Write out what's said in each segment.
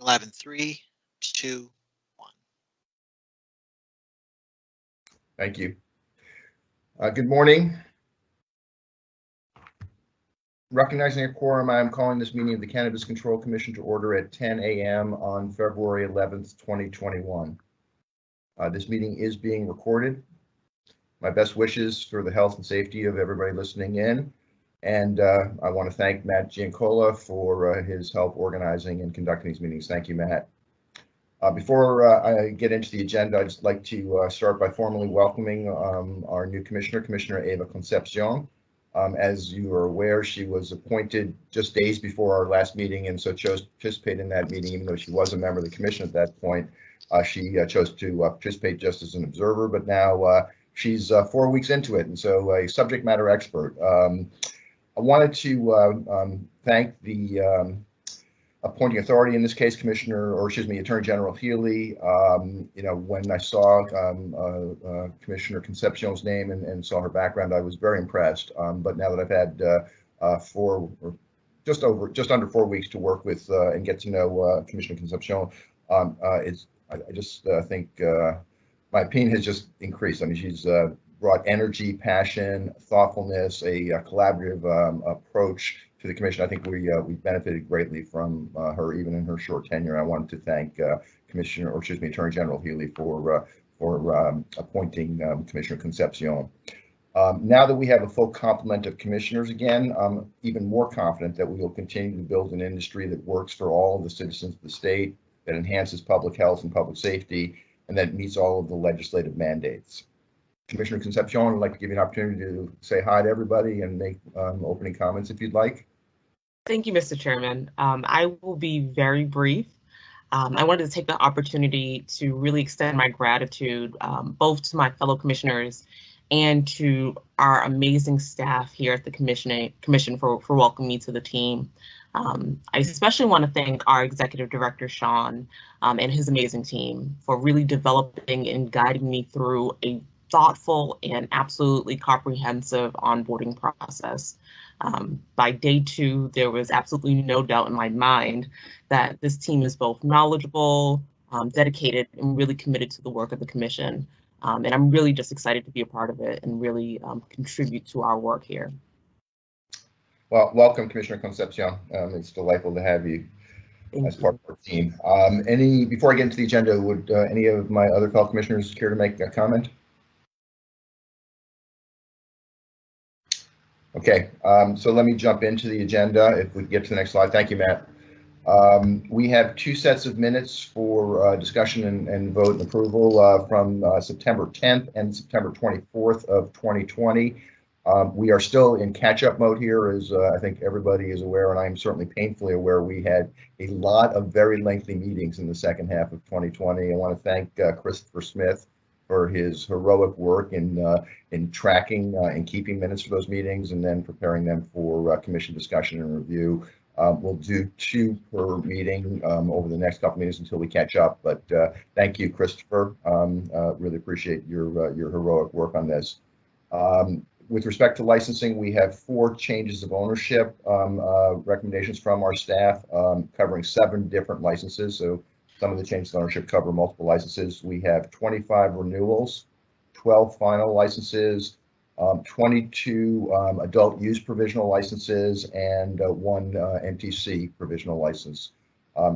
11, 3, 2, 1. Thank you. Good morning. Recognizing a quorum, I am calling this meeting of the Cannabis Control Commission to order at 10 a.m. on February 11th, 2021. This meeting is being recorded. My best wishes for the health and safety of everybody listening in. And I want to thank Matt Giancola for his help organizing and conducting these meetings. Thank you, Matt. Before I get into the agenda, I'd just like to start by formally welcoming our new commissioner, Commissioner Eva Concepcion. As you are aware, she was appointed just days before our last meeting and so chose to participate in that meeting, even though she was a member of the commission at that point. She chose to participate just as an observer, but now she's 4 weeks into it, and so a subject matter expert. I wanted to thank the appointing authority, in this case, Attorney General Healy. When I saw Commissioner Concepcion's name and saw her background, I was very impressed. But now that I've had just under 4 weeks to work with and get to know Commissioner Concepcion, I just think my opinion has just increased. I mean, she's brought energy, passion, thoughtfulness, a collaborative approach to the commission. I think we benefited greatly from her, even in her short tenure. I wanted to thank Attorney General Healy for appointing Commissioner Concepcion. Now that we have a full complement of commissioners again, I'm even more confident that we will continue to build an industry that works for all of the citizens of the state, that enhances public health and public safety, and that meets all of the legislative mandates. Commissioner Concepcion, I'd like to give you an opportunity to say hi to everybody and make opening comments if you'd like. Thank you, Mr. Chairman. I will be very brief. I wanted to take the opportunity to really extend my gratitude both to my fellow commissioners and to our amazing staff here at the commission for welcoming me to the team. I especially want to thank our executive director, Sean, and his amazing team for really developing and guiding me through a thoughtful and absolutely comprehensive onboarding process. By day 2, there was absolutely no doubt in my mind that this team is both knowledgeable, dedicated, and really committed to the work of the commission. And I'm really just excited to be a part of it and really contribute to our work here. Well, welcome, Commissioner Concepcion. It's delightful to have you as part of our team. Before I get into the agenda, would any of my other fellow commissioners care to make a comment? Okay, so let me jump into the agenda. If we get to the next slide. Thank you, Matt. We have 2 sets of minutes for discussion and vote and approval from September 10th and September 24th of 2020. We are still in catch-up mode here, as I think everybody is aware, and I am certainly painfully aware we had a lot of very lengthy meetings in the second half of 2020. I want to thank Christopher Smith for his heroic work in tracking and keeping minutes for those meetings and then preparing them for commission discussion and review. We'll do 2 per meeting over the next couple meetings until we catch up. But thank you, Christopher. Really appreciate your heroic work on this. With respect to licensing, we have 4 changes of ownership recommendations from our staff covering 7 different licenses. So some of the changes of ownership cover multiple licenses. We have 25 renewals, 12 final licenses, 22 adult use provisional licenses, and 1 NTC provisional license.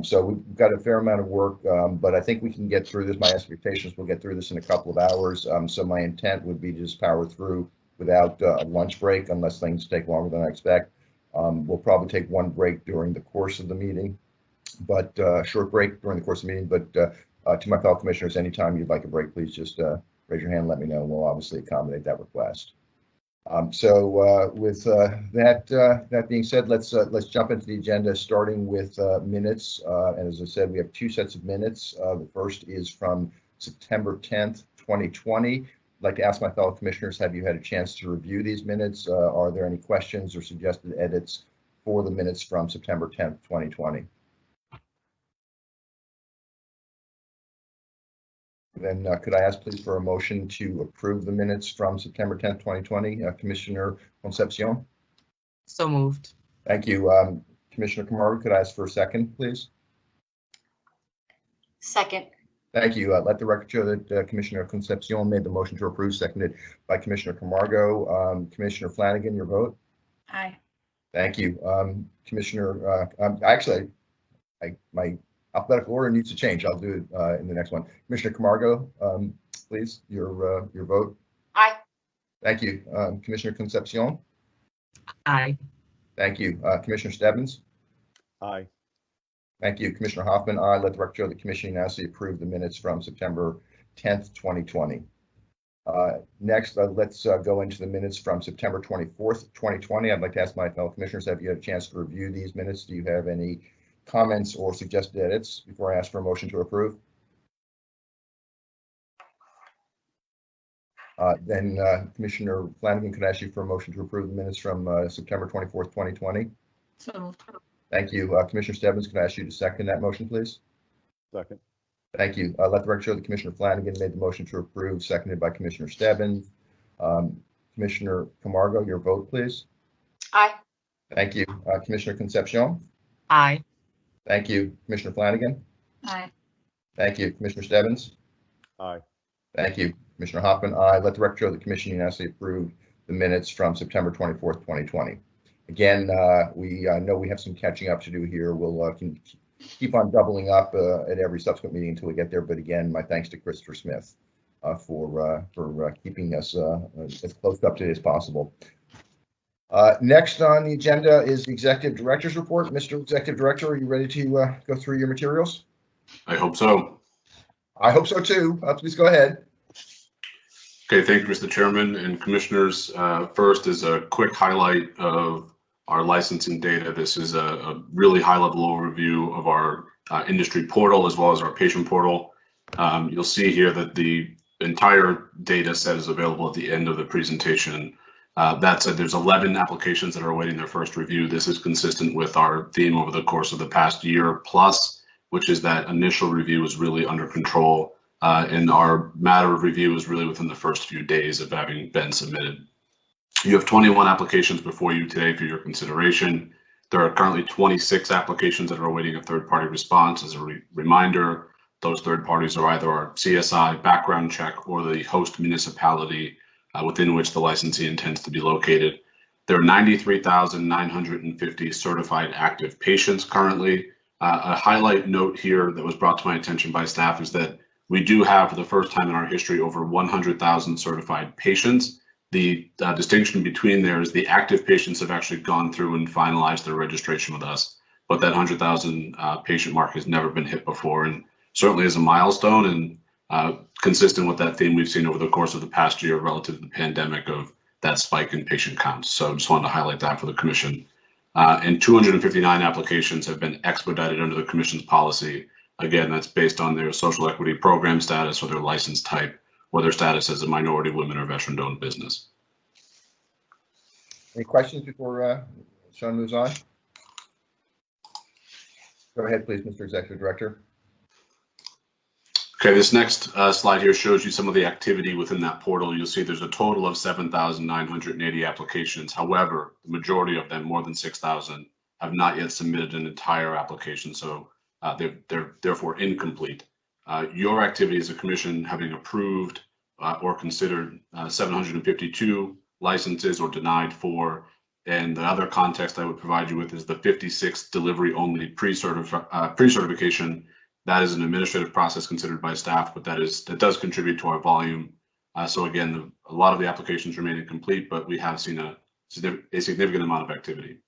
So we've got a fair amount of work, but I think we can get through this. My expectations, we'll get through this in a couple of hours. So my intent would be to just power through without a lunch break unless things take longer than I expect. We'll probably take 1 break during the course of the meeting, but short break during the course of the meeting. But to my fellow commissioners, anytime you'd like a break, please just raise your hand and let me know. We'll obviously accommodate that request. With that being said, let's jump into the agenda, starting with minutes. And as I said, we have 2 sets of minutes. The first is from September 10th, 2020. I'd like to ask my fellow commissioners, have you had a chance to review these minutes? Are there any questions or suggested edits for the minutes from September 10th, 2020? Then could I ask please for a motion to approve the minutes from September 10th, 2020? Commissioner Concepcion? So moved. Thank you. Commissioner Camargo, could I ask for a second, please? Second. Thank you. Let the record show that Commissioner Concepcion made the motion to approve, seconded by Commissioner Camargo. Commissioner Flanagan, your vote? Aye. Thank you. Commissioner, my alphabetical order needs to change. I'll do it in the next one. Commissioner Camargo, please, your vote. Aye. Thank you. Commissioner Concepcion? Aye. Thank you. Commissioner Stebbins? Aye. Thank you. Commissioner Hoffman, aye. Let the record show the commission unanimously approved the minutes from September 10th, 2020. Next, let's go into the minutes from September 24th, 2020. I'd like to ask my fellow commissioners, have you had a chance to review these minutes? Do you have any comments or suggested edits before I ask for a motion to approve? Then Commissioner Flanagan, could I ask you for a motion to approve the minutes from September 24th, 2020? So moved. Thank you. Commissioner Stebbins, could I ask you to second that motion, please? Second. Thank you. Let the record show that Commissioner Flanagan made the motion to approve, seconded by Commissioner Stebbins. Commissioner Camargo, your vote, please. Aye. Thank you. Commissioner Concepcion? Aye. Thank you. Commissioner Flanagan? Aye. Thank you. Commissioner Stebbins? Aye. Thank you. Commissioner Hoffman, aye. Let the record show the commission unanimously approved the minutes from September 24th, 2020. Again, we know we have some catching up to do here. We'll keep on doubling up at every subsequent meeting until we get there. But again, my thanks to Christopher Smith for keeping us as close up to date as possible. Next on the agenda is the Executive Director's report. Mr. Executive Director, are you ready to go through your materials? I hope so. I hope so too. Please go ahead. Okay, thank you, Mr. Chairman and Commissioners. First is a quick highlight of our licensing data. This is a really high-level overview of our industry portal as well as our patient portal. You'll see here that the entire data set is available at the end of the presentation. That said, there's 11 applications that are awaiting their first review. This is consistent with our theme over the course of the past year plus, which is that initial review is really under control. And our matter of review is really within the first few days of having been submitted. You have 21 applications before you today for your consideration. There are currently 26 applications that are awaiting a third-party response. As a reminder, those third parties are either our CSI background check or the host municipality within which the licensee intends to be located. There are 93,950 certified active patients currently. A highlight note here that was brought to my attention by staff is that we do have, for the first time in our history, over 100,000 certified patients. The distinction between there is the active patients have actually gone through and finalized their registration with us, but that 100,000 patient mark has never been hit before, and certainly is a milestone and consistent with that theme we've seen over the course of the past year relative to the pandemic of that spike in patient counts. So just wanted to highlight that for the Commission. And 259 applications have been expedited under the Commission's policy. Again, that's based on their social equity program status or their license type, or their status as a minority, women, or veteran-owned business. Any questions before Sean moves on? Go ahead, please, Mr. Executive Director. Okay, this next slide here shows you some of the activity within that portal. You'll see there's a total of 7,980 applications. However, the majority of them, more than 6,000, have not yet submitted an entire application, so they're therefore incomplete. Your activity as a commission, having approved or considered 752 licenses or denied 4, and the other context I would provide you with is the 56 delivery only pre-certification. That is an administrative process considered by staff, but that does contribute to our volume. So again, a lot of the applications remain incomplete, but we have seen a significant amount of activity.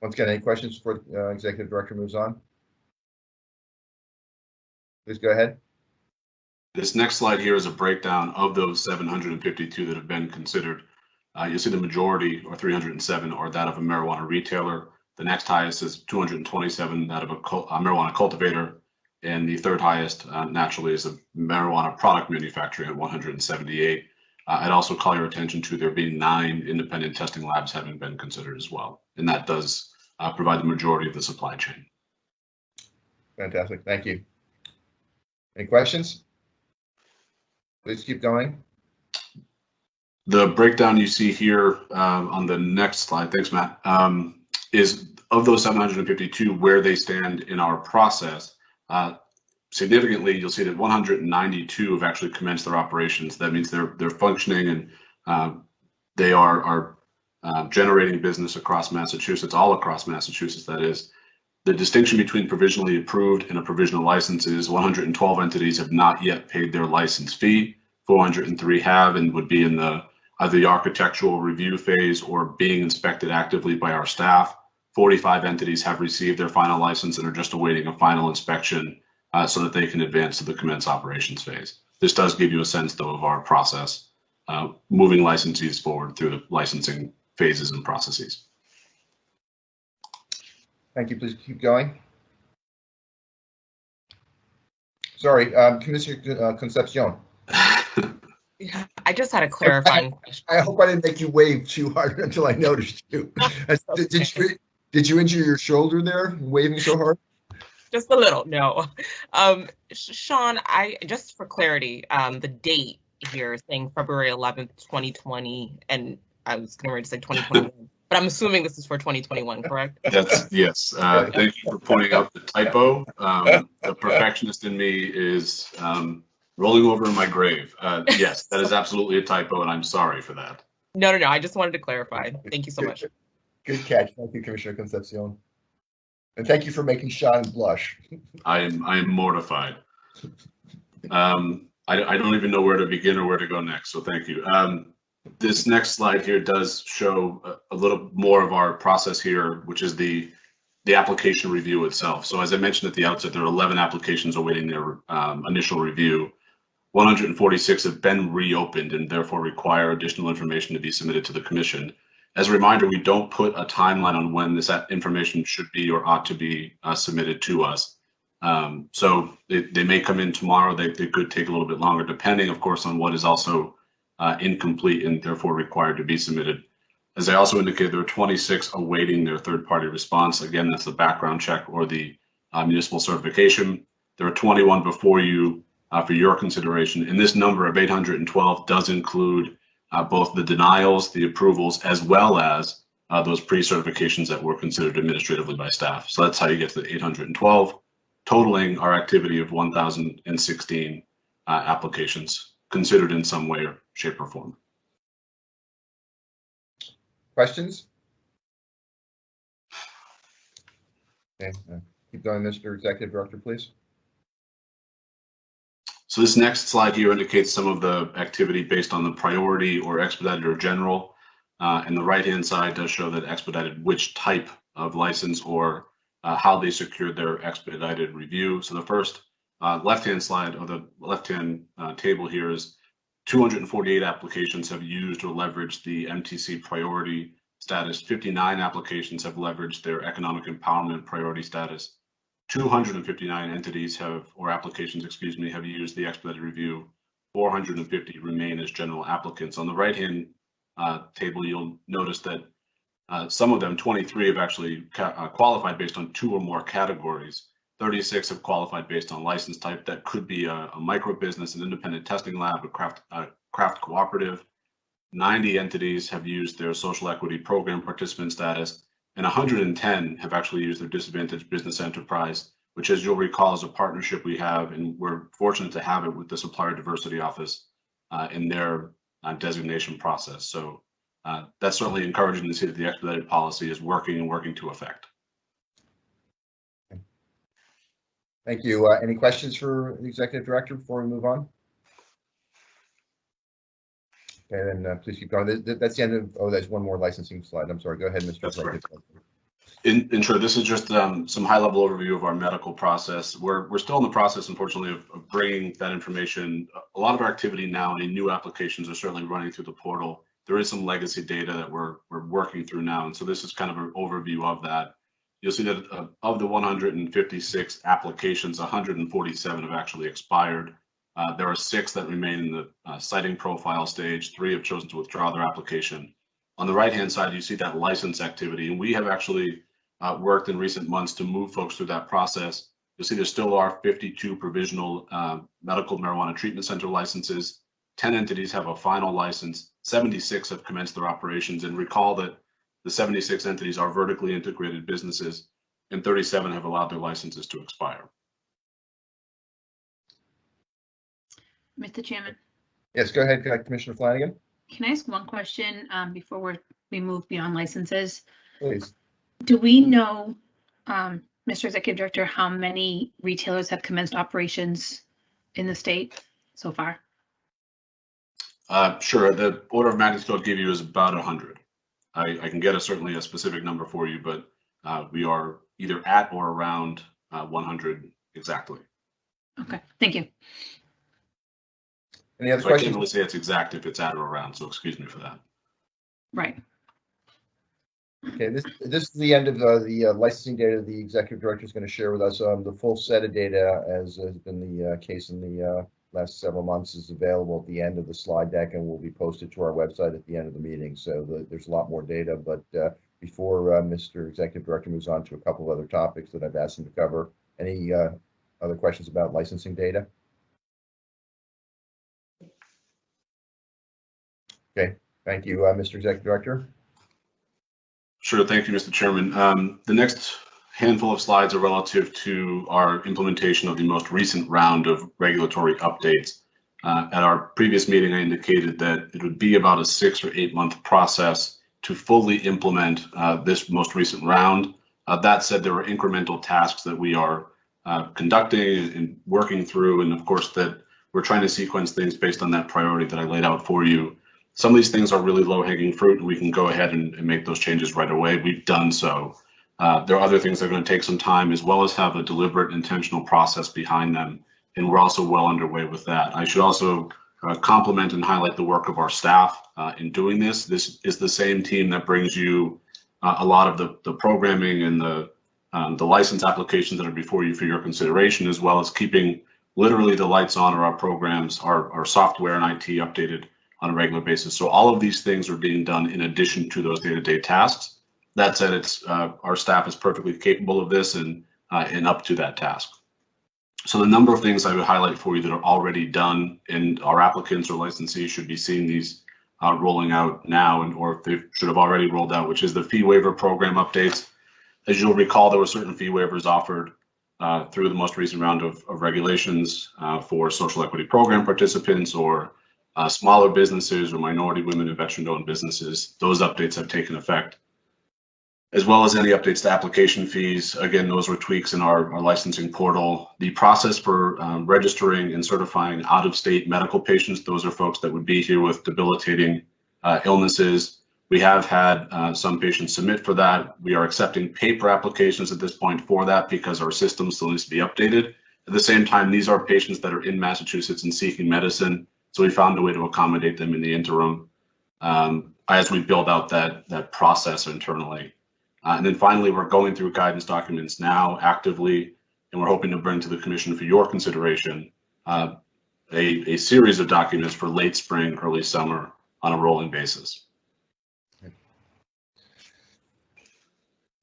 Once again, any questions before the Executive Director moves on? Please go ahead. This next slide here is a breakdown of those 752 that have been considered. You'll see the majority, or 307, are that of a marijuana retailer. The next highest is 227, that of a marijuana cultivator, and the third highest, naturally, is a marijuana product manufacturer at 178. I'd also call your attention to there being 9 independent testing labs having been considered as well, and that does provide the majority of the supply chain. Fantastic, thank you. Any questions? Please keep going. The breakdown you see here on the next slide, thanks, Matt, is of those 752, where they stand in our process. Significantly, you'll see that 192 have actually commenced their operations. That means they're functioning and they are generating business across Massachusetts, all across Massachusetts, that is. The distinction between provisionally approved and a provisional license is 112 entities have not yet paid their license fee. 403 have and would be in either the architectural review phase or being inspected actively by our staff. 45 entities have received their final license and are just awaiting a final inspection so that they can advance to the commence operations phase. This does give you a sense, though, of our process, moving licensees forward through the licensing phases and processes. Thank you. Please keep going. Sorry, Commissioner Concepcion. I just had a clarifying question. I hope I didn't make you wave too hard until I noticed you. Did you injure your shoulder there, waving so hard? Just a little, no. Sean, just for clarity, the date here saying February 11th, 2020, and I was going to say 2021, but I'm assuming this is for 2021, correct? Yes. Thank you for pointing out the typo. The perfectionist in me is rolling over in my grave. Yes, that is absolutely a typo, and I'm sorry for that. No. I just wanted to clarify. Thank you so much. Good catch. Thank you, Commissioner Concepcion. And thank you for making Sean blush. I am mortified. I don't even know where to begin or where to go next, so thank you. This next slide here does show a little more of our process here, which is the application review itself. So as I mentioned at the outset, there are 11 applications awaiting their initial review. 146 have been reopened and therefore require additional information to be submitted to the commission. As a reminder, we don't put a timeline on when this information should be or ought to be submitted to us. So they may come in tomorrow. They could take a little bit longer, depending, of course, on what is also incomplete and therefore required to be submitted. As I also indicated, there are 26 awaiting their third-party response. Again, that's the background check or the municipal certification. There are 21 before you for your consideration. And this number of 812 does include both the denials, the approvals, as well as those pre-certifications that were considered administratively by staff. So that's how you get to the 812, totaling our activity of 1,016 applications considered in some way or shape or form. Questions? Okay, keep going, Mr. Executive Director, please. So this next slide here indicates some of the activity based on the priority or expedited or general. And the right-hand side does show that expedited which type of license or how they secured their expedited review. So the first left-hand slide or the left-hand table here is 248 applications have used or leveraged the MTC priority status. 59 applications have leveraged their economic empowerment priority status. 259 entities have, or applications, excuse me, have used the expedited review. 450 remain as general applicants. On the right-hand table, you'll notice that some of them, 23, have actually qualified based on 2 or more categories. 36 have qualified based on license type. That could be a micro business, an independent testing lab, a craft cooperative. 90 entities have used their social equity program participant status, and 110 have actually used their disadvantaged business enterprise, which, as you'll recall, is a partnership we have, and we're fortunate to have it with the Supplier Diversity Office in their designation process. So that's certainly encouraging to see that the expedited policy is working and working to effect. Thank you. Any questions for the Executive Director before we move on? Okay, then please keep going. That's the end of, oh, there's one more licensing slide. I'm sorry. Go ahead, Mr. That's Executive. In short, this is just some high-level overview of our medical process. We're still in the process, unfortunately, of bringing that information. A lot of our activity now, any new applications are certainly running through the portal. There is some legacy data that we're working through now, and so this is kind of an overview of that. You'll see that of the 156 applications, 147 have actually expired. There are 6 that remain in the citing profile stage. 3 have chosen to withdraw their application. On the right-hand side, you see that license activity, and we have actually worked in recent months to move folks through that process. You'll see there still are 52 provisional medical marijuana treatment center licenses. 10 entities have a final license. 76 have commenced their operations, and recall that the 76 entities are vertically integrated businesses, and 37 have allowed their licenses to expire. Mr. Chairman, Yes, go ahead, Commissioner Flanagan, can I ask one question before we move beyond licenses? please. Do we know, Mr. Executive Director, how many retailers have commenced operations in the state so far? Sure. The order of magnitude I'll give you is about 100. I can get certainly a specific number for you, but we are either at or around 100 exactly. Okay, thank you. Any other So I can't questions? really say it's exact if it's at or around, so excuse me for that. Right. Okay, this is the end of the licensing data the executive director is going to share with us. The full set of data, as has been the case in the last several months, is available at the end of the slide deck and will be posted to our website at the end of the meeting. So there's a lot more data, but before Mr. Executive Director moves on to a couple of other topics that I've asked him to cover, any other questions about licensing data? Okay, thank you, Mr. Executive Director. Sure, thank you, Mr. Chairman. The next handful of slides are relative to our implementation of the most recent round of regulatory updates. At our previous meeting, I indicated that it would be about a 6 or 8 month process to fully implement this most recent round. That said, there are incremental tasks that we are conducting and working through, and of course that we're trying to sequence things based on that priority that I laid out for you. Some of these things are really low-hanging fruit, and we can go ahead and make those changes right away. We've done so. There are other things that are going to take some time, as well as have a deliberate, intentional process behind them, and we're also well underway with that. I should also compliment and highlight the work of our staff in doing this. This is the same team that brings you a lot of the programming and the license applications that are before you for your consideration, as well as keeping literally the lights on our programs, our software and IT updated on a regular basis. So all of these things are being done in addition to those day-to-day tasks. That said, it's our staff is perfectly capable of this and up to that task. So the number of things I would highlight for you that are already done, and our applicants or licensees should be seeing these rolling out now, or if they should have already rolled out, which is the fee waiver program updates. As you'll recall, there were certain fee waivers offered through the most recent round of regulations for social equity program participants or smaller businesses or minority, women, and veteran-owned businesses. Those updates have taken effect, as well as any updates to application fees. Again, those were tweaks in our licensing portal. The process for registering and certifying out-of-state medical patients, those are folks that would be here with debilitating illnesses. We have had some patients submit for that. We are accepting paper applications at this point for that because our system still needs to be updated. At the same time, these are patients that are in Massachusetts and seeking medicine. So we found a way to accommodate them in the interim as we build out that process internally. And then finally, we're going through guidance documents now actively, and we're hoping to bring to the Commission for your consideration a series of documents for late spring, early summer on a rolling basis.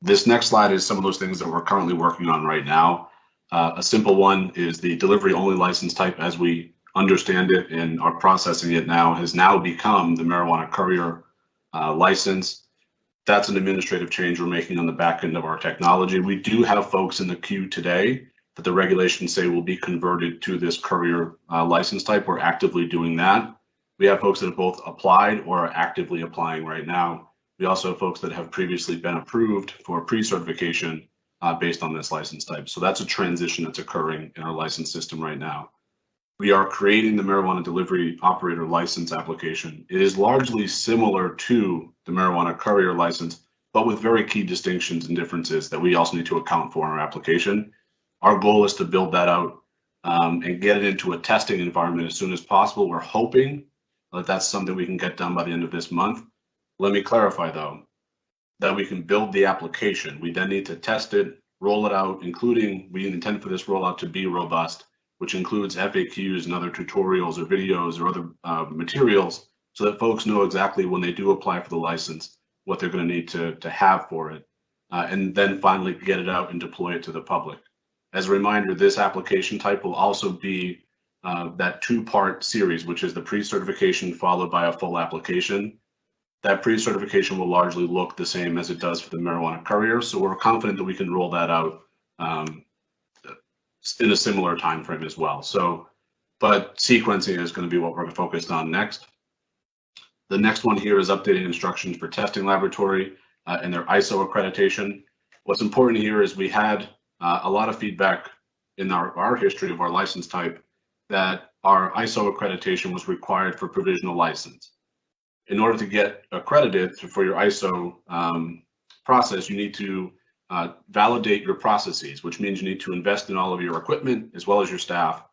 This next slide is some of those things that we're currently working on right now. A simple one is the delivery only license type as we understand it and are processing it now has now become the marijuana courier license. That's an administrative change we're making on the back end of our technology. We do have folks in the queue today that the regulations say will be converted to this courier license type. We're actively doing that. We have folks that have both applied or are actively applying right now. We also have folks that have previously been approved for pre-certification based on this license type. So that's a transition that's occurring in our license system right now. We are creating the marijuana delivery operator license application. It is largely similar to the marijuana courier license, but with very key distinctions and differences that we also need to account for in our application. Our goal is to build that out and get it into a testing environment as soon as possible. We're hoping that that's something we can get done by the end of this month. Let me clarify though, that we can build the application. We then need to test it, roll it out, including we intend for this rollout to be robust, which includes FAQs and other tutorials or videos or other materials so that folks know exactly when they do apply for the license, what they're going to need to have for it, and then finally get it out and deploy it to the public. As a reminder, this application type will also be that two-part series, which is the pre-certification followed by a full application. That pre-certification will largely look the same as it does for the marijuana courier, so we're confident that we can roll that out in a similar time frame as well. So but sequencing is going to be what we're focused on next. The next one here is updating instructions for testing laboratory and their ISO accreditation. What's important here is we had a lot of feedback in our history of our license type that our ISO accreditation was required for provisional license. In order to get accredited for your ISO process, you need to validate your processes, which means you need to invest in all of your equipment as well as your staff.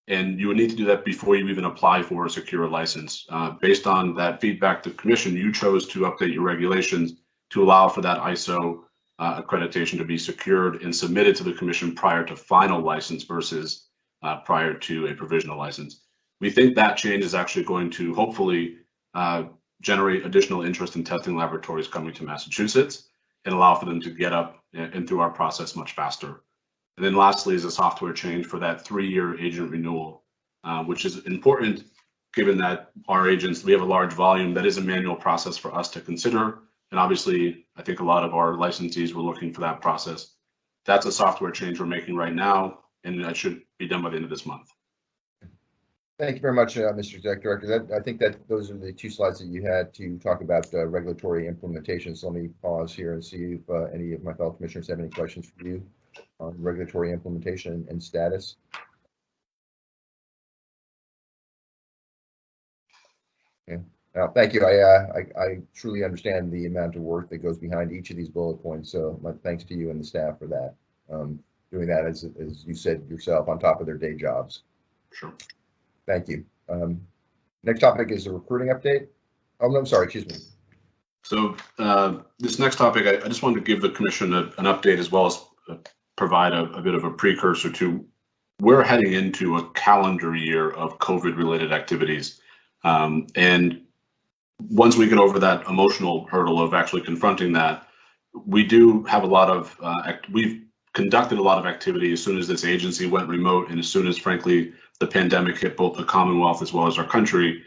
And you would need to do that before you even apply for or secure a license. Based on that feedback to the commission, you chose to update your regulations to allow for that ISO accreditation to be secured and submitted to the commission prior to final license versus prior to a provisional license. We think that change is actually going to hopefully generate additional interest in testing laboratories coming to Massachusetts and allow for them to get up and through our process much faster. And then lastly is a software change for that 3-year agent renewal, which is important given that our agents, we have a large volume. That is a manual process for us to consider. And obviously, I think a lot of our licensees were looking for that process. That's a software change we're making right now, and that should be done by the end of this month. Thank you very much, Mr. Executive Director. I think that those are the 2 slides that you had to talk about regulatory implementation. So let me pause here and see if any of my fellow commissioners have any questions for you on regulatory implementation and status. Okay. Thank you. I truly understand the amount of work that goes behind each of these bullet points. So my thanks to you and the staff for that. Doing that, as you said yourself, on top of their day jobs. Sure. Thank you. Next topic is a recruiting update. Oh, no, I'm sorry, excuse me. So this next topic, I just wanted to give the commission an update as well as provide a bit of a precursor to, we're heading into a calendar year of COVID-related activities. And once we get over that emotional hurdle of actually confronting that, we do have a lot of, we've conducted a lot of activity as soon as this agency went remote and as soon as, frankly, the pandemic hit both the Commonwealth as well as our country.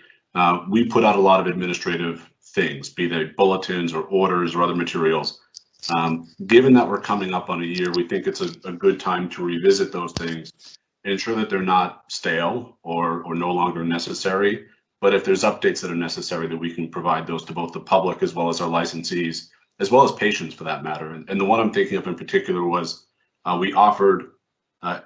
We put out a lot of administrative things, be they bulletins or orders or other materials. Given that we're coming up on a year, we think it's a good time to revisit those things and ensure that they're not stale or no longer necessary. But if there's updates that are necessary, that we can provide those to both the public as well as our licensees, as well as patients for that matter. And the one I'm thinking of in particular was we offered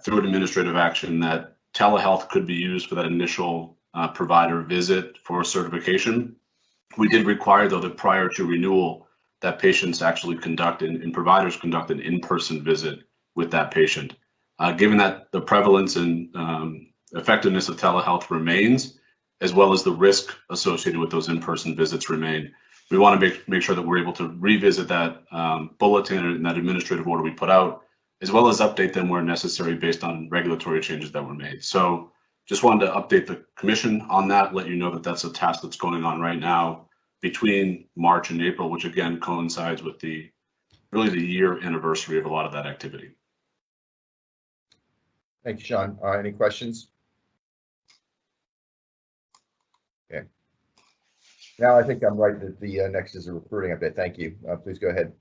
through an administrative action that telehealth could be used for that initial provider visit for certification. We did require, though, that prior to renewal, that patients actually conduct and providers conduct an in-person visit with that patient. Given that the prevalence and effectiveness of telehealth remains, as well as the risk associated with those in-person visits remain, we want to make sure that we're able to revisit that bulletin and that administrative order we put out, as well as update them where necessary based on regulatory changes that were made. So just wanted to update the commission on that, let you know that that's a task that's going on right now between March and April, which again coincides with really the year anniversary of a lot of that activity. Thank you, Sean. Any questions? Okay. Now I think I'm right that the next is a recruiting update. Thank you. Please go ahead.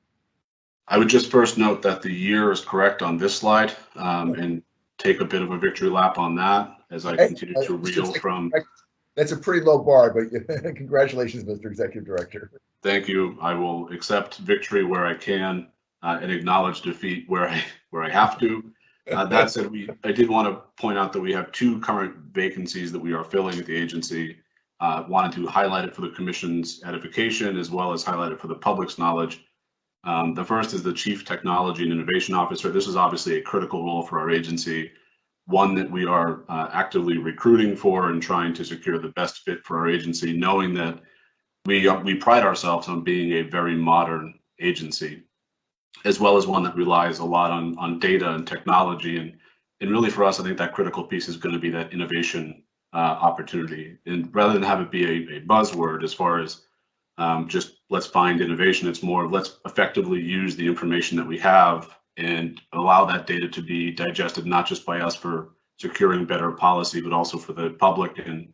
I would just first note that the year is correct on this slide, and take a bit of a victory lap on that as I continue to reel from. That's a pretty low bar, but congratulations, Mr. Executive Director. Thank you. I will accept victory where I can and acknowledge defeat where I have to. That said, I did want to point out that we have 2 current vacancies that we are filling at the agency. Wanted to highlight it for the commission's edification as well as highlight it for the public's knowledge. The first is the Chief Technology and Innovation Officer. This is obviously a critical role for our agency, one that we are actively recruiting for and trying to secure the best fit for our agency, knowing that we pride ourselves on being a very modern agency, as well as one that relies a lot on data and technology. And really for us, I think that critical piece is going to be that innovation opportunity. And rather than have it be a buzzword as far as just let's find innovation, it's more let's effectively use the information that we have and allow that data to be digested, not just by us for securing better policy, but also for the public and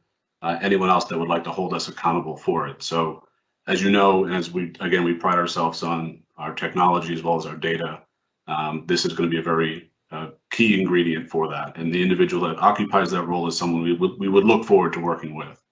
anyone else that would like to hold us accountable for it. So as you know, and as we pride ourselves on our technology as well as our data, this is going to be a very key ingredient for that. And the individual that occupies that role is someone we would look forward to working with.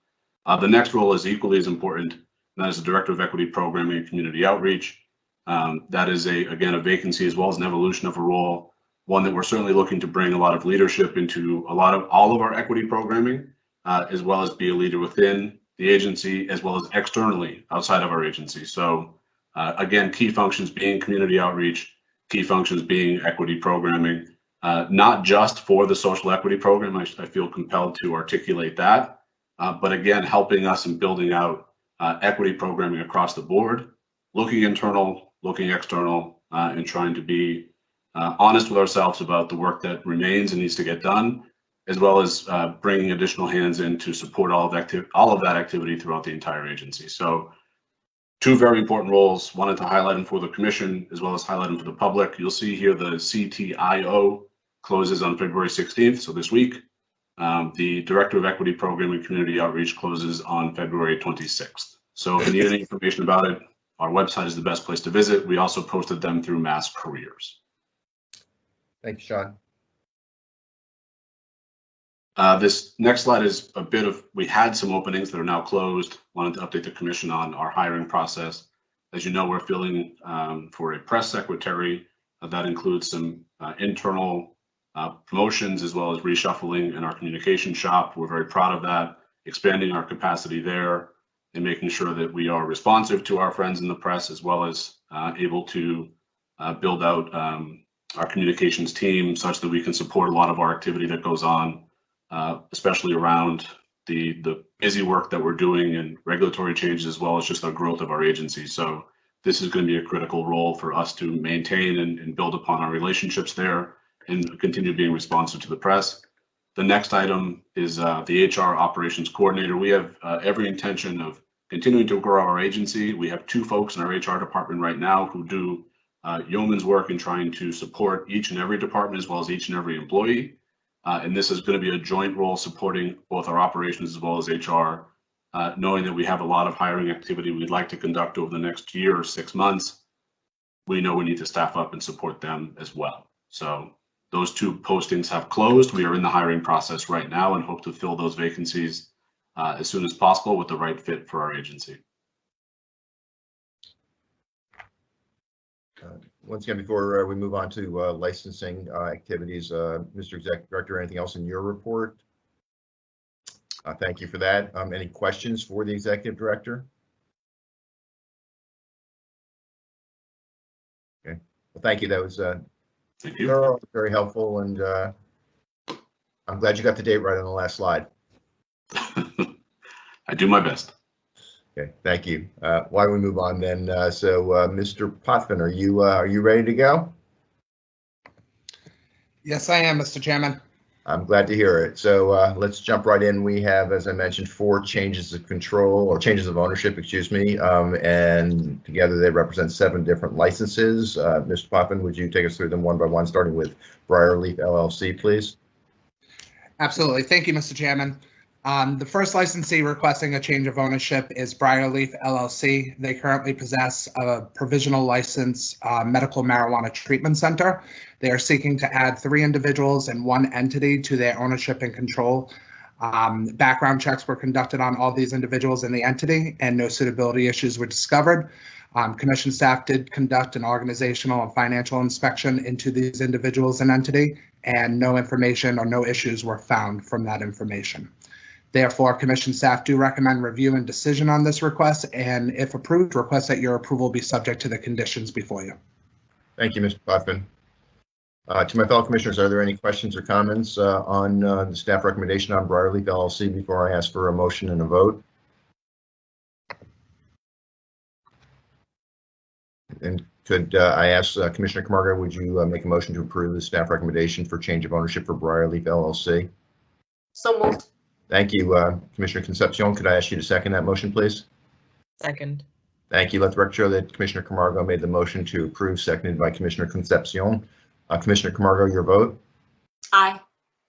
The next role is equally as important, and that is the Director of Equity Programming and Community Outreach. That is, again, a vacancy as well as an evolution of a role, one that we're certainly looking to bring a lot of leadership into all of our equity programming, as well as be a leader within the agency, as well as externally outside of our agency. So again, key functions being community outreach, key functions being equity programming, not just for the social equity program. I feel compelled to articulate that, but again, helping us in building out equity programming across the board, looking internal, looking external, and trying to be honest with ourselves about the work that remains and needs to get done, as well as bringing additional hands in to support all of that activity throughout the entire agency. So two very important roles. Wanted to highlight them for the commission as well as highlight them for the public. You'll see here the CTIO closes on February 16th, so this week. The Director of Equity Program and Community Outreach closes on February 26th. So if you need any information about it, our website is the best place to visit. We also posted them through Mass Careers. Thank you, Sean. This next slide is a bit of, we had some openings that are now closed. Wanted to update the commission on our hiring process. As you know, we're filling for a press secretary. That includes some internal promotions as well as reshuffling in our communication shop. We're very proud of that, expanding our capacity there and making sure that we are responsive to our friends in the press, as well as able to build out our communications team such that we can support a lot of our activity that goes on, especially around the busy work that we're doing and regulatory changes, as well as just the growth of our agency. So this is going to be a critical role for us to maintain and build upon our relationships there and continue being responsive to the press. The next item is the HR operations coordinator. We have every intention of continuing to grow our agency. We have two folks in our HR department right now who do yeoman's work in trying to support each and every department as well as each and every employee. And this is going to be a joint role supporting both our operations as well as HR, knowing that we have a lot of hiring activity we'd like to conduct over the next year or 6 months. We know we need to staff up and support them as well. So those two postings have closed. We are in the hiring process right now and hope to fill those vacancies as soon as possible with the right fit for our agency. Once again, before we move on to licensing activities, Mr. Executive Director, anything else in your report? Thank you for that. Any questions for the Executive Director? Okay, well, thank you. That was thorough, very helpful, and I'm glad you got the date right on the last slide. I do my best. Okay, thank you. Why don't we move on then? Mr. Potvin, are you ready to go? Yes, I am, Mr. Chairman. I'm glad to hear it. So let's jump right in. We have, as I mentioned, 4 changes of control or changes of ownership, excuse me, and together they represent 7 different licenses. Mr. Potvin, would you take us through them one by one, starting with Briarleaf LLC, please? Absolutely. Thank you, Mr. Chairman. The first licensee requesting a change of ownership is Briarleaf LLC. They currently possess a provisional license medical marijuana treatment center. They are seeking to add 3 individuals and 1 entity to their ownership and control. Background checks were conducted on all these individuals and the entity, and no suitability issues were discovered. Commission staff did conduct an organizational and financial inspection into these individuals and entity, and no information or no issues were found from that information. Therefore, Commission staff do recommend review and decision on this request, and if approved, request that your approval be subject to the conditions before you. Thank you, Mr. Potvin. To my fellow commissioners, are there any questions or comments on the staff recommendation on Briarleaf LLC before I ask for a motion and a vote? And could I ask Commissioner Camargo, would you make a motion to approve the staff recommendation for change of ownership for Briarleaf LLC? So moved. Thank you, Commissioner Concepcion. Could I ask you to second that motion, please? Second. Thank you. Let the record show that Commissioner Camargo made the motion to approve, seconded by Commissioner Concepcion. Commissioner Camargo, your vote? Aye.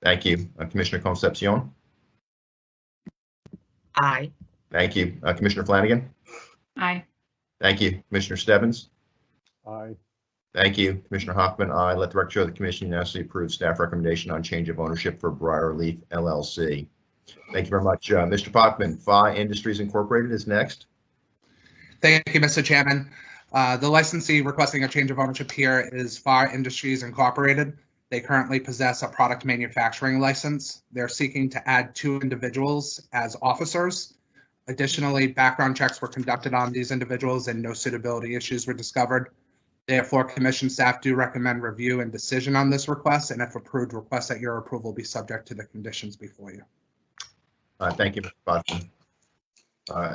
Thank you. Commissioner Concepcion? Aye. Thank you. Commissioner Flanagan? Aye. Thank you. Commissioner Stebbins? Aye. Thank you. Commissioner Hoffman, aye. Let the record show the commission unanimously approves staff recommendation on change of ownership for Briarleaf LLC. Thank you very much. Mr. Pockman, FI Industries Incorporated is next. Thank you, Mr. Chairman. The licensee requesting a change of ownership here is FAR Industries Incorporated. They currently possess a product manufacturing license. They're seeking to add 2 individuals as officers. Additionally, background checks were conducted on these individuals and no suitability issues were discovered. Therefore, commission staff do recommend review and decision on this request, and if approved, request that your approval be subject to the conditions before you. Thank you, Mr. Pockman.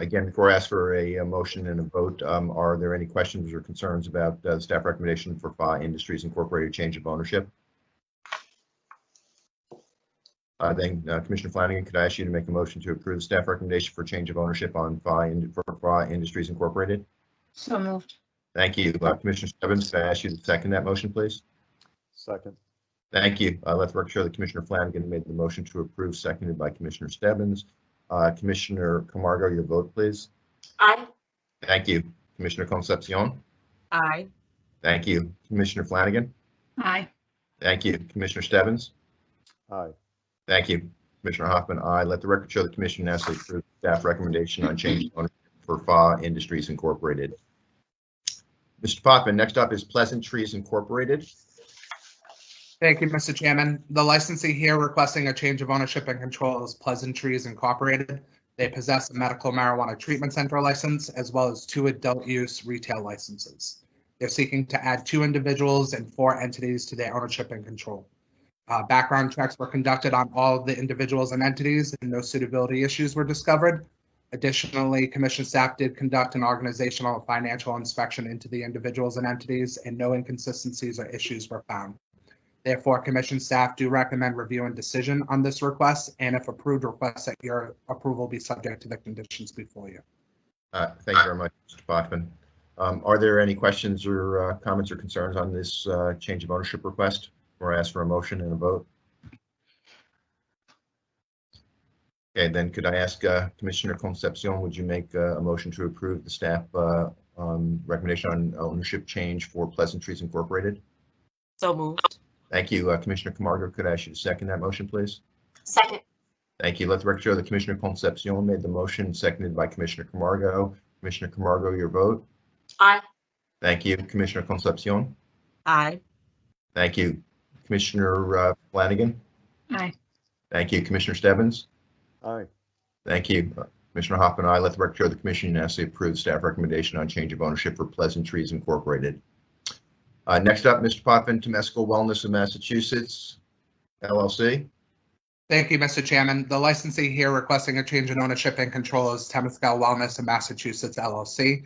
Again, before I ask for a motion and a vote, are there any questions or concerns about the staff recommendation for FI Industries Incorporated change of ownership? Then Commissioner Flanagan, could I ask you to make a motion to approve staff recommendation for change of ownership on FI Industries Incorporated? So moved. Thank you. Commissioner Stebbins, could I ask you to second that motion, please? Second. Thank you. Let the record show that Commissioner Flanagan made the motion to approve, seconded by Commissioner Stebbins. Commissioner Camargo, your vote, please. Aye. Thank you. Commissioner Concepcion. Aye. Thank you. Commissioner Flanagan. Aye. Thank you. Commissioner Stebbins. Aye. Thank you. Commissioner Hoffman, aye. Let the record show the commission unanimously approves staff recommendation on change of ownership for FA Industries Incorporated. Mr. Pockman, next up is Pleasant Trees Incorporated. Thank you, Mr. Chairman. The licensee here requesting a change of ownership and control is Pleasant Trees Incorporated. They possess a medical marijuana treatment center license as well as 2 adult use retail licenses. They're seeking to add 2 individuals and 4 entities to their ownership and control. Background checks were conducted on all of the individuals and entities and no suitability issues were discovered. Additionally, commission staff did conduct an organizational and financial inspection into the individuals and entities and no inconsistencies or issues were found. Therefore, commission staff do recommend review and decision on this request, and if approved, request that your approval be subject to the conditions before you. Thank you very much, Mr. Pockman. Are there any questions or comments or concerns on this change of ownership request? Or ask for a motion and a vote? Okay, then could I ask Commissioner Concepcion, would you make a motion to approve the staff recommendation on ownership change for Pleasant Trees Incorporated? So moved. Thank you. Commissioner Camargo, could I ask you to second that motion, please? Second. Thank you. Let the record show that Commissioner Concepcion made the motion, seconded by Commissioner Camargo. Commissioner Camargo, your vote? Aye. Thank you. Commissioner Concepcion? Aye. Thank you. Commissioner Flanagan? Aye. Thank you. Commissioner Stebbins? Aye. Thank you. Commissioner Hoffman, aye. Let the record show the commission unanimously approves staff recommendation on change of ownership for Pleasant Trees Incorporated. Next up, Mr. Potvin, Temescal Wellness of Massachusetts, LLC. Thank you, Mr. Chairman. The licensee here requesting a change in ownership and control is Temescal Wellness of Massachusetts, LLC.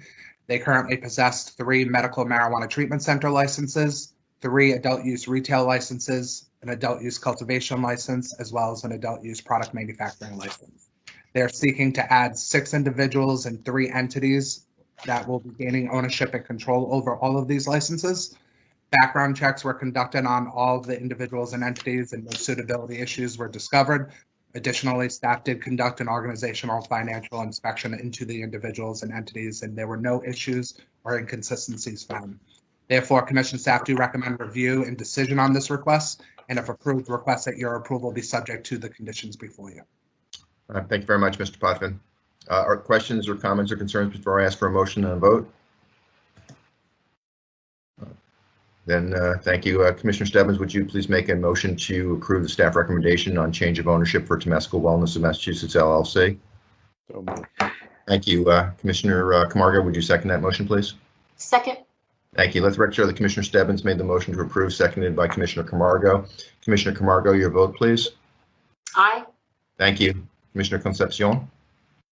They currently possess 3 medical marijuana treatment center licenses, 3 adult use retail licenses, an adult use cultivation license, as well as an adult use product manufacturing license. They're seeking to add 6 individuals and 3 entities that will be gaining ownership and control over all of these licenses. Background checks were conducted on all of the individuals and entities and no suitability issues were discovered. Additionally, staff did conduct an organizational financial inspection into the individuals and entities, and there were no issues or inconsistencies found. Therefore, commission staff do recommend review and decision on this request, and if approved, request that your approval be subject to the conditions before you. Thank you very much, Mr. Potvin. Are questions or comments or concerns before I ask for a motion and a vote? Then thank you. Commissioner Stebbins, would you please make a motion to approve the staff recommendation on change of ownership for Temescal Wellness of Massachusetts, LLC? So moved. Thank you. Commissioner Camargo, would you second that motion, please? Second. Thank you. Let the record show that Commissioner Stebbins made the motion to approve, seconded by Commissioner Camargo. Commissioner Camargo, your vote, please. Aye. Thank you. Commissioner Concepcion?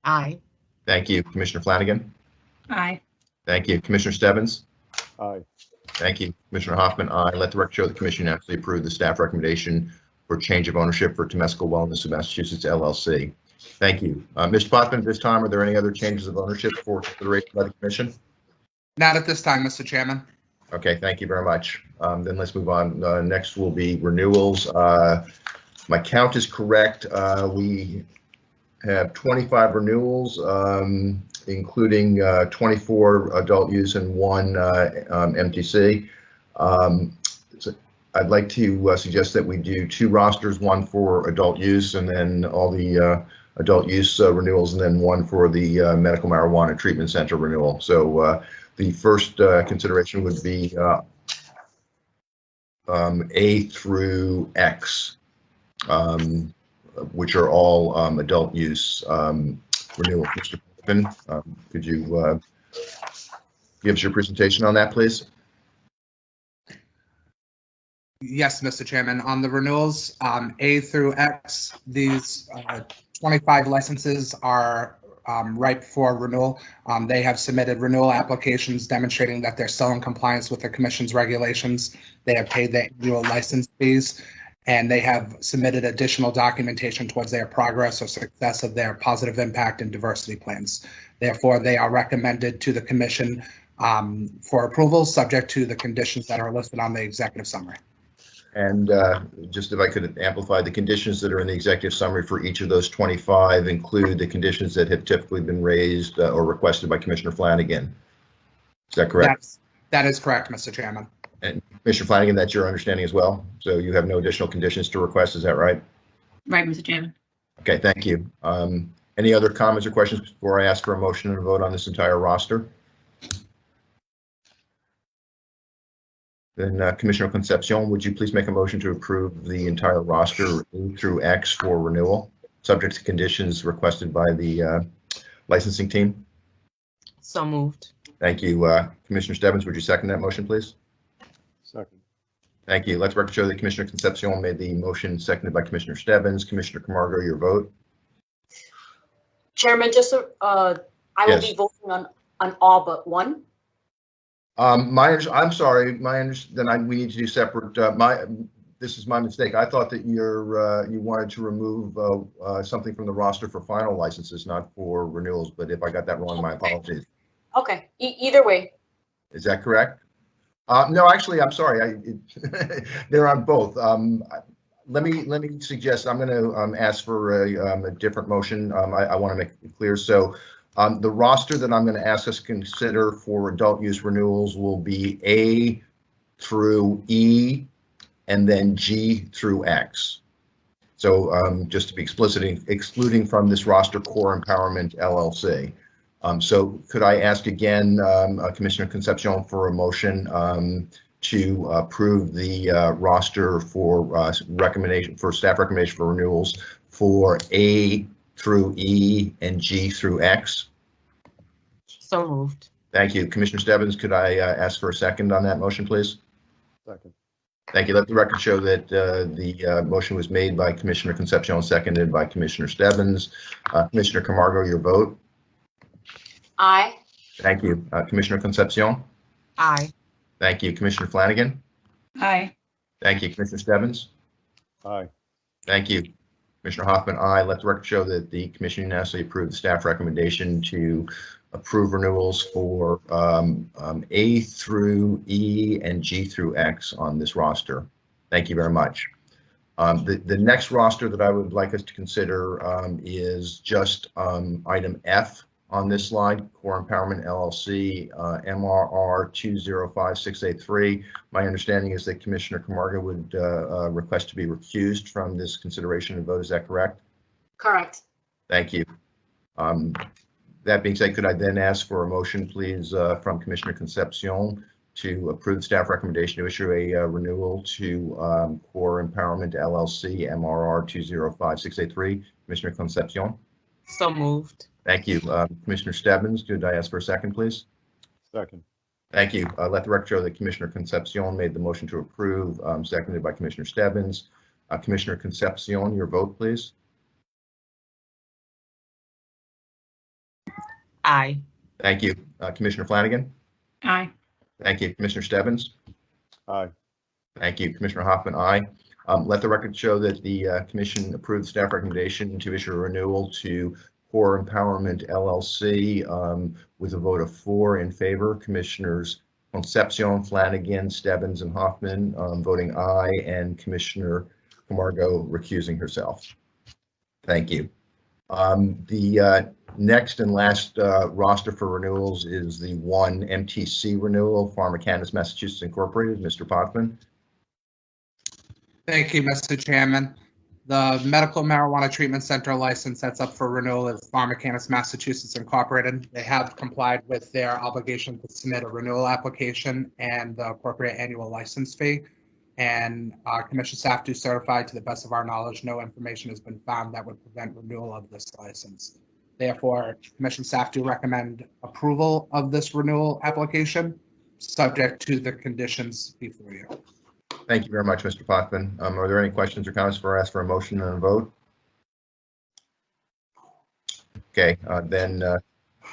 Aye. Thank you. Commissioner Flanagan? Aye. Thank you. Commissioner Stebbins? Aye. Thank you. Commissioner Hoffman, aye. Let the record show the commission actually approved the staff recommendation for change of ownership for Temescal Wellness of Massachusetts, LLC. Thank you. Mr. Potvin, at this time, are there any other changes of ownership for consideration by the commission? Not at this time, Mr. Chairman. Okay, thank you very much. Then let's move on. Next will be renewals. My count is correct. We have 25 renewals, including 24 adult use and 1 MTC. So I'd like to suggest that we do 2 rosters, one for adult use and then all the adult use renewals, and then one for the medical marijuana treatment center renewal. So the first consideration would be A through X, which are all adult use renewal. Mr. Griffin, could you give us your presentation on that, please? Yes, Mr. Chairman. On the renewals, A through X, these 25 licenses are ripe for renewal. They have submitted renewal applications demonstrating that they're still in compliance with the Commission's regulations. They have paid their annual license fees, and they have submitted additional documentation towards their progress or success of their positive impact and diversity plans. Therefore, they are recommended to the Commission for approval, subject to the conditions that are listed on the executive summary. And just if I could amplify, the conditions that are in the executive summary for each of those 25 include the conditions that have typically been raised or requested by Commissioner Flanagan. Is that correct? That is correct, Mr. Chairman. And Commissioner Flanagan, that's your understanding as well? So you have no additional conditions to request, is that right? Right, Mr. Chairman. Okay, thank you. Any other comments or questions before I ask for a motion and a vote on this entire roster? Then Commissioner Concepcion, would you please make a motion to approve the entire roster A through X for renewal, subject to conditions requested by the licensing team? So moved. Thank you. Commissioner Stebbins, would you second that motion, please? Second. Thank you. Let the record show that Commissioner Concepcion made the motion, seconded by Commissioner Stebbins. Commissioner Camargo, your vote? Chairman, just I will Yes. be voting on all but one. I'm sorry. We need to do separate. This is my mistake. I thought that you wanted to remove something from the roster for final licenses, not for renewals. But if I got that wrong, my apologies. Okay, either way. Is that correct? No, actually, I'm sorry. They're on both. Let me suggest I'm going to ask for a different motion. I want to make it clear. So. The roster that I'm going to ask us to consider for adult use renewals will be A through E and then G through X. So just to be explicit, excluding from this roster Core Empowerment LLC. So could I ask again, Commissioner Concepcion, for a motion to approve the roster for staff recommendation for renewals for A through E and G through X? So moved. Thank you. Commissioner Stebbins, could I ask for a second on that motion, please? Second. Thank you. Let the record show that the motion was made by Commissioner Concepcion, seconded by Commissioner Stebbins. Commissioner Camargo, your vote? Aye. Thank you. Commissioner Concepcion? Aye. Thank you. Commissioner Flanagan? Aye. Thank you. Commissioner Stebbins? Aye. Thank you. Commissioner Hoffman, aye. Let the record show that the commission unanimously approved the staff recommendation to approve renewals for A through E and G through X on this roster. Thank you very much. The next roster that I would like us to consider is just item F on this slide, Core Empowerment LLC, MRR 205683. My understanding is that Commissioner Camargo would request to be recused from this consideration and vote. Is that correct? Correct. Thank you. That being said, could I then ask for a motion, please, from Commissioner Concepcion to approve the staff recommendation to issue a renewal to Core Empowerment LLC, MRR 205683. Commissioner Concepcion? So moved. Thank you. Commissioner Stebbins, could I ask for a second, please? Second. Thank you. Let the record show that Commissioner Concepcion made the motion to approve, seconded by Commissioner Stebbins. Commissioner Concepcion, your vote, please. Aye. Thank you. Commissioner Flanagan? Aye. Thank you. Commissioner Stebbins? Aye. Thank you. Commissioner Hoffman, aye. Let the record show that the commission approved staff recommendation to issue a renewal to Core Empowerment LLC with a vote of 4 in favor. Commissioners Concepcion, Flanagan, Stebbins, and Hoffman voting aye, and Commissioner Camargo recusing herself. Thank you. The next and last roster for renewals is the one MTC renewal, Pharma Cannabis Massachusetts Incorporated. Mr. Potvin. Thank you, Mr. Chairman. The Medical Marijuana Treatment Center license that's up for renewal is Pharma Cannabis Massachusetts Incorporated. They have complied with their obligation to submit a renewal application and the appropriate annual license fee. And our commission staff do certify, to the best of our knowledge, no information has been found that would prevent renewal of this license. Therefore, commission staff do recommend approval of this renewal application, subject to the conditions before you. Thank you very much, Mr. Potvin. Are there any questions or comments before I ask for a motion and a vote? Okay, then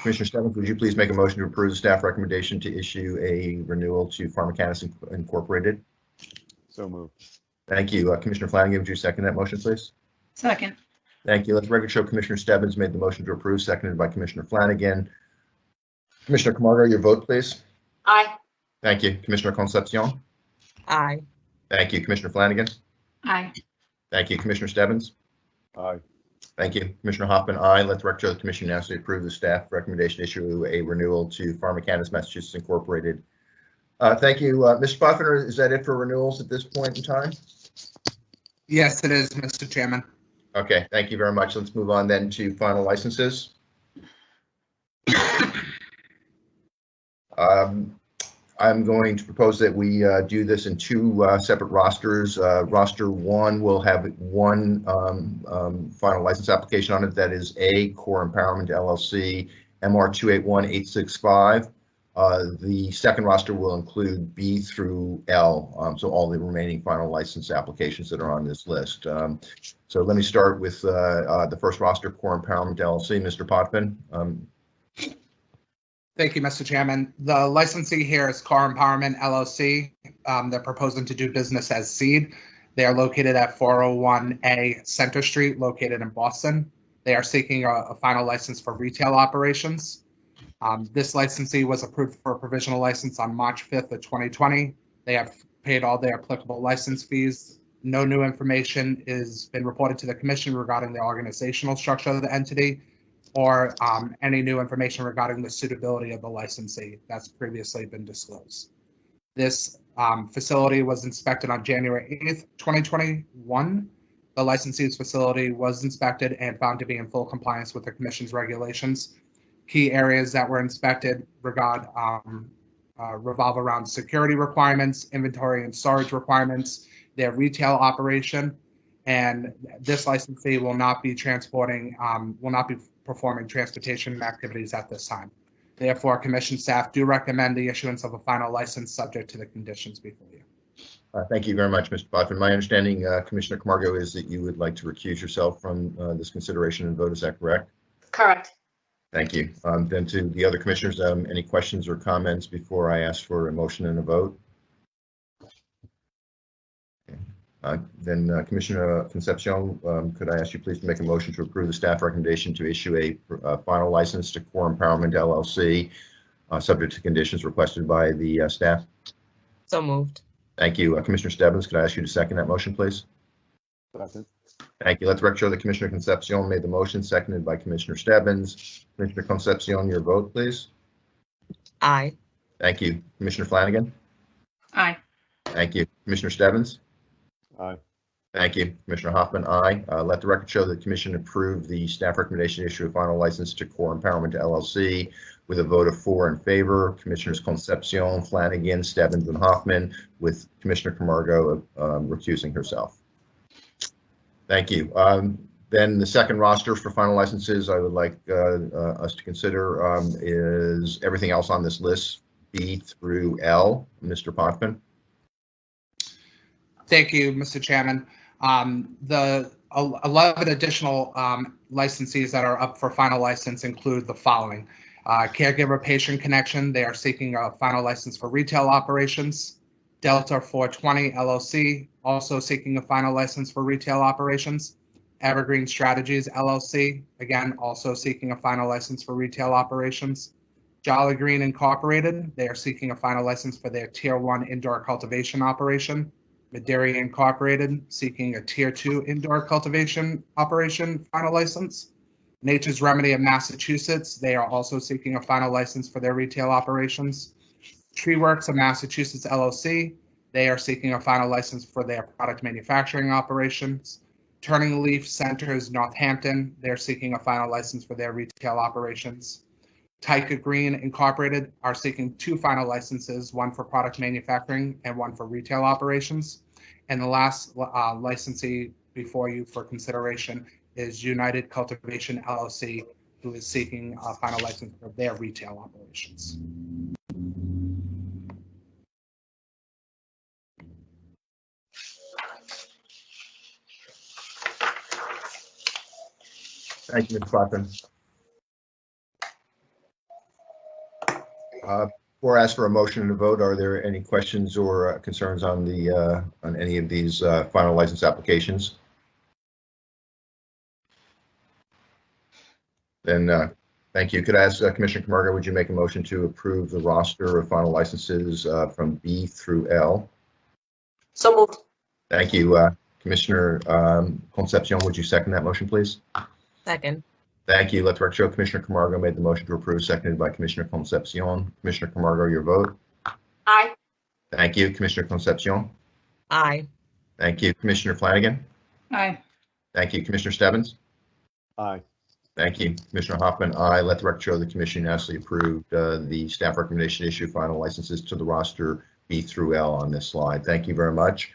Commissioner Stebbins, would you please make a motion to approve the staff recommendation to issue a renewal to Pharma Cannabis Incorporated? So moved. Thank you. Commissioner Flanagan, would you second that motion, please? Second. Thank you. Let the record show Commissioner Stebbins made the motion to approve, seconded by Commissioner Flanagan. Commissioner Camargo, your vote, please. Aye. Thank you. Commissioner Concepcion. Aye. Thank you. Commissioner Flanagan. Aye. Thank you. Commissioner Stebbins. Aye. Thank you. Commissioner Hoffman, aye. Let the record show the commission unanimously approve the staff recommendation to issue a renewal to Pharma Cannabis Massachusetts Incorporated. Thank you. Mr. Potvin, is that it for renewals at this point in time? Yes, it is, Mr. Chairman. Okay, thank you very much. Let's move on then to final licenses. I'm going to propose that we do this in two separate rosters. Roster 1 will have one final license application on it. That is A, Core Empowerment LLC, MR 281865. The second roster will include B through L, so all the remaining final license applications that are on this list. So let me start with the first roster, Core Empowerment LLC. Mr. Potvin. Thank you, Mr. Chairman. The licensee here is Core Empowerment LLC. They're proposing to do business as Seed. They are located at 401A Center Street, located in Boston. They are seeking a final license for retail operations. This licensee was approved for a provisional license on March 5th of 2020. They have paid all their applicable license fees. No new information has been reported to the commission regarding the organizational structure of the entity, or any new information regarding the suitability of the licensee that's previously been disclosed. This facility was inspected on January 8th, 2021. The licensee's facility was inspected and found to be in full compliance with the commission's regulations. Key areas that were inspected revolve around security requirements, inventory and storage requirements, their retail operation, and this licensee will not be performing transportation activities at this time. Therefore, commission staff do recommend the issuance of a final license subject to the conditions before you. Thank you very much, Mr. Potvin. My understanding, Commissioner Camargo, is that you would like to recuse yourself from this consideration and vote. Is that correct? Correct. Thank you. Then to the other commissioners, any questions or comments before I ask for a motion and a vote? Then Commissioner Concepcion, could I ask you please to make a motion to approve the staff recommendation to issue a final license to Core Empowerment LLC, subject to conditions requested by the staff? So moved. Thank you. Commissioner Stebbins, could I ask you to second that motion, please? Second. Thank you. Let the record show that Commissioner Concepcion made the motion, seconded by Commissioner Stebbins. Commissioner Concepcion, your vote, please. Aye. Thank you. Commissioner Flanagan. Aye. Thank you. Commissioner Stebbins. Aye. Thank you. Commissioner Hoffman, aye. Let the record show that the commission approved the staff recommendation to issue a final license to Core Empowerment LLC with a vote of 4 in favor. Commissioners Concepcion, Flanagan, Stebbins, and Hoffman, with Commissioner Camargo recusing herself. Thank you. Then the second roster for final licenses I would like us to consider is everything else on this list, B through L. Mr. Potvin. Thank you, Mr. Chairman. The 11 additional licensees that are up for final license include the following. Caregiver Patient Connection, they are seeking a final license for retail operations. Delta 420 LLC, also seeking a final license for retail operations. Evergreen Strategies LLC, again, also seeking a final license for retail operations. Jolly Green Incorporated, they are seeking a final license for their Tier 1 indoor cultivation operation. Maderi Incorporated, seeking a Tier 2 indoor cultivation operation final license. Nature's Remedy of Massachusetts, they are also seeking a final license for their retail operations. Tree Works of Massachusetts LLC, they are seeking a final license for their product manufacturing operations. Turning Leaf Centers Northampton, they're seeking a final license for their retail operations. Tyka Green Incorporated are seeking 2 final licenses, one for product manufacturing and one for retail operations. And the last licensee before you for consideration is United Cultivation LLC, who is seeking a final license for their retail operations. Thank you, Ms. Clapton. Before I ask for a motion and a vote, are there any questions or concerns on the on any of these final license applications? Then thank you. Could I ask Commissioner Camargo, would you make a motion to approve the roster of final licenses from B through L? So moved. Thank you. Commissioner Concepcion, would you second that motion, please? Second. Thank you. Let the record show Commissioner Camargo made the motion to approve, seconded by Commissioner Concepcion. Commissioner Camargo, your vote. Aye. Thank you. Commissioner Concepcion. Aye. Thank you. Commissioner Flanagan. Aye. Thank you. Commissioner Stebbins. Aye. Thank you. Commissioner Hoffman, aye. Let the record show the commission unanimously approved the staff recommendation to issue final licenses to the roster B through L on this slide. Thank you very much.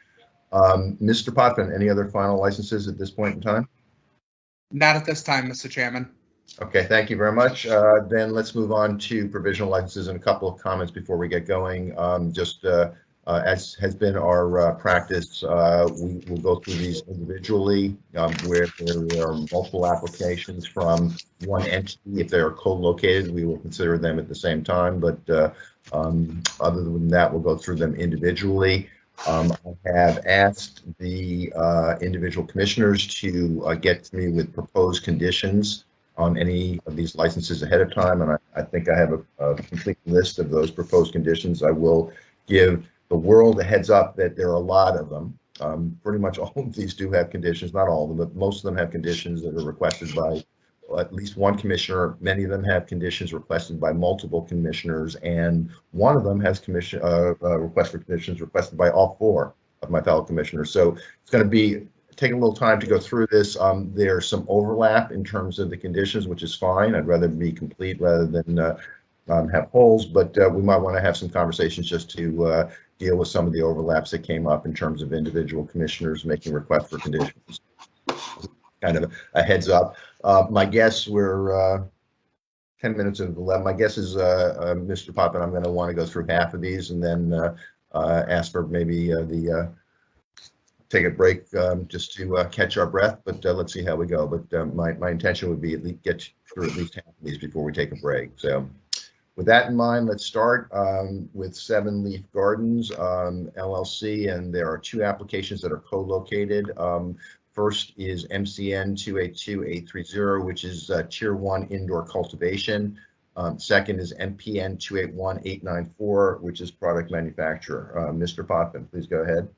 Mr. Potvin, any other final licenses at this point in time? Not at this time, Mr. Chairman. Okay, thank you very much. Then let's move on to provisional licenses and a couple of comments before we get going. As has been our practice, we will go through these individually where there are multiple applications from one entity. If they are co-located, we will consider them at the same time. But other than that, we'll go through them individually. I have asked the individual commissioners to get to me with proposed conditions on any of these licenses ahead of time, and I think I have a complete list of those proposed conditions. I will give the world a heads up that there are a lot of them. Pretty much all of these do have conditions, not all of them, but most of them have conditions that are requested by at least one commissioner. Many of them have conditions requested by multiple commissioners, and one of them has request for conditions requested by all 4 of my fellow commissioners. So it's going to be taking a little time to go through this. There's some overlap in terms of the conditions, which is fine. I'd rather be complete rather than have holes, but we might want to have some conversations just to deal with some of the overlaps that came up in terms of individual commissioners making requests for conditions. Kind of a heads up. My guess, we're 10 minutes into 11. My guess is, Mr. Poppin, I'm going to want to go through half of these and then ask for maybe take a break just to catch our breath, but let's see how we go. But my intention would be at least get through at least half of these before we take a break. So with that in mind, let's start with Seven Leaf Gardens LLC, and there are 2 applications that are co-located. First is MCN 282830, which is Tier 1 indoor cultivation. Second is MPN 281894, which is product manufacturer. Mr. Potvin, please go ahead.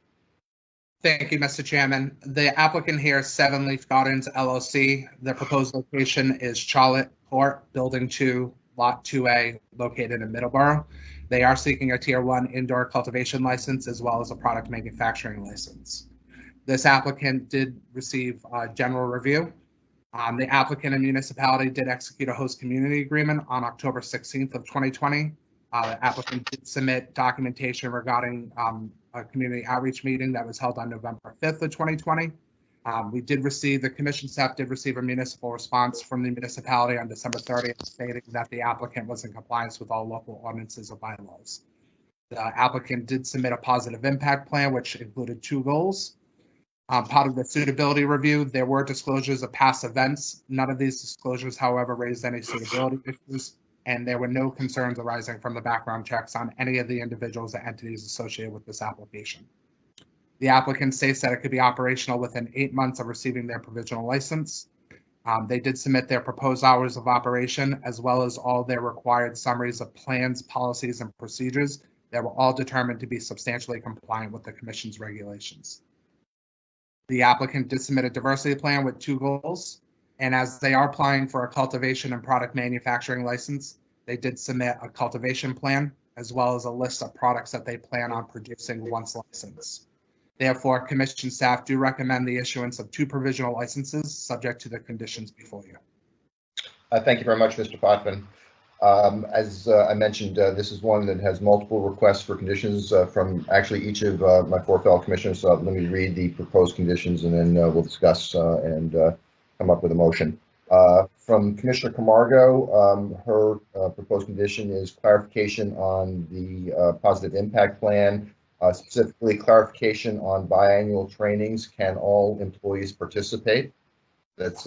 Thank you, Mr. Chairman. The applicant here is Seven Leaf Gardens LLC. The proposed location is Charlotte Court, Building 2, Lot 2A, located in Middleborough. They are seeking a Tier 1 indoor cultivation license as well as a product manufacturing license. This applicant did receive general review. The applicant and municipality did execute a host community agreement on October 16th of 2020. The applicant did submit documentation regarding a community outreach meeting that was held on November 5th of 2020. The commission staff did receive a municipal response from the municipality on December 30th stating that the applicant was in compliance with all local ordinances or bylaws. The applicant did submit a positive impact plan, which included 2 goals. Part of the suitability review, there were disclosures of past events. None of these disclosures, however, raised any suitability issues, and there were no concerns arising from the background checks on any of the individuals or entities associated with this application. The applicant states that it could be operational within 8 months of receiving their provisional license. They did submit their proposed hours of operation, as well as all their required summaries of plans, policies, and procedures that were all determined to be substantially compliant with the commission's regulations. The applicant did submit a diversity plan with 2 goals. And as they are applying for a cultivation and product manufacturing license, they did submit a cultivation plan as well as a list of products that they plan on producing once licensed. Therefore, commission staff do recommend the issuance of 2 provisional licenses subject to the conditions before you. Thank you very much, Mr. Potvin. As I mentioned, this is one that has multiple requests for conditions from actually each of my 4 fellow commissioners. So let me read the proposed conditions and then we'll discuss and come up with a motion. From Commissioner Camargo, her proposed condition is clarification on the positive impact plan, specifically clarification on biannual trainings. Can all employees participate? That's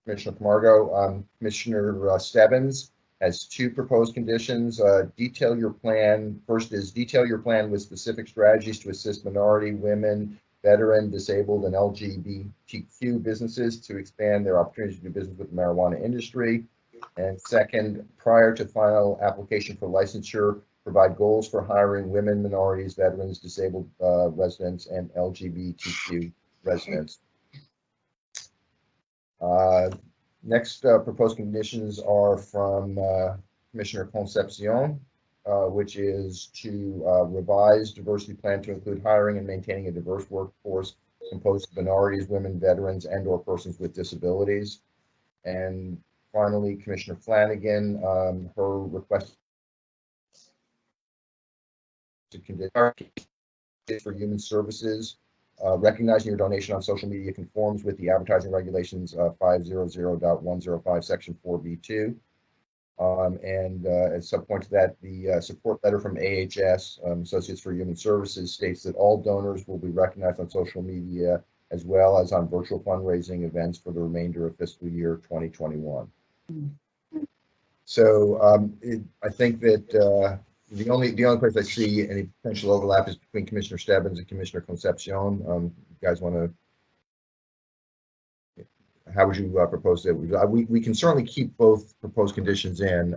Commissioner Camargo. Commissioner Stebbins has 2 proposed conditions. Detail your plan. First is detail your plan with specific strategies to assist minority, women, veteran, disabled, and LGBTQ businesses to expand their opportunities to do business with the marijuana industry. And second, prior to final application for licensure, provide goals for hiring women, minorities, veterans, disabled residents, and LGBTQ residents. Next proposed conditions are from Commissioner Concepcion, which is to revise diversity plan to include hiring and maintaining a diverse workforce composed of minorities, women, veterans, and/or persons with disabilities. And finally, Commissioner Flanagan, her request to condition for human services. Recognizing your donation on social media conforms with the advertising regulations 500.105 section 4B2. And as subpoint to that, the support letter from AHS, Associates for Human Services, states that all donors will be recognized on social media as well as on virtual fundraising events for the remainder of fiscal year 2021. So I think that the only place I see any potential overlap is between Commissioner Stebbins and Commissioner Concepcion. You guys want to? How would you propose that? We can certainly keep both proposed conditions in.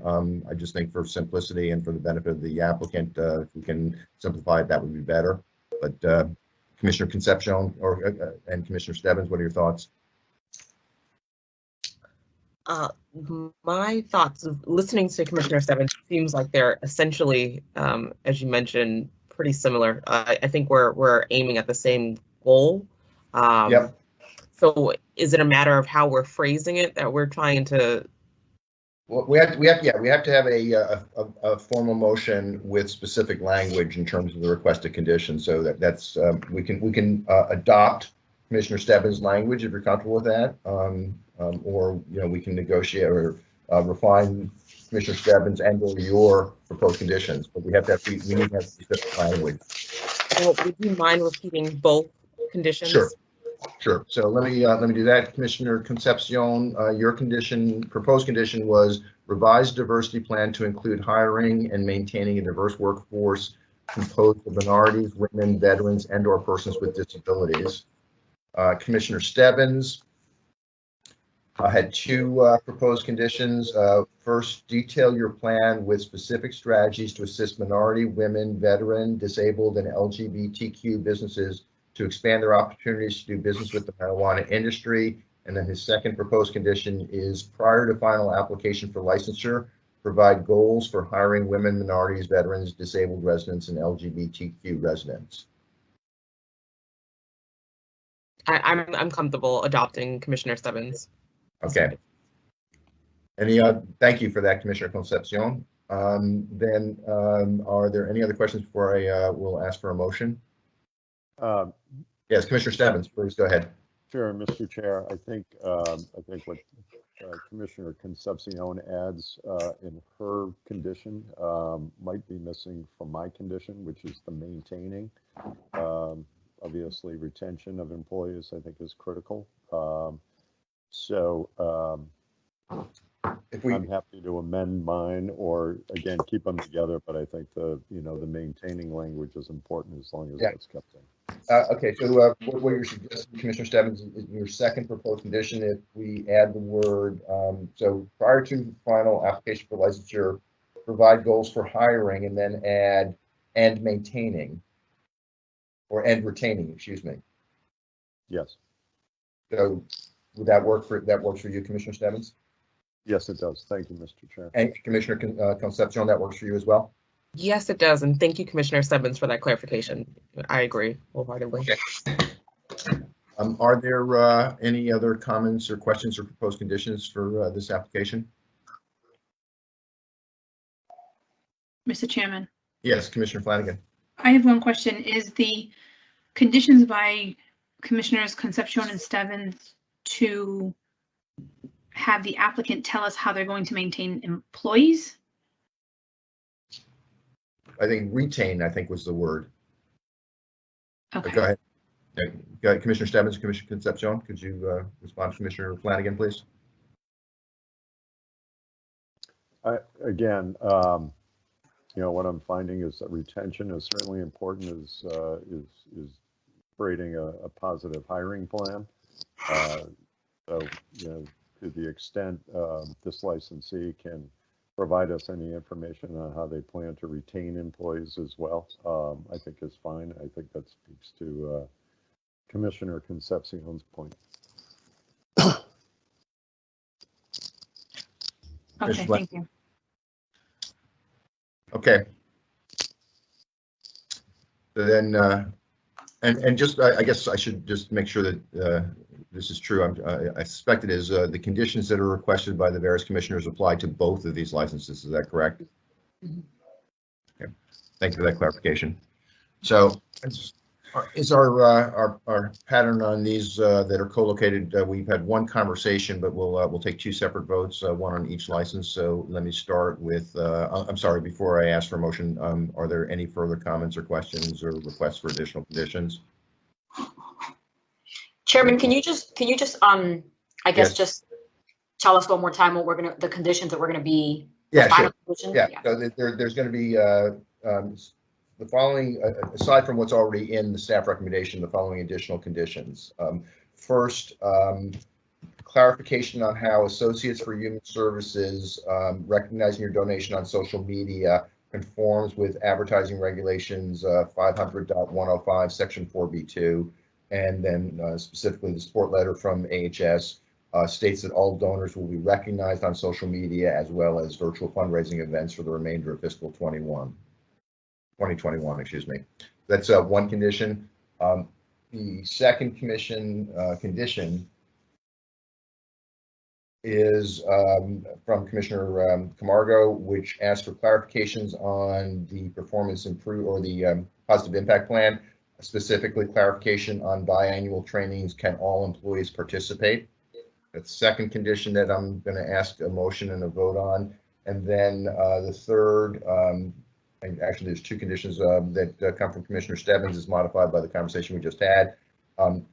I just think for simplicity and for the benefit of the applicant, if we can simplify it, that would be better. But Commissioner Concepcion and Commissioner Stebbins, what are your thoughts? My thoughts of listening to Commissioner Stebbins seems like they're essentially, as you mentioned, pretty similar. I think we're aiming at the same goal. Yep. So is it a matter of how we're phrasing it that we're trying to? Well, we have to have a formal motion with specific language in terms of the requested conditions. So that's we can adopt Commissioner Stebbins' language if you're comfortable with that, or we can negotiate or refine Commissioner Stebbins and/or your proposed conditions. But we need to have specific language. Well, would you mind repeating both conditions? Sure. So let me do that. Commissioner Concepcion, your proposed condition was revised diversity plan to include hiring and maintaining a diverse workforce composed of minorities, women, veterans, and/or persons with disabilities. Commissioner Stebbins had 2 proposed conditions. First, detail your plan with specific strategies to assist minority, women, veteran, disabled, and LGBTQ businesses to expand their opportunities to do business with the marijuana industry. And then his second proposed condition is prior to final application for licensure, provide goals for hiring women, minorities, veterans, disabled residents, and LGBTQ residents. I'm comfortable adopting Commissioner Stebbins. Okay. Thank you for that, Commissioner Concepcion. Then are there any other questions before I will ask for a motion? Yes, Commissioner Stebbins, please go ahead. Sure, Mr. Chair. I think what Commissioner Concepcion adds in her condition might be missing from my condition, which is the maintaining. Obviously, retention of employees, I think, is critical. I'm happy to amend mine or again keep them together, but I think the maintaining language is important as long as that's kept in. Okay, so what you're suggesting, Commissioner Stebbins, is your second proposed condition. If we add the word, so prior to final application for licensure, provide goals for hiring, and then add and maintaining, or and retaining, excuse me. Yes. So Would that work that works for you, Commissioner Stebbins? Yes, it does. Thank you, Mr. Chair. And Commissioner Concepcion, that works for you as well? Yes, it does. And thank you, Commissioner Stebbins, for that clarification. I agree wholeheartedly. Okay. Are there any other comments or questions or proposed conditions for this application? Mr. Chairman, Yes, Commissioner Flanagan. I have one question. Is the conditions by Commissioners Concepcion and Stebbins to have the applicant tell us how they're going to maintain employees? I think retain, I think was the word. Okay. Go ahead. Go ahead. Commissioner Stebbins, Commissioner Concepcion, could you respond to Commissioner Flanagan, please? Again, what I'm finding is that retention is certainly important, is creating a positive hiring plan. So, to the extent this licensee can provide us any information on how they plan to retain employees as well, I think is fine. I think that speaks to Commissioner Concepcion's point. Okay, thank you. Okay. So then, and just, I guess I should just make sure that this is true. I suspect it is. The conditions that are requested by the various commissioners apply to both of these licenses. Is that correct? Mm-hmm. Okay. Thank you for that clarification. So, is our pattern on these that are co-located? We've had one conversation, but we'll take two separate votes, one on each license. So let me start with. I'm sorry. Before I ask for a motion, are there any further comments or questions or requests for additional conditions? Chairman, can you just I guess Yes. just tell us one more time what the conditions that we're gonna be. Yeah, final sure. conditions? Yeah. So there's going to be the following, aside from what's already in the staff recommendation, the following additional conditions. First, clarification on how Associates for Human Services recognizing your donation on social media conforms with advertising regulations 500.105 section 4B2, and then specifically the support letter from AHS states that all donors will be recognized on social media as well as virtual fundraising events for the remainder of fiscal 2021, excuse me. That's one condition. The second condition is from Commissioner Camargo, which asks for clarifications on the performance improve or the positive impact plan, specifically clarification on biannual trainings. Can all employees participate? That's the second condition that I'm going to ask a motion and a vote on. And then the third, and actually there's two conditions that come from Commissioner Stebbins, is modified by the conversation we just had.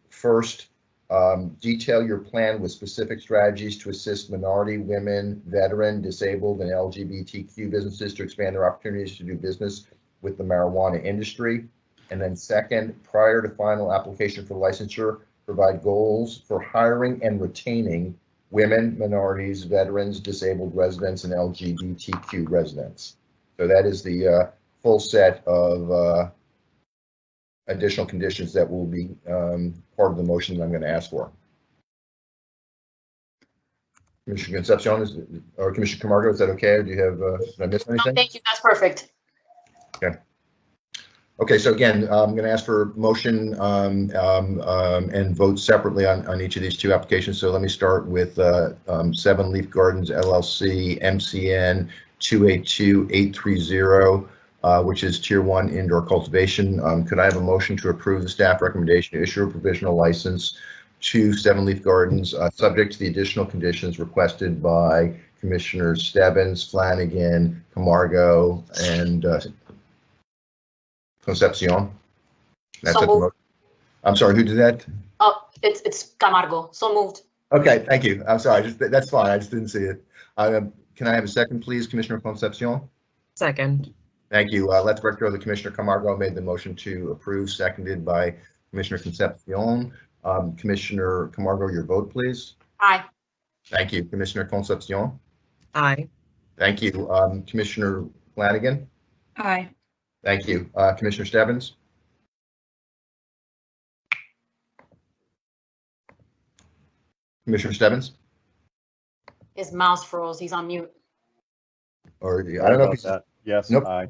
First, detail your plan with specific strategies to assist minority, women, veteran, disabled, and LGBTQ businesses to expand their opportunities to do business with the marijuana industry. And then second, prior to final application for licensure, provide goals for hiring and retaining women, minorities, veterans, disabled residents, and LGBTQ residents. So that is the full set of additional conditions that will be part of the motion that I'm going to ask for. Commissioner Concepcion, or Commissioner Camargo, is that okay? Or do you have, did I miss anything? No, thank you. That's perfect. Okay. Okay, so again, I'm going to ask for motion and vote separately on each of these two applications. So let me start with 7 Leaf Gardens LLC, MCN 282830, which is Tier 1 indoor cultivation. Could I have a motion to approve the staff recommendation to issue a provisional license to 7 Leaf Gardens, subject to the additional conditions requested by Commissioners Stebbins, Flanagan, Camargo, and Concepcion? That's So at the moved. motion. I'm sorry, who did that? Oh, it's Camargo. So moved. Okay, thank you. I'm sorry, that's fine. I just didn't see it. Can I have a second, please, Commissioner Concepcion? Second. Thank you. Let the record know that Commissioner Camargo made the motion to approve, seconded by Commissioner Concepcion. Commissioner Camargo, your vote, please. Aye. Thank you. Commissioner Concepcion. Aye. Thank you. Commissioner Flanagan. Aye. Thank you. Commissioner Stebbins. Commissioner Stebbins? His mouse froze. He's on mute. Or I Sorry don't know if about he's, that. Yes, Nope. aye.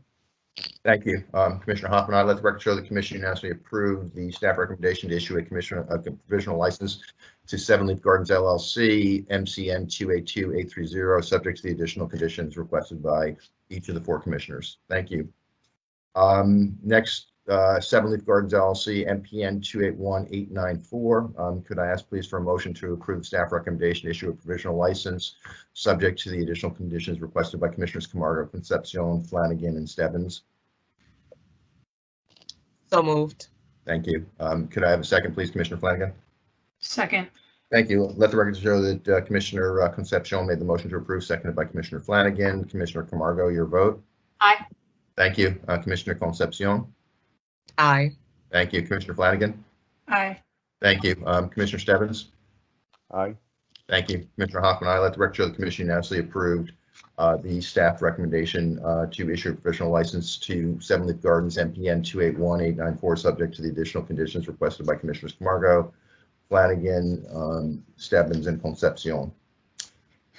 thank you. Commissioner Hoffman, I let the record show the commission unanimously approved the staff recommendation to issue a provisional license to Seven Leaf Gardens LLC, MCN 282830, subject to the additional conditions requested by each of the 4 commissioners. Thank you. Next, Seven Leaf Gardens LLC, MPN 281894. Could I ask please for a motion to approve staff recommendation to issue a provisional license subject to the additional conditions requested by Commissioners Camargo, Concepcion, Flanagan, and Stebbins? So moved. Thank you. Could I have a second, please, Commissioner Flanagan? Second. Thank you. Let the record show that Commissioner Concepcion made the motion to approve, seconded by Commissioner Flanagan. Commissioner Camargo, your vote? Aye. Thank you. Commissioner Concepcion? Aye. Thank you. Commissioner Flanagan? Aye. Thank you. Commissioner Stebbins? Aye. Thank you. Commissioner Hoffman, I let the record show the commission unanimously approved the staff recommendation to issue a professional license to Seven Leaf Gardens MPN 281894, subject to the additional conditions requested by Commissioners Camargo, Flanagan, Stebbins, and Concepcion.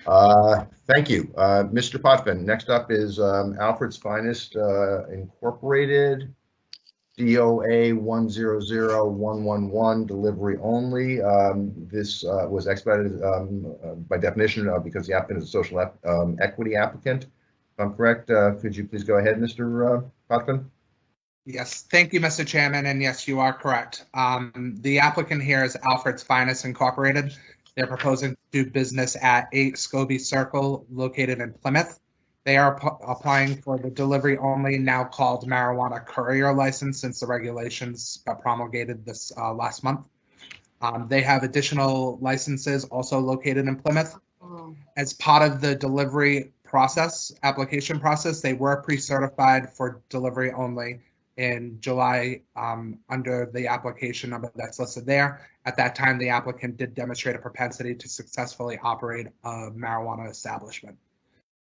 Thank you. Mr. Potvin, next up is Alfred's Finest Incorporated, DOA 100111, delivery only. This was expedited by definition because the applicant is a social equity applicant. If I'm correct, could you please go ahead, Mr. Potvin? Yes, thank you, Mr. Chairman, and yes, you are correct. The applicant here is Alfred's Finest Incorporated. They're proposing to do business at 8 Scobie Circle, located in Plymouth. They are applying for the delivery only, now called marijuana courier license, since the regulations got promulgated this last month. They have additional licenses also located in Plymouth. As part of the delivery process, application process, they were pre-certified for delivery only in July under the application number that's listed there. At that time, the applicant did demonstrate a propensity to successfully operate a marijuana establishment.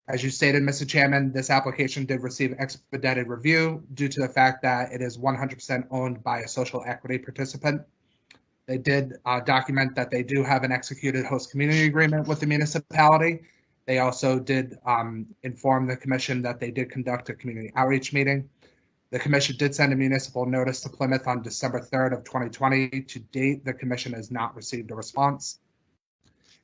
As you stated, Mr. Chairman, this application did receive expedited review due to the fact that it is 100% owned by a social equity participant. They did document that they do have an executed host community agreement with the municipality. They also did inform the commission that they did conduct a community outreach meeting. The commission did send a municipal notice to Plymouth on December 3rd of 2020. To date, the commission has not received a response.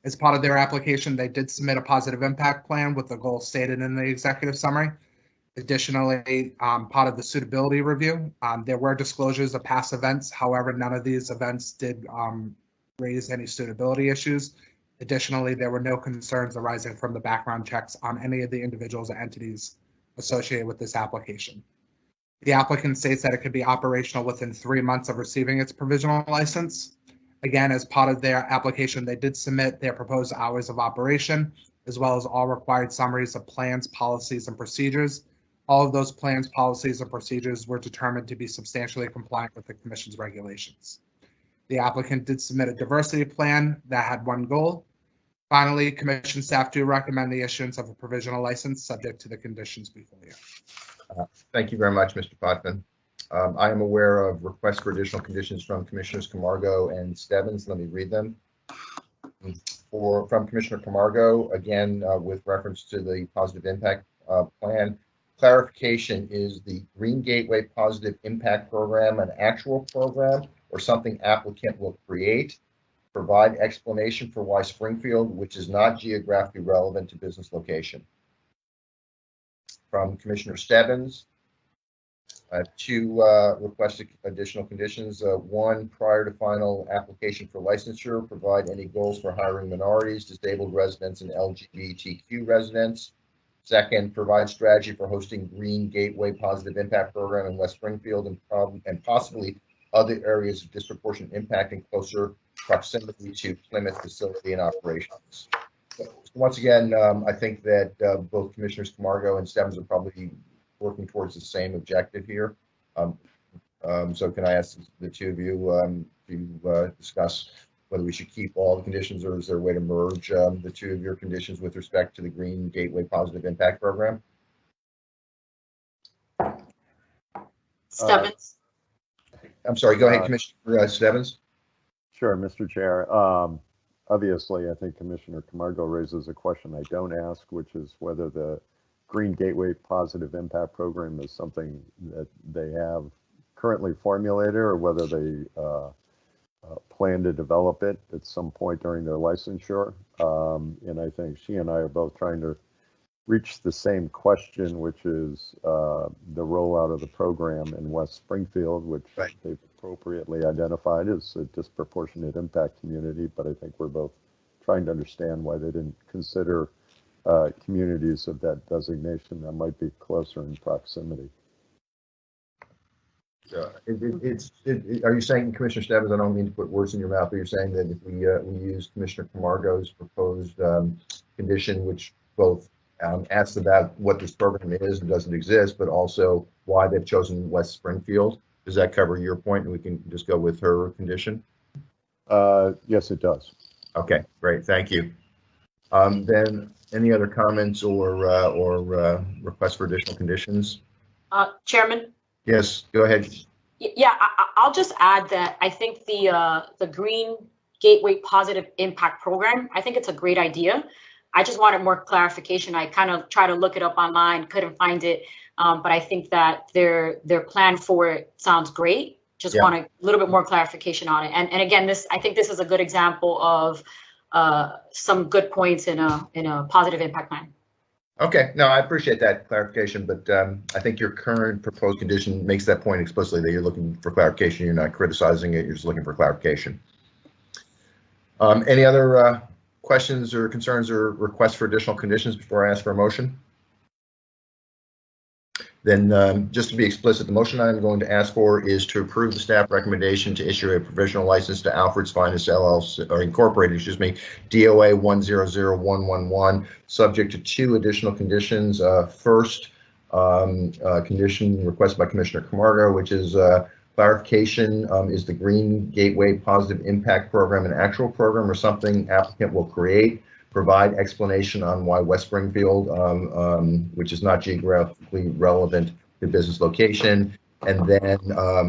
As part of their application, they did submit a positive impact plan with the goals stated in the executive summary. Additionally, part of the suitability review, there were disclosures of past events. However, none of these events did raise any suitability issues. Additionally, there were no concerns arising from the background checks on any of the individuals or entities associated with this application. The applicant states that it could be operational within 3 months of receiving its provisional license. Again, as part of their application, they did submit their proposed hours of operation, as well as all required summaries of plans, policies, and procedures. All of those plans, policies, and procedures were determined to be substantially compliant with the commission's regulations. The applicant did submit a diversity plan that had one goal. Finally, commission staff do recommend the issuance of a provisional license subject to the conditions before you. Thank you very much, Mr. Potvin. I am aware of requests for additional conditions from Commissioners Camargo and Stebbins. Let me read them. From Commissioner Camargo, again, with reference to the positive impact plan, clarification: is the Green Gateway Positive Impact Program an actual program or something applicant will create? Provide explanation for why Springfield, which is not geographically relevant to business location. From Commissioner Stebbins, two requested additional conditions. One, prior to final application for licensure, provide any goals for hiring minorities, disabled residents, and LGBTQ residents. Second, provide strategy for hosting Green Gateway Positive Impact Program in West Springfield and possibly other areas of disproportionate impact in closer proximity to Plymouth facility and operations. So once again, I think that both Commissioners Camargo and Stebbins are probably working towards the same objective here. So can I ask the two of you to discuss whether we should keep all the conditions, or is there a way to merge the two of your conditions with respect to the Green Gateway Positive Impact Program? Stebbins. I'm sorry, go ahead, Commissioner Stebbins. Sure, Mr. Chair. Obviously, I think Commissioner Camargo raises a question I don't ask, which is whether the Green Gateway Positive Impact Program is something that they have currently formulated, or whether they plan to develop it at some point during their licensure. And I think she and I are both trying to reach the same question, which is the rollout of the program in West Springfield, which they've appropriately identified as a disproportionate impact community. But I think we're both trying to understand why they didn't consider communities of that designation that might be closer in proximity. Are you saying, Commissioner Stebbins, I don't mean to put words in your mouth, but you're saying that if we use Commissioner Camargo's proposed condition, which both asks about what this program is and doesn't exist, but also why they've chosen West Springfield, does that cover your point, and we can just go with her condition? Yes, it does. Okay, great, thank you. Then any other comments or requests for additional conditions? Chairman? Yes, go ahead. Yeah, I'll just add that I think the Green Gateway Positive Impact Program, I think it's a great idea. I just wanted more clarification. I kind of tried to look it up online, couldn't find it, but I think that their plan for it sounds great. Just want a little bit more clarification on it. And again, I think this is a good example of some good points in a positive impact plan. Okay, no, I appreciate that clarification, but I think your current proposed condition makes that point explicitly, that you're looking for clarification. You're not criticizing it, you're just looking for clarification. Any other questions or concerns or requests for additional conditions before I ask for a motion? Then just to be explicit, the motion I'm going to ask for is to approve the staff recommendation to issue a provisional license to Alfred's Finest LLC, or Incorporated, excuse me, DOA 100111, subject to 2 additional conditions. First, condition requested by Commissioner Camargo, which is clarification, is the Green Gateway Positive Impact Program an actual program or something applicant will create? Provide explanation on why West Springfield, which is not geographically relevant to business location. And then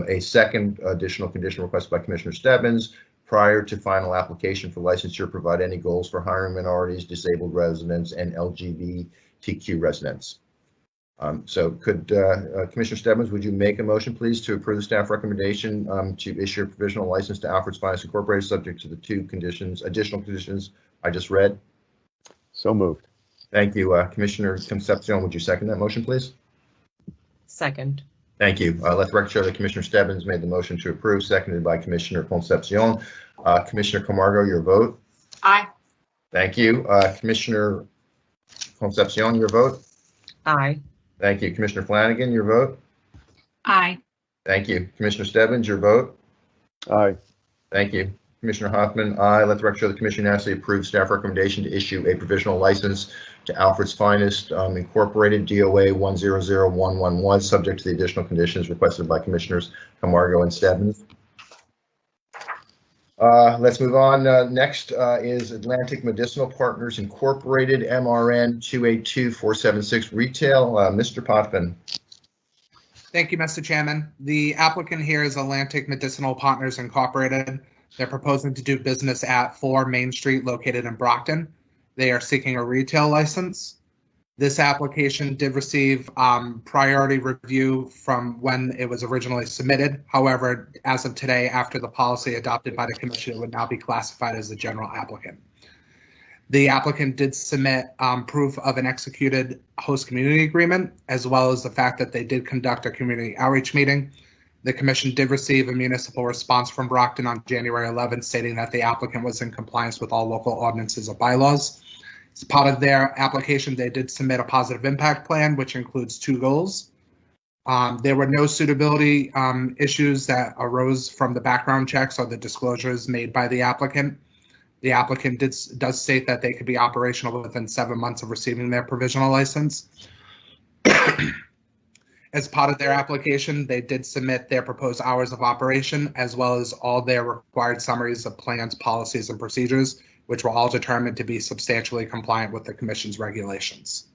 a second additional condition requested by Commissioner Stebbins, prior to final application for licensure, provide any goals for hiring minorities, disabled residents, and LGBTQ residents. So could Commissioner Stebbins, would you make a motion, please, to approve the staff recommendation to issue a provisional license to Alfred's Finest Incorporated, subject to the 2 conditions, additional conditions I just read? So moved. Thank you. Commissioner Concepcion, would you second that motion, please? Second. Thank you. Let the record show that Commissioner Stebbins made the motion to approve, seconded by Commissioner Concepcion. Commissioner Camargo, your vote? Aye. Thank you. Commissioner Concepcion, your vote? Aye. Thank you. Commissioner Flanagan, your vote? Aye. Thank you. Commissioner Stebbins, your vote? Aye. Thank you. Commissioner Hoffman, aye. Let the record show the Commission unanimously approved staff recommendation to issue a provisional license to Alfred's Finest Incorporated, DOA 100111, subject to the additional conditions requested by Commissioners Camargo and Stebbins. Let's move on. Next is Atlantic Medicinal Partners Incorporated, MRN 282476 Retail. Mr. Potvin. Thank you, Mr. Chairman. The applicant here is Atlantic Medicinal Partners Incorporated. They're proposing to do business at 4 Main Street, located in Brockton. They are seeking a retail license. This application did receive priority review from when it was originally submitted. However, as of today, after the policy adopted by the commission, it would now be classified as a general applicant. The applicant did submit proof of an executed host community agreement, as well as the fact that they did conduct a community outreach meeting. The commission did receive a municipal response from Brockton on January 11th, stating that the applicant was in compliance with all local ordinances or bylaws. As part of their application, they did submit a positive impact plan, which includes 2 goals. There were no suitability issues that arose from the background checks or the disclosures made by the applicant. The applicant does state that they could be operational within 7 months of receiving their provisional license. As part of their application, they did submit their proposed hours of operation, as well as all their required summaries of plans, policies, and procedures, which were all determined to be substantially compliant with the commission's regulations.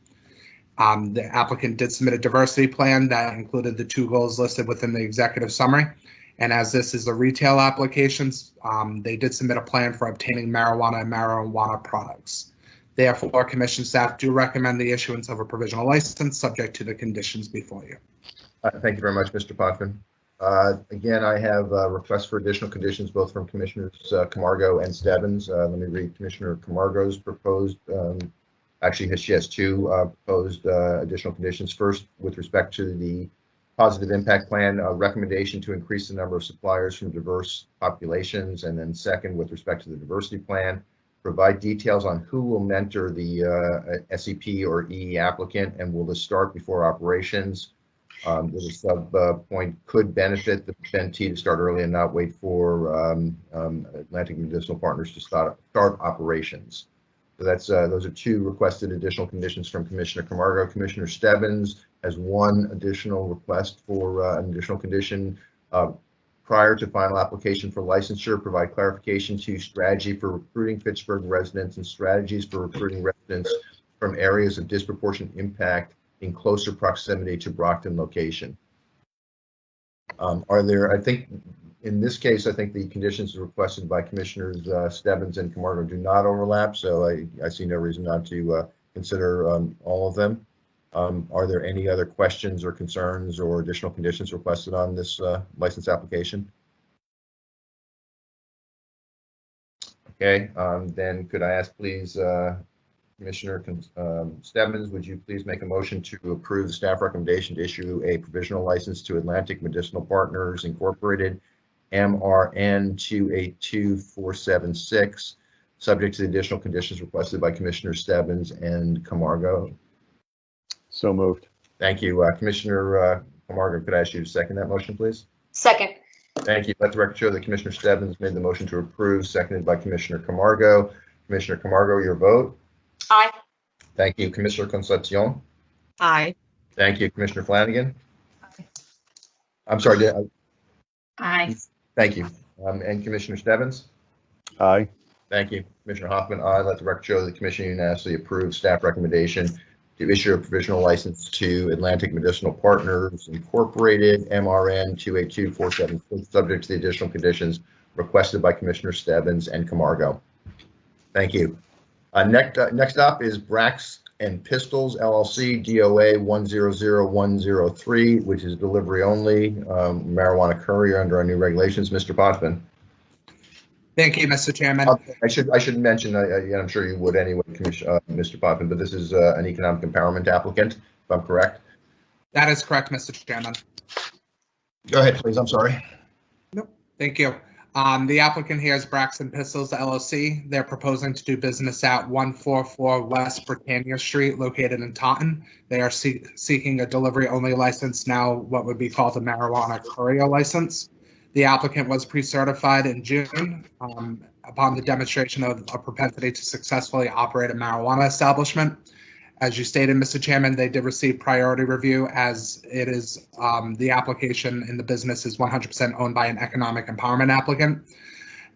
The applicant did submit a diversity plan that included the 2 goals listed within the executive summary, And as this is the retail applications, they did submit a plan for obtaining marijuana and marijuana products. Therefore, Commission staff do recommend the issuance of a provisional license subject to the conditions before you. Thank you very much, Mr. Potvin. Again, I have requests for additional conditions, both from Commissioners Camargo and Stebbins. Let me read Commissioner Camargo's proposed, actually, she has two proposed additional conditions. First, with respect to the positive impact plan, a recommendation to increase the number of suppliers from diverse populations. And then second, with respect to the diversity plan, provide details on who will mentor the SEP or EE applicant, and will this start before operations. The sub point could benefit the mentee to start early and not wait for Atlantic Medicinal Partners to start operations. So that's those are two requested additional conditions from Commissioner Camargo. Commissioner Stebbins has one additional request for an additional condition. Prior to final application for licensure, provide clarification to strategy for recruiting Fitchburg residents and strategies for recruiting residents from areas of disproportionate impact in closer proximity to Brockton location. Are there, I think, in this case, I think the conditions requested by Commissioners Stebbins and Camargo do not overlap, so I see no reason not to consider all of them. Are there any other questions or concerns or additional conditions requested on this license application? Okay, then could I ask, please, Commissioner Stebbins, would you please make a motion to approve the staff recommendation to issue a provisional license to Atlantic Medicinal Partners Incorporated, MRN 282476, subject to the additional conditions requested by Commissioner Stebbins and Camargo? So moved. Thank you. Commissioner Camargo, could I ask you to second that motion, please? Second. Thank you. Let the record show that Commissioner Stebbins made the motion to approve, seconded by Commissioner Camargo. Commissioner Camargo, your vote? Aye. Thank you. Commissioner Concepcion? Aye. Thank you. Commissioner Flanagan? Aye. I'm sorry. Aye. Thank you. And Commissioner Stebbins? Aye. Thank you. Commissioner Hoffman, aye. Let the record show that the Commission unanimously approved staff recommendation to issue a provisional license to Atlantic Medicinal Partners Incorporated, MRN 282476, subject to the additional conditions requested by Commissioner Stebbins and Camargo. Thank you. Next up is Brax and Pistols LLC, DOA 100103, which is delivery only, marijuana courier under our new regulations. Mr. Potvin. Thank you, Mr. Chairman. I should mention, I'm sure you would anyway, Mr. Potvin, but this is an economic empowerment applicant, if I'm correct. That is correct, Mr. Chairman. Go ahead, please. I'm sorry. Nope. Thank you. The applicant here is Braxton Pistols LLC. They're proposing to do business at 144 West Britannia Street, located in Taunton. They are seeking a delivery-only license, now what would be called a marijuana courier license. The applicant was pre-certified in June upon the demonstration of a propensity to successfully operate a marijuana establishment. As you stated, Mr. Chairman, they did receive priority review, as it is the application in the business is 100% owned by an economic empowerment applicant.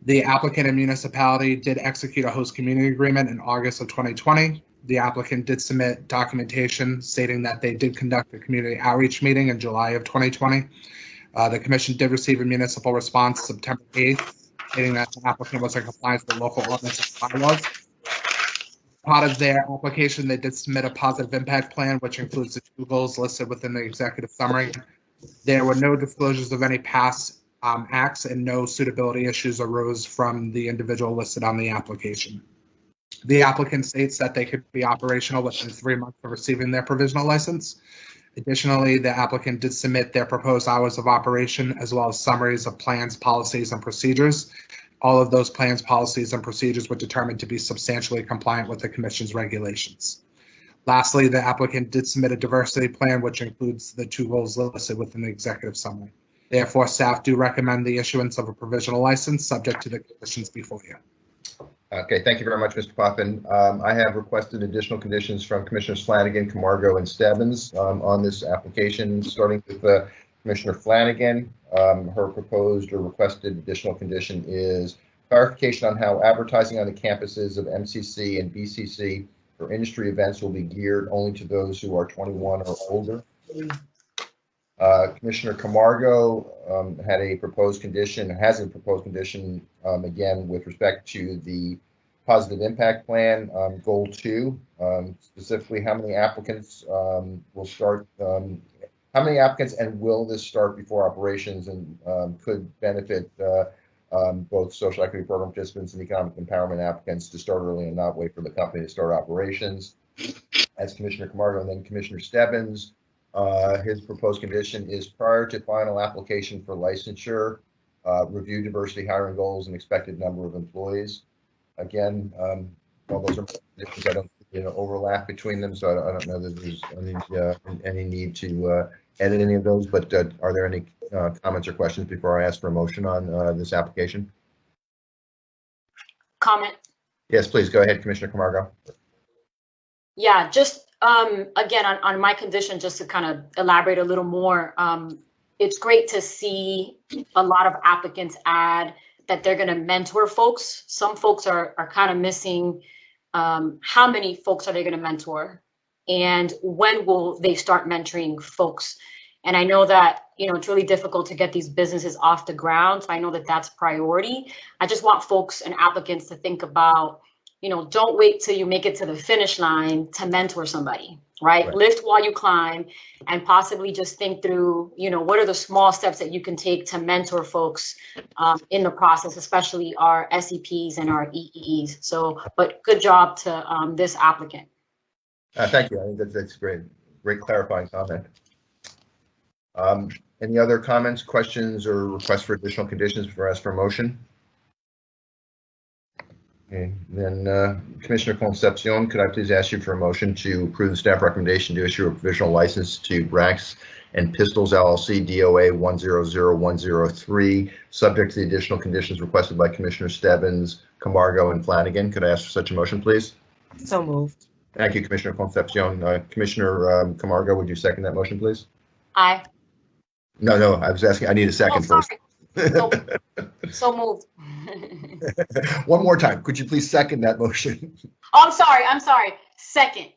The applicant and municipality did execute a host community agreement in August of 2020. The applicant did submit documentation stating that they did conduct a community outreach meeting in July of 2020. The commission did receive a municipal response September 8th, stating that the applicant was in compliance with local ordinances and bylaws. Part of their application, they did submit a positive impact plan, which includes the 2 goals listed within the executive summary. There were no disclosures of any past acts, and no suitability issues arose from the individual listed on the application. The applicant states that they could be operational within 3 months of receiving their provisional license. Additionally, the applicant did submit their proposed hours of operation, as well as summaries of plans, policies, and procedures. All of those plans, policies, and procedures were determined to be substantially compliant with the Commission's regulations. Lastly, the applicant did submit a diversity plan, which includes the 2 goals listed within the executive summary. Therefore, staff do recommend the issuance of a provisional license subject to the conditions before you. Okay, thank you very much, Mr. Potvin. I have requested additional conditions from Commissioners Flanagan, Camargo, and Stebbins on this application, starting with Commissioner Flanagan. Her proposed or requested additional condition is clarification on how advertising on the campuses of MCC and BCC for industry events will be geared only to those who are 21 or older. Commissioner Camargo had a proposed condition, has a proposed condition, again, with respect to the positive impact plan, goal 2, specifically how many applicants will start, how many applicants and will this start before operations and could benefit both social equity program participants and economic empowerment applicants to start early and not wait for the company to start operations. As Commissioner Camargo, and then Commissioner Stebbins, his proposed condition is prior to final application for licensure, review diversity hiring goals and expected number of employees. Again, all those are conditions. I don't see an overlap between them, so I don't know that there's any need to edit any of those. But are there any comments or questions before I ask for a motion on this application? Comment. Yes, please go ahead, Commissioner Camargo. Yeah, just again on my condition, just to kind of elaborate a little more. It's great to see a lot of applicants add that they're going to mentor folks. Some folks are kind of missing how many folks are they going to mentor and when will they start mentoring folks. And I know that, you know, it's really difficult to get these businesses off the ground. So I know that that's priority. I just want folks and applicants to think about, you know, don't wait till you make it to the finish line to mentor somebody, right? Lift while you climb, and possibly just think through, you know, what are the small steps that you can take to mentor folks in the process, especially our SEPs and our EEEs. So, but good job to this applicant. Thank you. I think that's great. Great clarifying comment. Any other comments, questions, or requests for additional conditions before I ask for a motion? Okay, then Commissioner Concepcion, could I please ask you for a motion to approve the staff recommendation to issue a provisional license to Brax and Pistols LLC DOA 100103, subject to the additional conditions requested by Commissioner Stebbins, Camargo, and Flanagan. Could I ask for such a motion, please? So moved. Thank you, Commissioner Concepcion. Commissioner Camargo, would you second that motion, please? Aye. No, I was asking, I need a second first. So moved. One more time, could you please second that motion? Oh, I'm sorry. Second.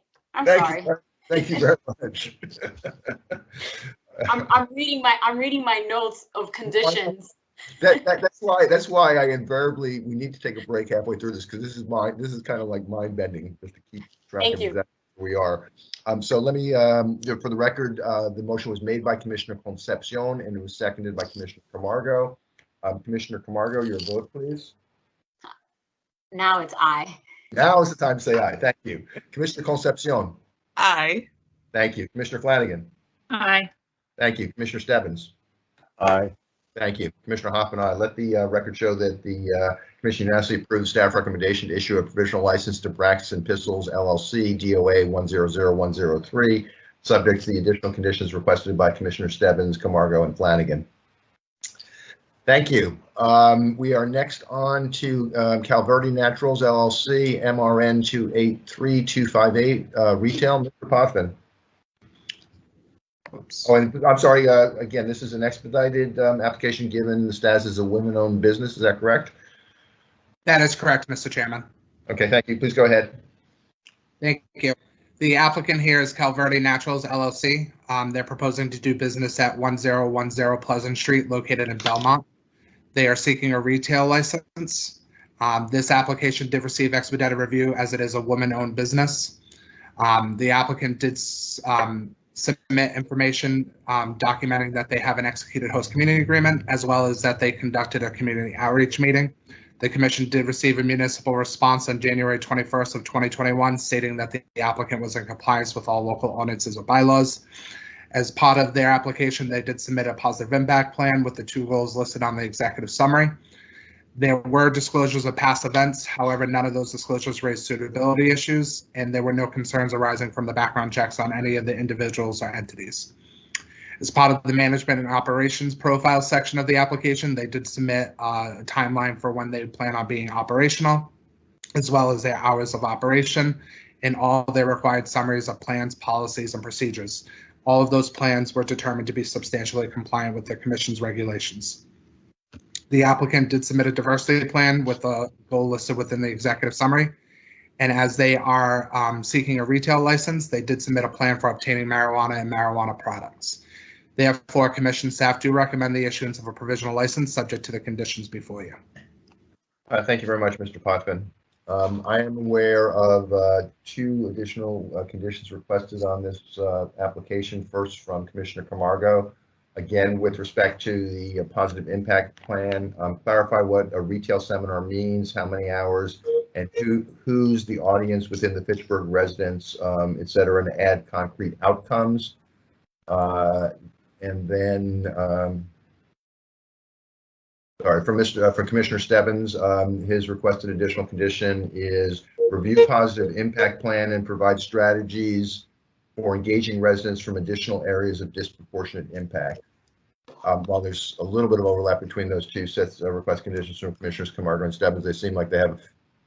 Thank you very much. I'm reading my notes of conditions. That's why I invariably, we need to take a break halfway through this, because this is kind of like mind bending, just to keep track of exactly where we are. So let me, for the record, the motion was made by Commissioner Concepcion and it was seconded by Commissioner Camargo. Commissioner Camargo, your vote, please. Now it's aye. Now is the time to say aye. Thank you. Commissioner Concepcion. Aye. Thank you. Commissioner Flanagan. Aye. Thank you. Commissioner Stebbins. Aye. Thank you. Commissioner Hoffman, aye. Let the record show that the Commission unanimously approved the staff recommendation to issue a provisional license to Brax and Pistols LLC DOA 100103, subject to the additional conditions requested by Commissioner Stebbins, Camargo, and Flanagan. Thank you. We are next on to Calverde Naturals LLC, MRN 283258, retail. Mr. Potvin. Oops. Oh, and I'm sorry. Again, this is an expedited application given the status as a women-owned business. Is that correct? That is correct, Mr. Chairman. Okay, thank you. Please go ahead. Thank you. The applicant here is Calverde Naturals LLC. They're proposing to do business at 1010 Pleasant Street, located in Belmont. They are seeking a retail license. This application did receive expedited review as it is a woman-owned business. The applicant did submit information documenting that they have an executed host community agreement, as well as that they conducted a community outreach meeting. The commission did receive a municipal response on January 21st of 2021, stating that the applicant was in compliance with all local ordinances or bylaws. As part of their application, they did submit a positive impact plan with the 2 goals listed on the executive summary. There were disclosures of past events. However, none of those disclosures raised suitability issues, and there were no concerns arising from the background checks on any of the individuals or entities. As part of the management and operations profile section of the application, they did submit a timeline for when they plan on being operational, as well as their hours of operation, and all their required summaries of plans, policies, and procedures. All of those plans were determined to be substantially compliant with the commission's regulations. The applicant did submit a diversity plan with a goal listed within the executive summary. And as they are seeking a retail license, they did submit a plan for obtaining marijuana and marijuana products. Therefore, commission staff do recommend the issuance of a provisional license subject to the conditions before you. Thank you very much, Mr. Potvin. I am aware of 2 additional conditions requested on this application. First, from Commissioner Camargo, again with respect to the positive impact plan. Clarify what a retail seminar means, how many hours, and who's the audience within the Fitchburg residents, et cetera, and add concrete outcomes. And then, sorry, from Commissioner Stebbins, his requested additional condition is review positive impact plan and provide strategies for engaging residents from additional areas of disproportionate impact. While there's a little bit of overlap between those 2 sets of request conditions from Commissioners Camargo and Stebbins, they seem like they have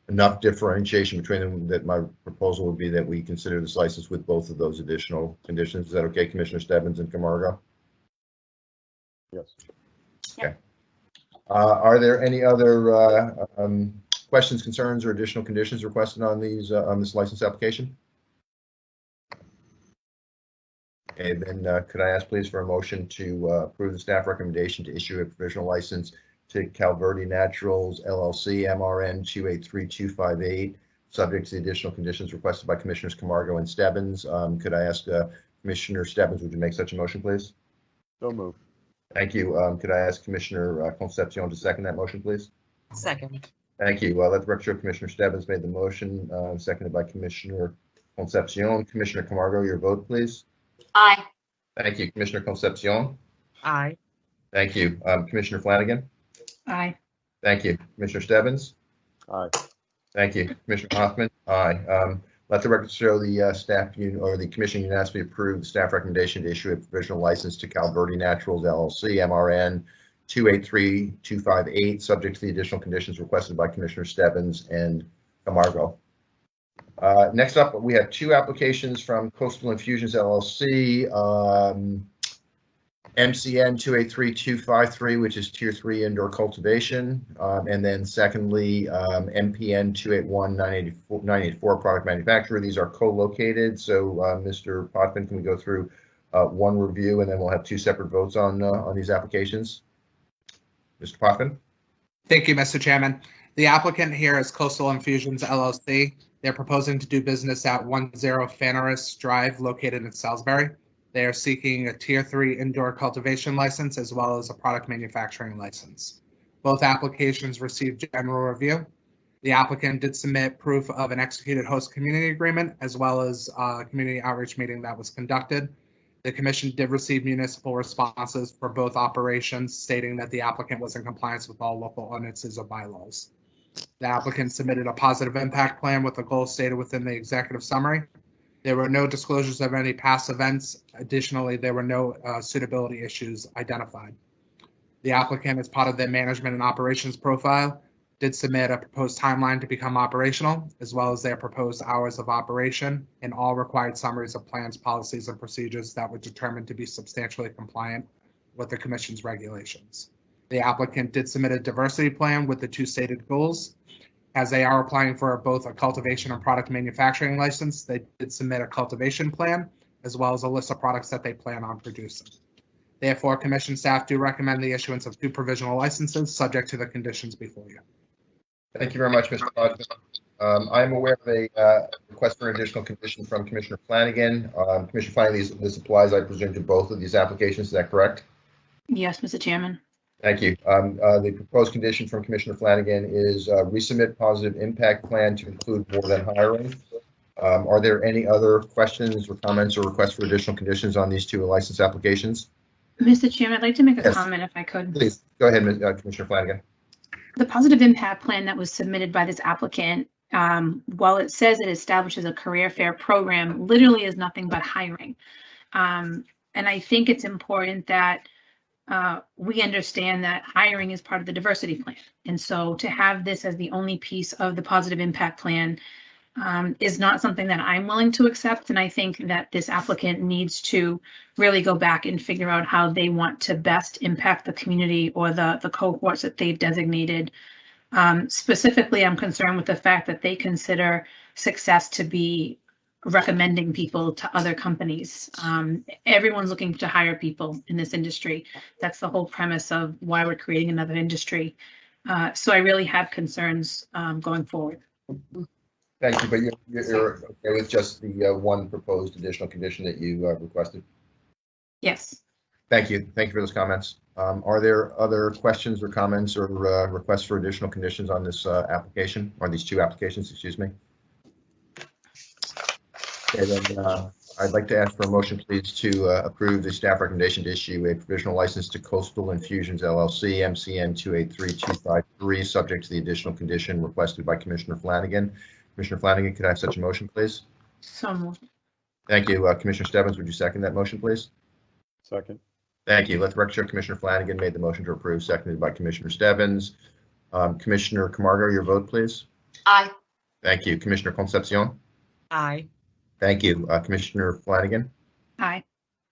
enough differentiation between them that my proposal would be that we consider this license with both of those additional conditions. Is that okay, Commissioner Stebbins and Camargo? Yes. Okay. Are there any other questions, concerns, or additional conditions requested on these on this license application? Okay, then could I ask please for a motion to approve the staff recommendation to issue a provisional license to Calverde Naturals LLC MRN 283258, subject to the additional conditions requested by Commissioners Camargo and Stebbins. Could I ask Commissioner Stebbins, would you make such a motion, please? So moved. Thank you. Could I ask Commissioner Concepcion to second that motion, please? Second. Thank you. Let the record show Commissioner Stebbins made the motion, seconded by Commissioner Concepcion. Commissioner Camargo, your vote, please. Aye. Thank you. Commissioner Concepcion. Aye. Thank you. Commissioner Flanagan. Aye. Thank you. Commissioner Stebbins. Aye. Thank you. Commissioner Hoffman. Aye. Let the record show the staff or the commission unanimously approved the staff recommendation to issue a provisional license to Calverde Naturals LLC MRN 283258, subject to the additional conditions requested by Commissioner Stebbins and Camargo. Next up, we have 2 applications from Coastal Infusions LLC, MCN 283253, which is Tier 3 indoor cultivation, and then secondly, MPN 281984 product manufacturer. These are co-located. So, Mr. Potvin, can we go through one review, and then we'll have 2 separate votes on these applications? Mr. Potvin. Thank you, Mr. Chairman. The applicant here is Coastal Infusions LLC. They're proposing to do business at 10 Fanaris Drive, located in Salisbury. They are seeking a Tier 3 indoor cultivation license as well as a product manufacturing license. Both applications received general review. The applicant did submit proof of an executed host community agreement as well as a community outreach meeting that was conducted. The commission did receive municipal responses for both operations stating that the applicant was in compliance with all local ordinances or bylaws. The applicant submitted a positive impact plan with the goals stated within the executive summary. There were no disclosures of any past events. Additionally, there were no suitability issues identified. The applicant, as part of their management and operations profile, did submit a proposed timeline to become operational, as well as their proposed hours of operation and all required summaries of plans, policies, and procedures that were determined to be substantially compliant with the commission's regulations. The applicant did submit a diversity plan with the 2 stated goals. As they are applying for both a cultivation and product manufacturing license, they did submit a cultivation plan, as well as a list of products that they plan on producing. Therefore, commission staff do recommend the issuance of 2 provisional licenses subject to the conditions before you. Thank you very much, Mr. Potvin. I'm aware of a request for an additional condition from Commissioner Flanagan. Commissioner Flanagan, this applies, I presume, to both of these applications. Is that correct? Yes, Mr. Chairman. Thank you. The proposed condition from Commissioner Flanagan is resubmit positive impact plan to include more than hiring. Are there any other questions or comments or requests for additional conditions on these 2 license applications? Mr. Chairman, I'd like to make a Yes. comment if I could. Please, go ahead, Commissioner Flanagan. The positive impact plan that was submitted by this applicant, while it says it establishes a career fair program, literally is nothing but hiring. And I think it's important that we understand that hiring is part of the diversity plan. And so to have this as the only piece of the positive impact plan is not something that I'm willing to accept. And I think that this applicant needs to really go back and figure out how they want to best impact the community or the cohorts that they've designated. Specifically, I'm concerned with the fact that they consider success to be recommending people to other companies. Everyone's looking to hire people in this industry. That's the whole premise of why we're creating another industry. So I really have concerns going forward. Thank you, but you're okay with just the one proposed additional condition that you requested? Yes. Thank you. Thank you for those comments. Are there other questions or comments or requests for additional conditions on this application, or these two applications, excuse me? Okay, then I'd like to ask for a motion, please, to approve the staff recommendation to issue a provisional license to Coastal Infusions LLC, MCN 283253, subject to the additional condition requested by Commissioner Flanagan. Commissioner Flanagan, could I have such a motion, please? So moved. Thank you. Commissioner Stebbins, would you second that motion, please? Second. Thank you. Let the record show Commissioner Flanagan made the motion to approve, seconded by Commissioner Stebbins. Commissioner Camargo, your vote, please. Aye. Thank you. Commissioner Concepcion. Aye. Thank you. Commissioner Flanagan. Aye.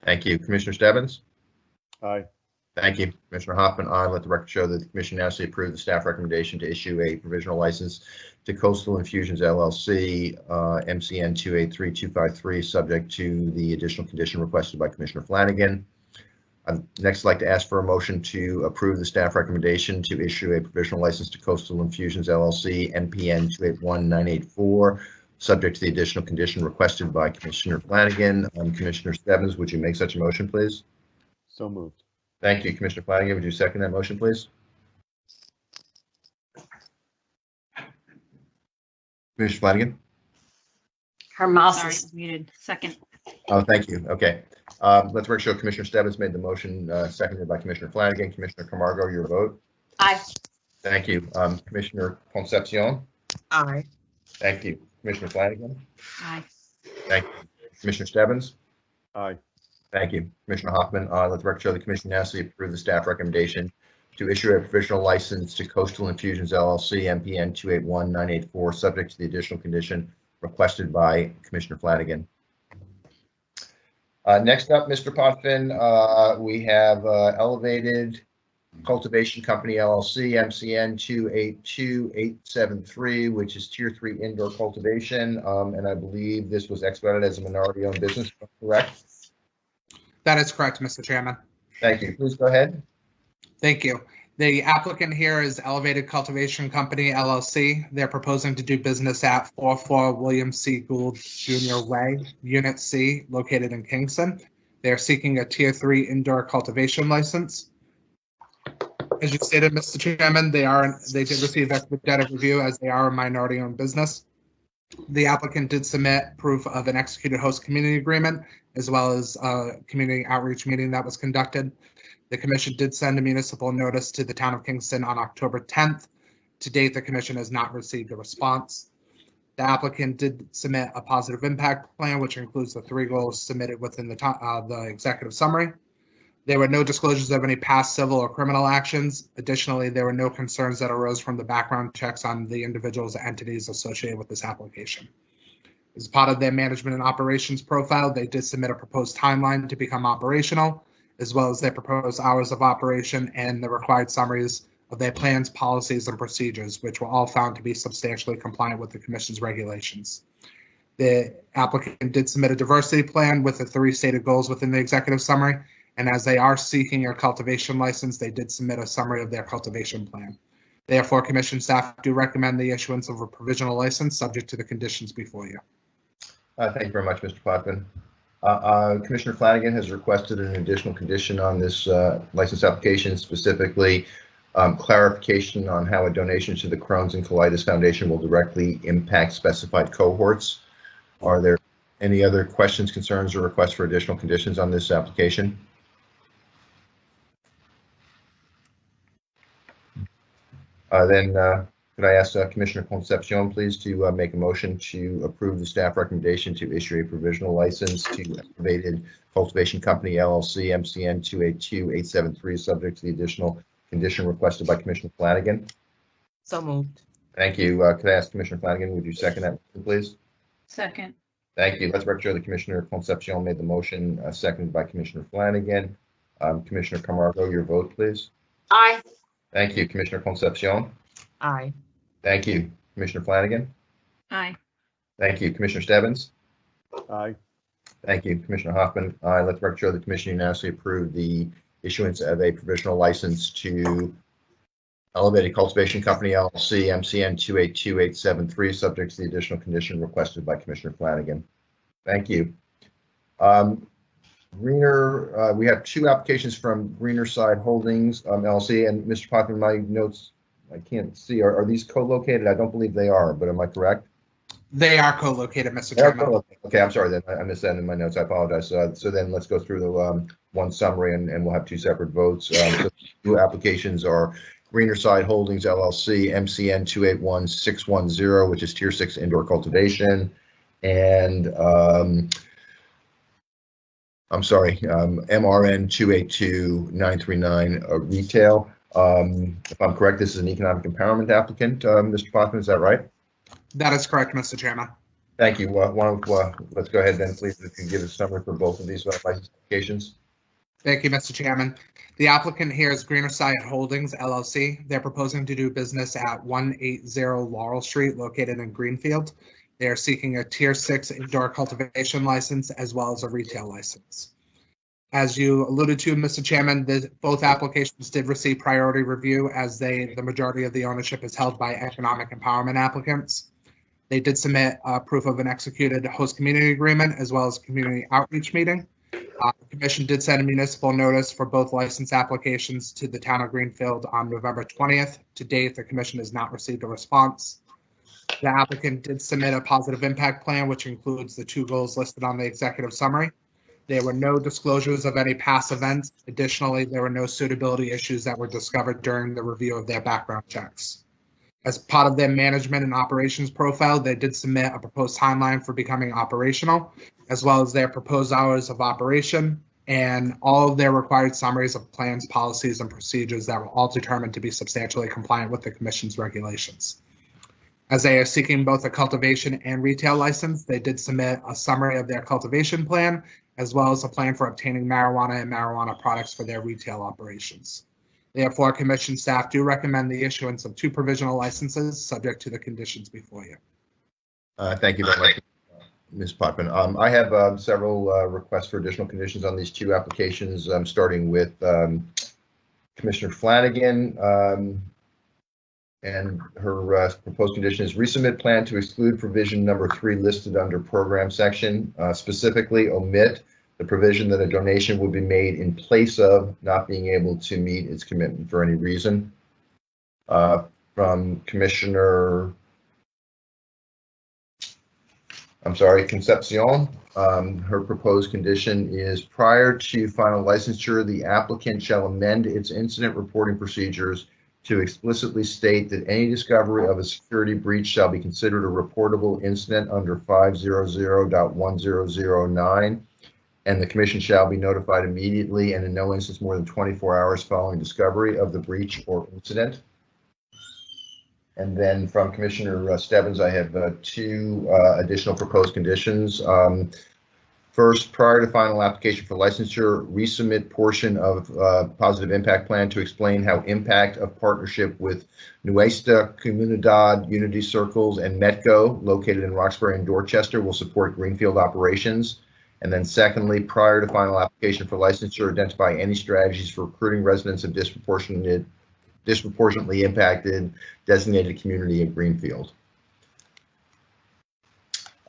Thank you. Commissioner Stebbins. Aye. Thank you. Commissioner Hoffman, aye. Let the record show that the commission unanimously approved the staff recommendation to issue a provisional license to Coastal Infusions LLC, MCN 283253, subject to the additional condition requested by Commissioner Flanagan. I'd next like to ask for a motion to approve the staff recommendation to issue a provisional license to Coastal Infusions LLC, MPN 281984, subject to the additional condition requested by Commissioner Flanagan. Commissioner Stebbins, would you make such a motion, please? So moved. Thank you. Commissioner Flanagan, would you second that motion, please? Commissioner Flanagan? Her mouse Sorry, is muted. Second. Oh, thank you. Okay. Let the record show Commissioner Stebbins made the motion, seconded by Commissioner Flanagan. Commissioner Camargo, your vote. aye. Thank you. Commissioner Concepcion. Aye. Thank you. Commissioner Flanagan. Aye. Thank you. Commissioner Stebbins. Aye. Thank you. Commissioner Hoffman. Let the record show the commission unanimously approved the staff recommendation to issue a provisional license to Coastal Infusions LLC, MPN 281984, subject to the additional condition requested by Commissioner Flanagan. Next up, Mr. Potvin, we have Elevated Cultivation Company LLC, MCN 282873, which is Tier 3 indoor cultivation, and I believe this was expedited as a minority-owned business, correct? That is correct, Mr. Chairman. Thank you. Please go ahead. Thank you. The applicant here is Elevated Cultivation Company LLC. They're proposing to do business at 44 William C. Gould Jr. Way, Unit C, located in Kingston. They're seeking a Tier 3 indoor cultivation license. As you stated, Mr. Chairman, they did receive expedited review as they are a minority-owned business. The applicant did submit proof of an executed host community agreement, as well as a community outreach meeting that was conducted. The commission did send a municipal notice to the town of Kingston on October 10th. To date, the commission has not received a response. The applicant did submit a positive impact plan, which includes the 3 goals submitted within the executive summary. There were no disclosures of any past civil or criminal actions. Additionally, there were no concerns that arose from the background checks on the individuals or entities associated with this application. As part of their management and operations profile, they did submit a proposed timeline to become operational, as well as their proposed hours of operation and the required summaries of their plans, policies, and procedures, which were all found to be substantially compliant with the commission's regulations. The applicant did submit a diversity plan with the 3 stated goals within the executive summary, and as they are seeking a cultivation license, they did submit a summary of their cultivation plan. Therefore, commission staff do recommend the issuance of a provisional license subject to the conditions before you. Thank you very much, Mr. Potvin. Commissioner Flanagan has requested an additional condition on this license application, specifically clarification on how a donation to the Crohn's and Colitis Foundation will directly impact specified cohorts. Are there any other questions, concerns, or requests for additional conditions on this application? Then could I ask Commissioner Concepcion, please, to make a motion to approve the staff recommendation to issue a provisional license to Elevated Cultivation Company LLC, MCN 282873, subject to the additional condition requested by Commissioner Flanagan? So moved. Thank you. Could I ask Commissioner Flanagan, would you second that motion, please? Second. Thank you. Let's record show that Commissioner Concepcion made the motion, seconded by Commissioner Flanagan. Commissioner Camargo, your vote, please. Aye. Thank you. Commissioner Concepcion. Aye. Thank you. Commissioner Flanagan. Aye. Thank you. Commissioner Stebbins. Aye. Thank you, Commissioner Hoffman. Let the record show the commission unanimously approved the issuance of a provisional license to Elevated Cultivation Company LLC, MCN 282873, subject to the additional condition requested by Commissioner Flanagan. Thank you. Greener, we have two applications from Greener Side Holdings LLC, and Mr. Potter, my notes I can't see. Are these co-located? I don't believe they are, but am I correct? They are co-located, Mr. Chairman. Okay, I'm sorry then. I missed that in my notes. I apologize. So then let's go through the one summary and we'll have two separate votes. So two applications are Greener Side Holdings LLC, MCN 281610, which is Tier 6 indoor cultivation, and I'm sorry, MRN 282939 retail. If I'm correct, this is an economic empowerment applicant, Mr. Pothman, is that right? That is correct, Mr. Chairman. Thank you. Let's go ahead then, please, if you can give a summary for both of these license applications. Thank you, Mr. Chairman. The applicant here is Greener Side Holdings, LLC. They're proposing to do business at 180 Laurel Street, located in Greenfield. They are seeking a Tier 6 indoor cultivation license as well as a retail license. As you alluded to, Mr. Chairman, both applications did receive priority review as the majority of the ownership is held by economic empowerment applicants. They did submit proof of an executed host community agreement as well as a community outreach meeting. The commission did send a municipal notice for both license applications to the town of Greenfield on November 20th. To date, the commission has not received a response. The applicant did submit a positive impact plan, which includes the two goals listed on the executive summary. There were no disclosures of any past events. Additionally, there were no suitability issues that were discovered during the review of their background checks. As part of their management and operations profile, they did submit a proposed timeline for becoming operational, as well as their proposed hours of operation and all of their required summaries of plans, policies, and procedures that were all determined to be substantially compliant with the commission's regulations. As they are seeking both a cultivation and retail license, they did submit a summary of their cultivation plan, as well as a plan for obtaining marijuana and marijuana products for their retail operations. Therefore, commission staff do recommend the issuance of two provisional licenses subject to the conditions before you. Thank you very much, Ms. Potvin. I have several requests for additional conditions on these two applications, starting with Commissioner Flanagan. And her proposed condition is resubmit plan to exclude provision number 3 listed under program section, specifically omit the provision that a donation would be made in place of not being able to meet its commitment for any reason. From Commissioner, Concepcion, her proposed condition is prior to final licensure, the applicant shall amend its incident reporting procedures to explicitly state that any discovery of a security breach shall be considered a reportable incident under 500.1009, and the commission shall be notified immediately and in no instance more than 24 hours following discovery of the breach or incident. And then from Commissioner Stebbins, I have two additional proposed conditions. First, prior to final application for licensure, resubmit portion of positive impact plan to explain how impact of partnership with Nuestra Comunidad, Unity Circles, and Metco, located in Roxbury and Dorchester, will support Greenfield operations. And then secondly, prior to final application for licensure, identify any strategies for recruiting residents of disproportionately impacted designated community at Greenfield.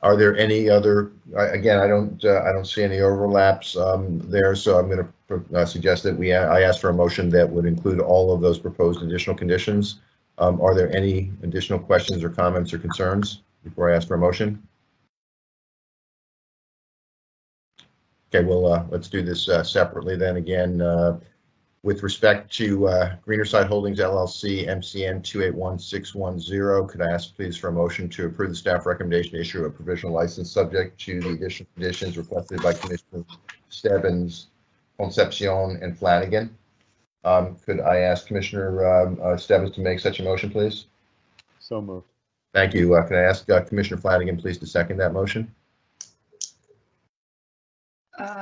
Are there any other? Again, I don't see any overlaps there, so I'm going to suggest that I ask for a motion that would include all of those proposed additional conditions. Are there any additional questions or comments or concerns before I ask for a motion? Okay, well, let's do this separately then. Again, with respect to Greener Side Holdings LLC, MCN 281610, could I ask please for a motion to approve the staff recommendation to issue a provisional license subject to the additional conditions requested by Commissioners Stebbins, Concepcion, and Flanagan? Could I ask Commissioner Stebbins to make such a motion, please? So moved. Thank you. Could I ask Commissioner Flanagan, please, to second that motion?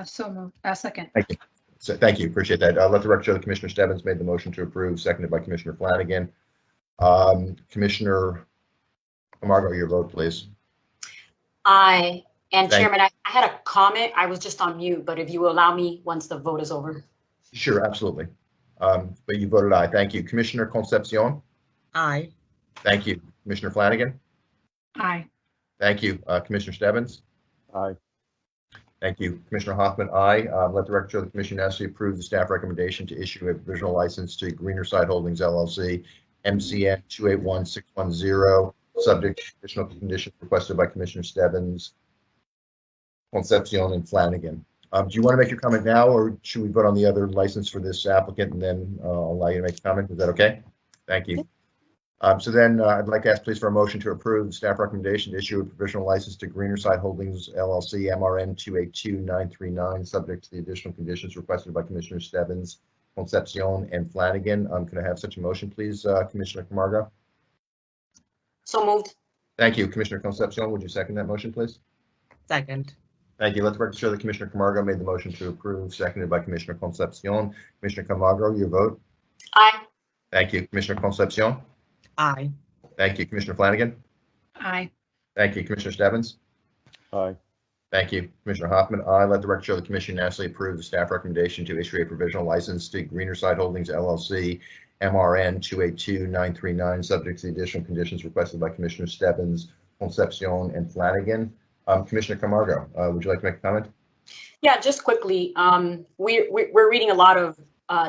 So moved. Second. Thank you. So, thank you. Appreciate that. Let the record show that Commissioner Stebbins made the motion to approve, seconded by Commissioner Flanagan. Commissioner Camargo, your vote, please. Aye. And Thank- Chairman, I had a comment. I was just on mute, but if you will allow me once the vote is over. Sure, absolutely. But you voted aye. Thank you. Commissioner Concepcion? Aye. Thank you. Commissioner Flanagan? Aye. Thank you. Commissioner Stebbins? Aye. Thank you. Commissioner Hoffman, aye. Let the record show the commission unanimously approve the staff recommendation to issue a provisional license to Greener Side Holdings LLC, MCN 281610, subject to additional conditions requested by Commissioner Stebbins, Concepcion, and Flanagan. Do you want to make your comment now, or should we vote on the other license for this applicant and then I'll allow you to make a comment? Is that okay? Thank you. So then I'd like to ask please for a motion to approve the staff recommendation to issue a provisional license to Greener Side Holdings LLC, MRN 282939, subject to the additional conditions requested by Commissioner Stebbins, Concepcion, and Flanagan. Can I have such a motion, please, Commissioner Camargo? So moved. Thank you. Commissioner Concepcion, would you second that motion, please? Second. Thank you. Let the record show that Commissioner Camargo made the motion to approve, seconded by Commissioner Concepcion. Commissioner Camargo, your vote? Aye. Thank you. Commissioner Concepcion? Aye. Thank you. Commissioner Flanagan? Aye. Thank you. Commissioner Stebbins? Aye. Thank you. Commissioner Hoffman, aye. Let the record show the commission unanimously approve the staff recommendation to issue a provisional license to Greener Side Holdings LLC, MRN 282939, subject to the additional conditions requested by Commissioner Stebbins, Concepcion, and Flanagan. Commissioner Camargo, would you like to make a comment? Yeah, just quickly, we're reading a lot of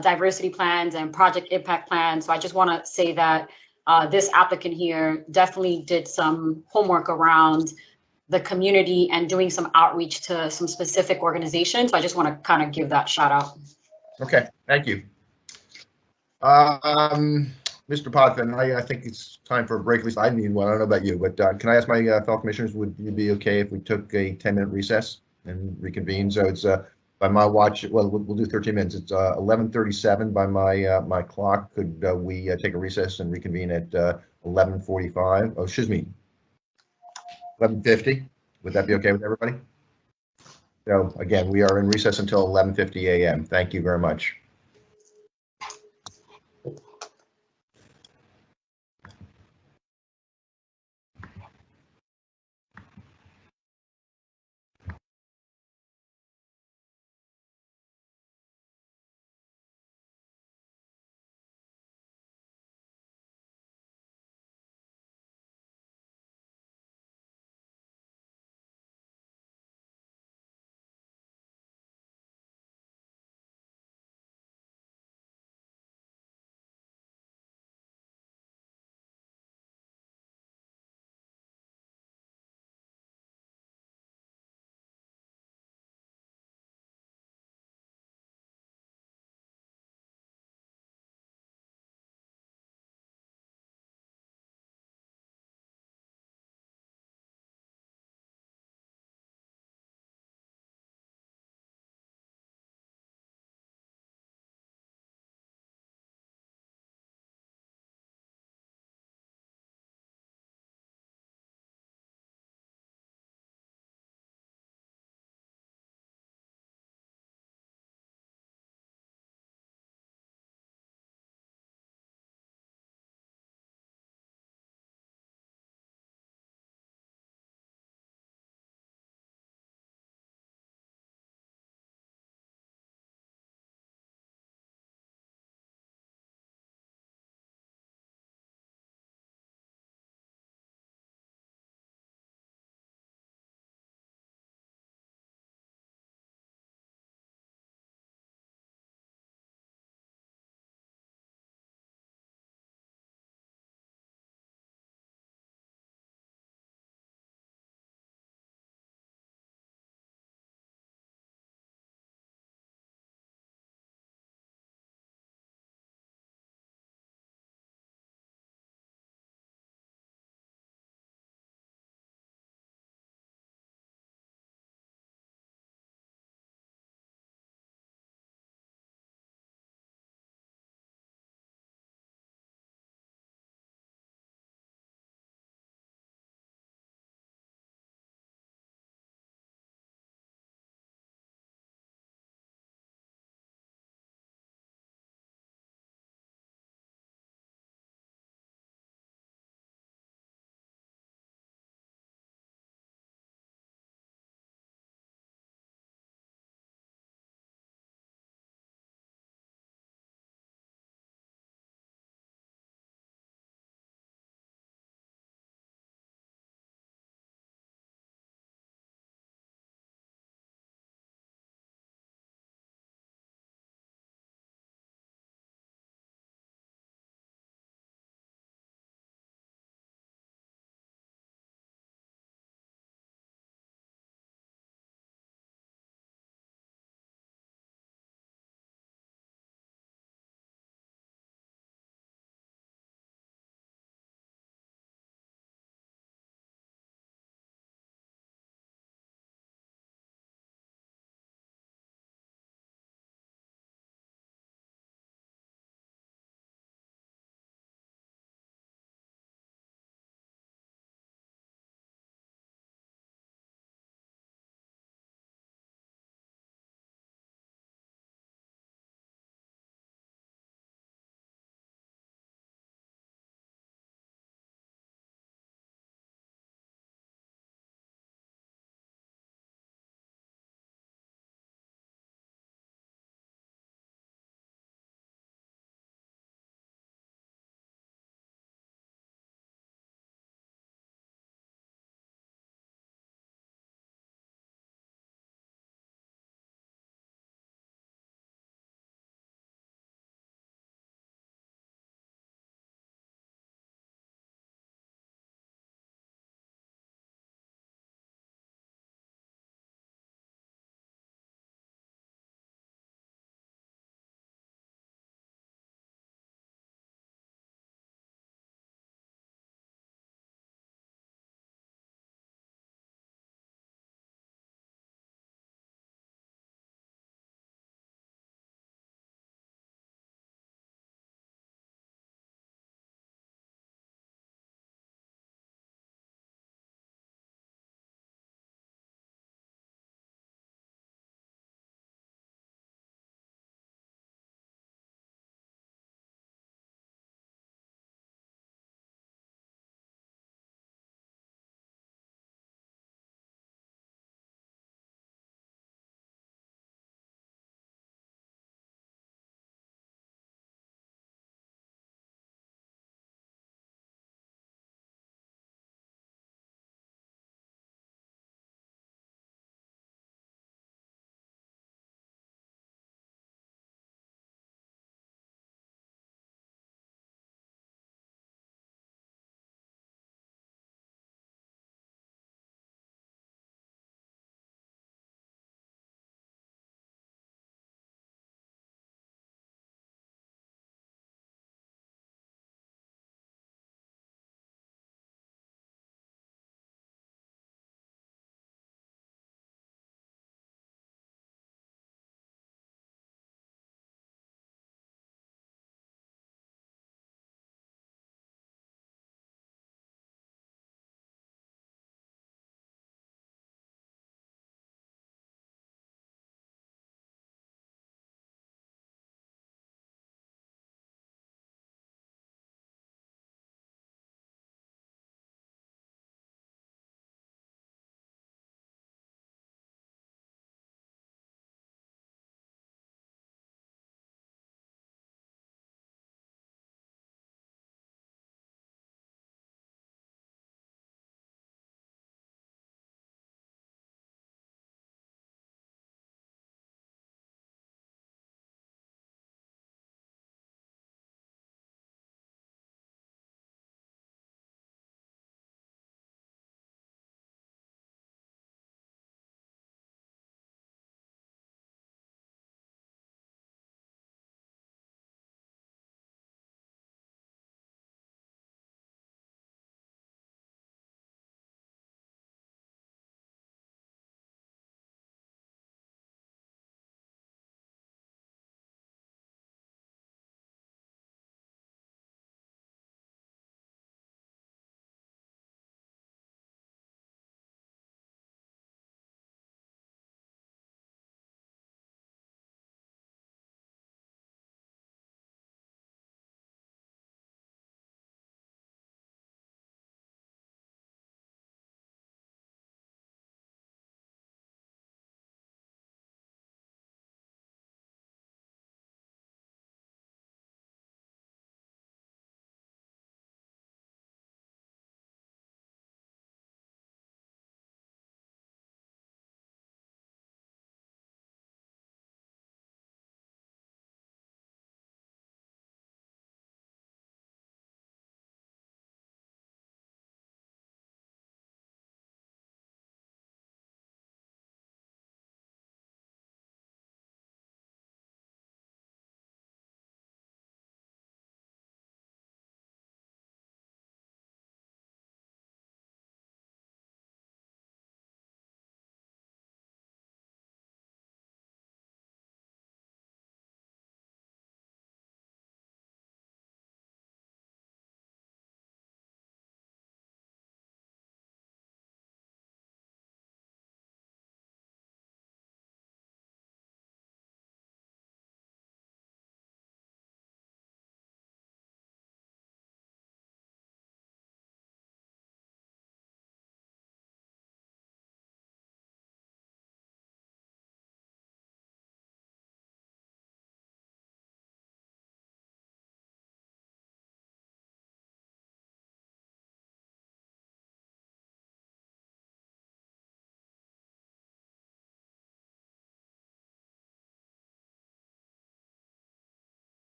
diversity plans and project impact plans. So I just want to say that this applicant here definitely did some homework around the community and doing some outreach to some specific organizations. So I just want to kind of give that shout out. Okay, thank you. Mr. Potvin, I think it's time for a break. At least I need one. I don't know about you, but can I ask my fellow commissioners, would you be okay if we took a 10-minute recess and reconvene? So it's by my watch, well, we'll do 13 minutes. It's 11:37 by my clock. Could we take a recess and reconvene at 11:45? Oh, excuse me, 11:50. Would that be okay with everybody? So again, we are in recess until 11:50 a.m. Thank you very much.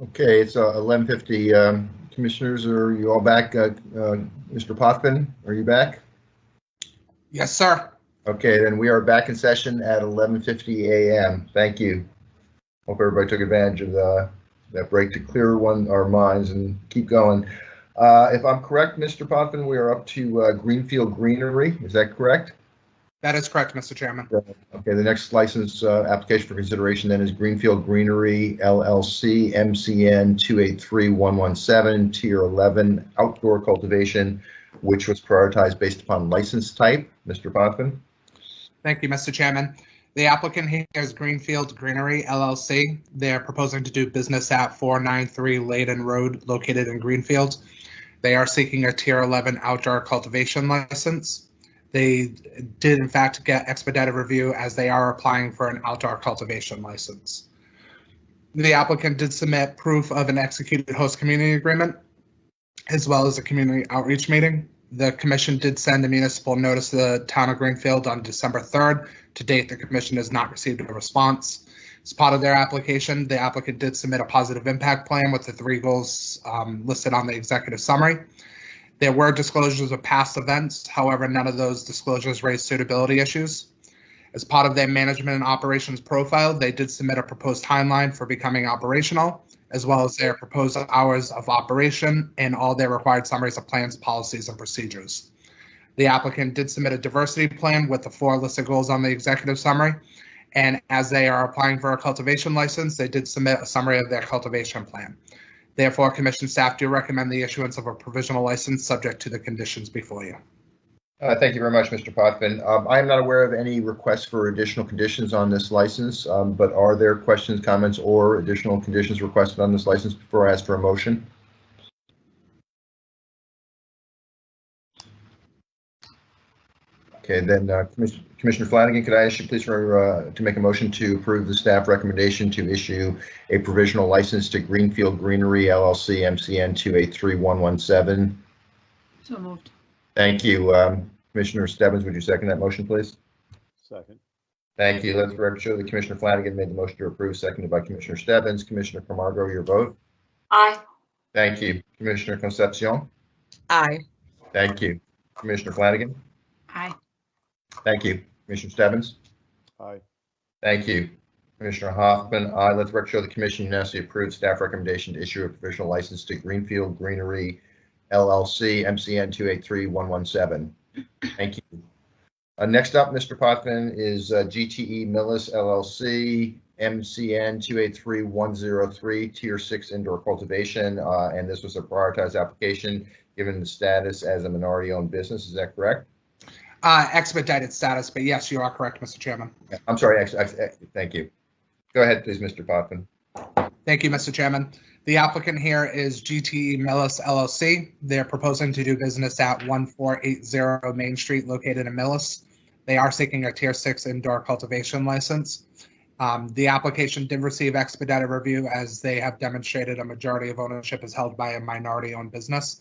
Okay, it's 11:50. Commissioners, are you all back? Mr. Pothman, are you back? Yes, sir. Okay, then we are back in session at 11:50 a.m. Thank you. Hope everybody took advantage of that break to clear our minds and keep going. If I'm correct, Mr. Pothman, we are up to Greenfield Greenery. Is that correct? That is correct, Mr. Chairman. Okay, the next license application for consideration then is Greenfield Greenery LLC, MCN 283117, Tier 11 outdoor cultivation, which was prioritized based upon license type. Mr. Pothman? Thank you, Mr. Chairman. The applicant here is Greenfield Greenery LLC. They're proposing to do business at 493 Layden Road, located in Greenfield. They are seeking a Tier 11 outdoor cultivation license. They did, in fact, get expedited review as they are applying for an outdoor cultivation license. The applicant did submit proof of an executed host community agreement, as well as a community outreach meeting. The commission did send a municipal notice to the town of Greenfield on December 3rd. To date, the commission has not received a response. As part of their application, the applicant did submit a positive impact plan with the 3 goals listed on the executive summary. There were disclosures of past events. However, none of those disclosures raised suitability issues. As part of their management and operations profile, they did submit a proposed timeline for becoming operational, as well as their proposed hours of operation and all their required summaries of plans, policies, and procedures. The applicant did submit a diversity plan with the 4 listed goals on the executive summary. And as they are applying for a cultivation license, they did submit a summary of their cultivation plan. Therefore, commission staff do recommend the issuance of a provisional license subject to the conditions before you. Thank you very much, Mr. Pothman. I am not aware of any requests for additional conditions on this license, but are there questions, comments, or additional conditions requested on this license before I ask for a motion? Okay, then Commissioner Flanagan, could I ask you please to make a motion to approve the staff recommendation to issue a provisional license to Greenfield Greenery LLC, MCN 283117? So moved. Thank you. Commissioner Stebbins, would you second that motion, please? Second. Thank you. Let the record show that Commissioner Flanagan made the motion to approve, seconded by Commissioner Stebbins. Commissioner Camargo, your vote? Aye. Thank you. Commissioner Concepcion? Aye. Thank you. Commissioner Flanagan? Aye. Thank you. Commissioner Stebbins? Aye. Thank you. Commissioner Hoffman, aye. Let the record show the commission unanimously approved staff recommendation to issue a provisional license to Greenfield Greenery LLC, MCN 283117. Thank you. Next up, Mr. Pothman, is GTE Millis LLC, MCN 283103, Tier 6 indoor cultivation, and this was a prioritized application given the status as a minority-owned business. Is that correct? Expedited status, but yes, you are correct, Mr. Chairman. I'm sorry. Thank you. Go ahead, please, Mr. Pothman. Thank you, Mr. Chairman. The applicant here is GTE Millis LLC. They're proposing to do business at 1480 Main Street, located in Millis. They are seeking a Tier 6 indoor cultivation license. The application did receive expedited review as they have demonstrated a majority of ownership is held by a minority-owned business.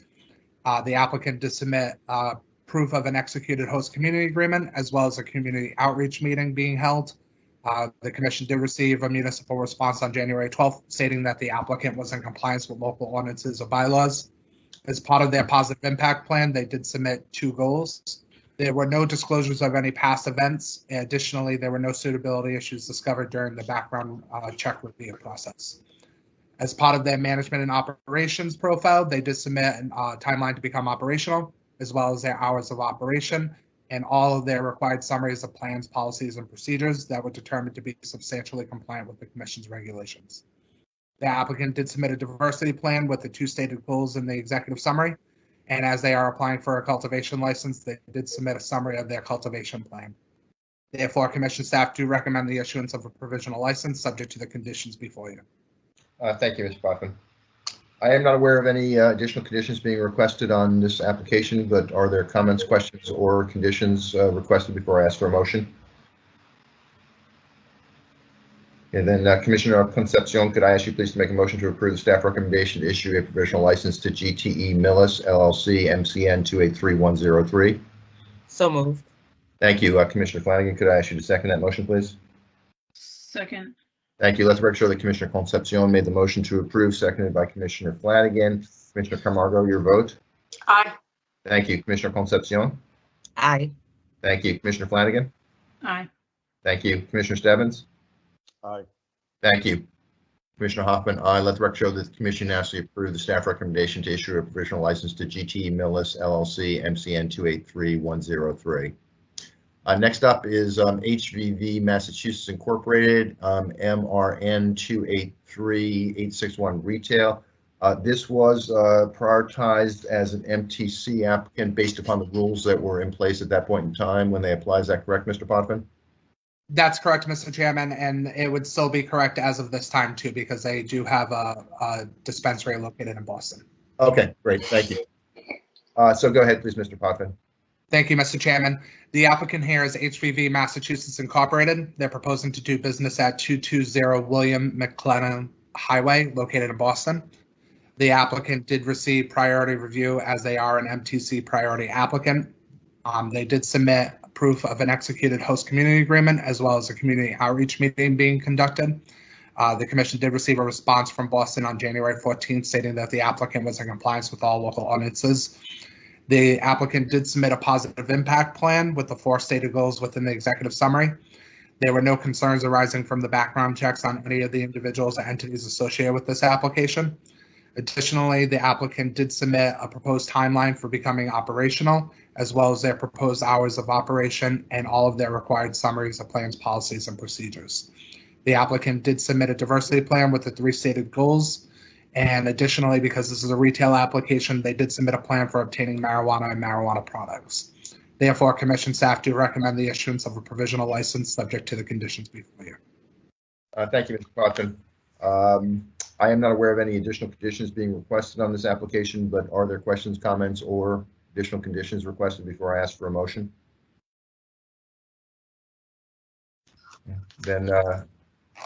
The applicant did submit proof of an executed host community agreement, as well as a community outreach meeting being held. The commission did receive a municipal response on January 12th, stating that the applicant was in compliance with local ordinances or bylaws. As part of their positive impact plan, they did submit 2 goals. There were no disclosures of any past events. Additionally, there were no suitability issues discovered during the background check review process. As part of their management and operations profile, they did submit a timeline to become operational, as well as their hours of operation, and all of their required summaries of plans, policies, and procedures that were determined to be substantially compliant with the commission's regulations. The applicant did submit a diversity plan with the 2 stated goals in the executive summary, and as they are applying for a cultivation license, they did submit a summary of their cultivation plan. Therefore, commission staff do recommend the issuance of a provisional license subject to the conditions before you. Thank you, Mr. Pothman. I am not aware of any additional conditions being requested on this application, but are there comments, questions, or conditions requested before I ask for a motion? And then Commissioner Concepcion, could I ask you please to make a motion to approve the staff recommendation to issue a provisional license to GTE Millis LLC, MCN 283103? So moved. Thank you. Commissioner Flanagan, could I ask you to second that motion, please? Second. Thank you. Let the record show that Commissioner Concepcion made the motion to approve, seconded by Commissioner Flanagan. Commissioner Camargo, your vote. Aye. Thank you. Commissioner Concepcion. Aye. Thank you. Commissioner Flanagan. Aye. Thank you. Commissioner Stebbins. Aye. Thank you. Commissioner Hoffman, aye. Let the record show that the commission unanimously approved the staff recommendation to issue a provisional license to GT Millis LLC, MCN 283103. Next up is HVV Massachusetts Incorporated, MRN 283861 Retail. This was prioritized as an MTC applicant based upon the rules that were in place at that point in time when they applied. Is that correct, Mr. Potvin? That's correct, Mr. Chairman, and it would still be correct as of this time too, because they do have a dispensary located in Boston. Okay, great, thank you. So go ahead, please, Mr. Potvin. Thank you, Mr. Chairman. The applicant here is HVV Massachusetts Incorporated. They're proposing to do business at 220 William McLennan Highway, located in Boston. The applicant did receive priority review as they are an MTC priority applicant. They did submit proof of an executed host community agreement as well as a community outreach meeting being conducted. The commission did receive a response from Boston on January 14th stating that the applicant was in compliance with all local ordinances. The applicant did submit a positive impact plan with the 4 stated goals within the executive summary. There were no concerns arising from the background checks on any of the individuals or entities associated with this application. Additionally, the applicant did submit a proposed timeline for becoming operational, as well as their proposed hours of operation and all of their required summaries of plans, policies, and procedures. The applicant did submit a diversity plan with the 3 stated goals. And additionally, because this is a retail application, they did submit a plan for obtaining marijuana and marijuana products. Therefore, commission staff do recommend the issuance of a provisional license subject to the conditions before you. Thank you, Mr. Potvin. I am not aware of any additional conditions being requested on this application, but are there questions, comments, or additional conditions requested before I ask for a motion? Then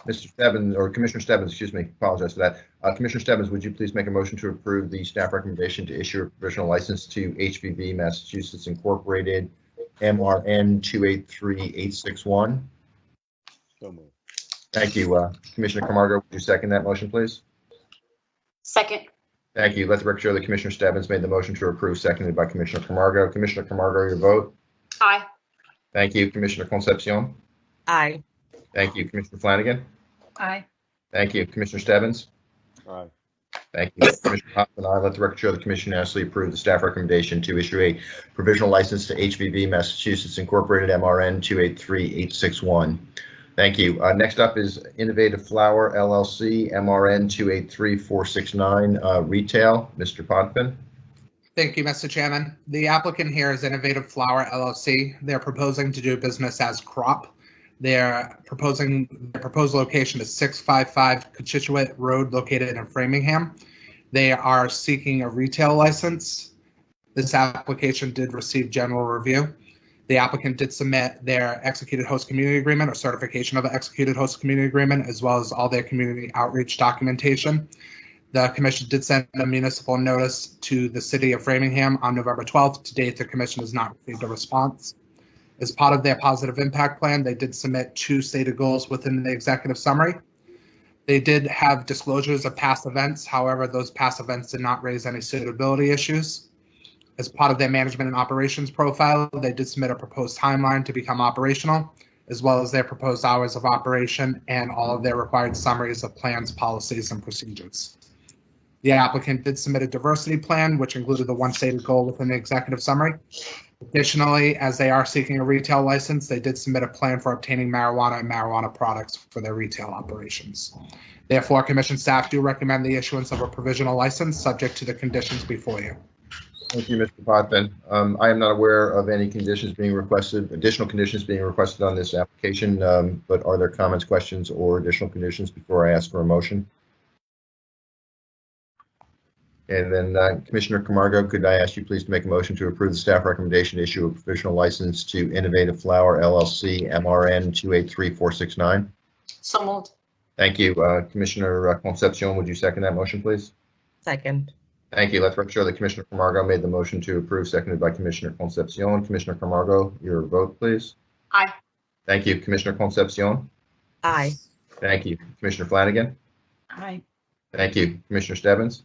Mr. Stebbins, or Commissioner Stebbins, excuse me, apologize for that. Commissioner Stebbins, would you please make a motion to approve the staff recommendation to issue a provisional license to HVV Massachusetts Incorporated, MRN 283861? So moved. Thank you. Commissioner Camargo, would you second that motion, please? Second. Thank you. Let the record show that Commissioner Stebbins made the motion to approve, seconded by Commissioner Camargo. Commissioner Camargo, your vote. Aye. Thank you. Commissioner Concepcion. Aye. Thank you. Commissioner Flanagan. Aye. Thank you. Commissioner Stebbins. Aye. Thank you. Commissioner Hoffman, I let the record show the commission unanimously approved the staff recommendation to issue a provisional license to HVV Massachusetts Incorporated, MRN 283861. Thank you. Next up is Innovative Flower LLC, MRN 283469, retail. Mr. Potvin. Thank you, Mr. Chairman. The applicant here is Innovative Flower LLC. They're proposing to do business as Crop. Their proposed location is 655 Cochituate Road, located in Framingham. They are seeking a retail license. This application did receive general review. The applicant did submit their executed host community agreement or certification of an executed host community agreement, as well as all their community outreach documentation. The commission did send a municipal notice to the city of Framingham on November 12th. To date, the commission has not received a response. As part of their positive impact plan, they did submit 2 stated goals within the executive summary. They did have disclosures of past events. However, those past events did not raise any suitability issues. As part of their management and operations profile, they did submit a proposed timeline to become operational, as well as their proposed hours of operation and all of their required summaries of plans, policies, and procedures. The applicant did submit a diversity plan, which included the 1 stated goal within the executive summary. Additionally, as they are seeking a retail license, they did submit a plan for obtaining marijuana and marijuana products for their retail operations. Therefore, commission staff do recommend the issuance of a provisional license subject to the conditions before you. Thank you, Mr. Potvin. I am not aware of any conditions being requested, additional conditions being requested on this application, but are there comments, questions, or additional conditions before I ask for a motion? And then Commissioner Camargo, could I ask you please to make a motion to approve the staff recommendation to issue a provisional license to Innovative Flower LLC, MRN 283469? So moved. Thank you. Commissioner Concepcion, would you second that motion, please? Second. Thank you. Let's make sure that Commissioner Camargo made the motion to approve, seconded by Commissioner Concepcion. Commissioner Camargo, your vote, please. Aye. Thank you. Commissioner Concepcion. Aye. Thank you. Commissioner Flanagan? Aye. Thank you. Commissioner Stebbins?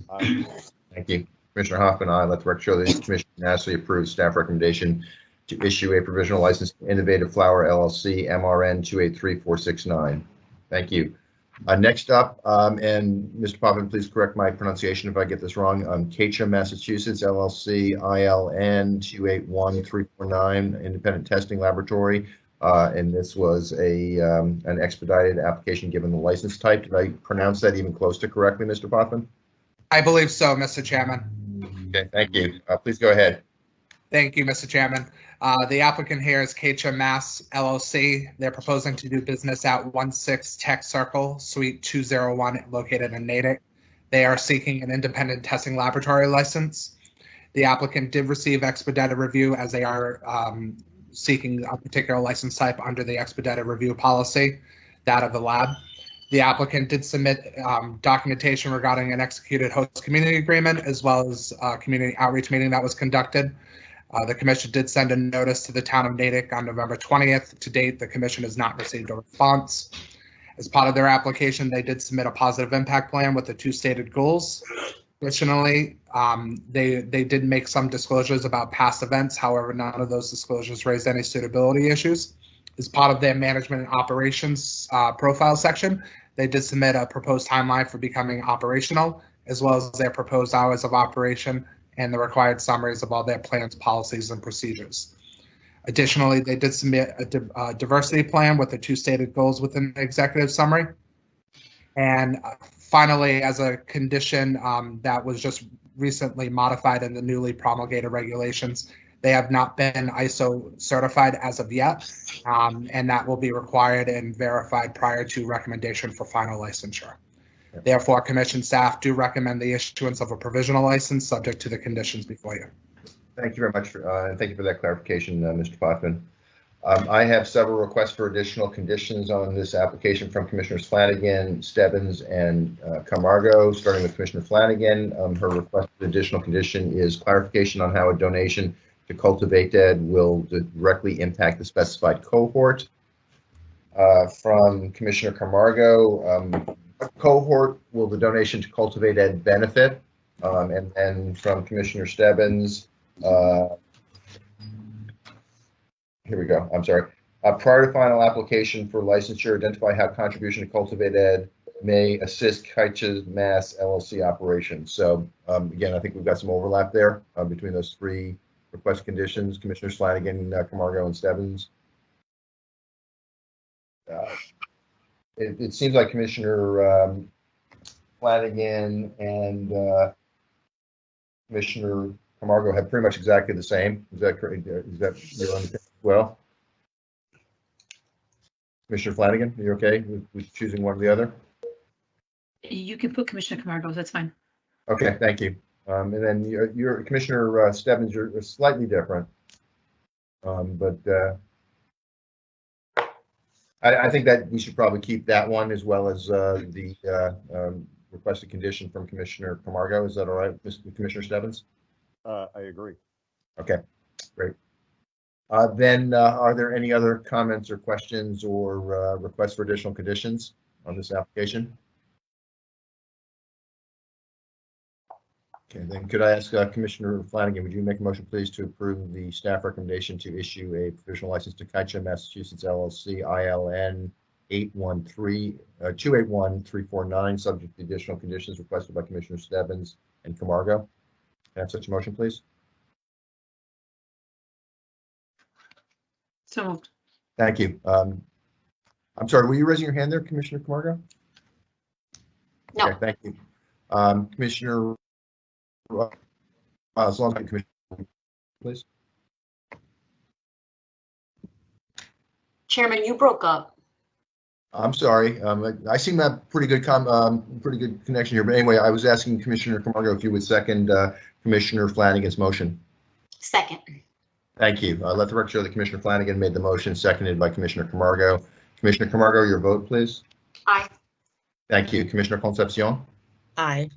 Aye. Thank you. Commissioner Hoffman, aye. Let the record show that the commission unanimously approves staff recommendation to issue a provisional license to Innovative Flower LLC, MRN 283469. Thank you. Next up, and Mr. Poppin, please correct my pronunciation if I get this wrong. Ketchum, Massachusetts LLC, ILN 281349, Independent Testing Laboratory. And this was an expedited application given the license type. Did I pronounce that even close to correctly, Mr. Poppin? I believe so, Mr. Chairman. Okay, thank you. Please go ahead. Thank you, Mr. Chairman. The applicant here is Ketchum Mass LLC. They're proposing to do business at 16 Tech Circle, Suite 201, located in Natick. They are seeking an independent testing laboratory license. The applicant did receive expedited review as they are seeking a particular license type under the expedited review policy, that of the lab. The applicant did submit documentation regarding an executed host community agreement as well as a community outreach meeting that was conducted. The commission did send a notice to the town of Natick on November 20th. To date, the commission has not received a response. As part of their application, they did submit a positive impact plan with the 2 stated goals. Additionally, they did make some disclosures about past events. However, none of those disclosures raised any suitability issues. As part of their management and operations profile section, they did submit a proposed timeline for becoming operational, as well as their proposed hours of operation and the required summaries of all their plans, policies, and procedures. Additionally, they did submit a diversity plan with the 2 stated goals within the executive summary. And finally, as a condition that was just recently modified in the newly promulgated regulations, they have not been ISO certified as of yet, and that will be required and verified prior to recommendation for final licensure. Therefore, commission staff do recommend the issuance of a provisional license subject to the conditions before you. Thank you very much, and thank you for that clarification, Mr. Potvin. I have several requests for additional conditions on this application from Commissioners Flanagan, Stebbins, and Camargo. Starting with Commissioner Flanagan, her request for additional condition is clarification on how a donation to Cultivate Ed will directly impact the specified cohort. From Commissioner Camargo, cohort will the donation to Cultivate Ed benefit? And then from Commissioner Stebbins, here we go. I'm sorry. Prior to final application for licensure, identify how contribution to Cultivate Ed may assist Ketchum Mass LLC operations. So again, I think we've got some overlap there between those 3 request conditions. Commissioners Flanagan, Camargo, and Stebbins. It seems like Commissioner Flanagan and Commissioner Camargo have pretty much exactly the same. Is that correct? Is that your understanding as well? Commissioner Flanagan, are you okay with choosing one or the other? You can put Commissioner Camargo, that's fine. Okay, thank you. And then your Commissioner Stebbins, you're slightly different, but I think that we should probably keep that one as well as the requested condition from Commissioner Camargo. Is that all right, Commissioner Stebbins? I agree. Okay, great. Then are there any other comments or questions or requests for additional conditions on this application? Okay, then could I ask Commissioner Flanagan, would you make a motion, please, to approve the staff recommendation to issue a provisional license to Ketchum, Massachusetts LLC, ILN 281349, subject to additional conditions requested by Commissioner Stebbins and Camargo? Can I have such a motion, please? So moved. Thank you. I'm sorry, were you raising your hand there, Commissioner Camargo? No. Okay, thank you. Commissioner, as long as Commissioner, please. Chairman, you broke up. I'm sorry. I seem to have pretty good connection here. But anyway, I was asking Commissioner Camargo if you would second Commissioner Flanagan's motion. Second. Thank you. Let the record show that Commissioner Flanagan made the motion, seconded by Commissioner Camargo. Commissioner Camargo, your vote, please. Aye. Thank you. Commissioner Concepcion. Aye.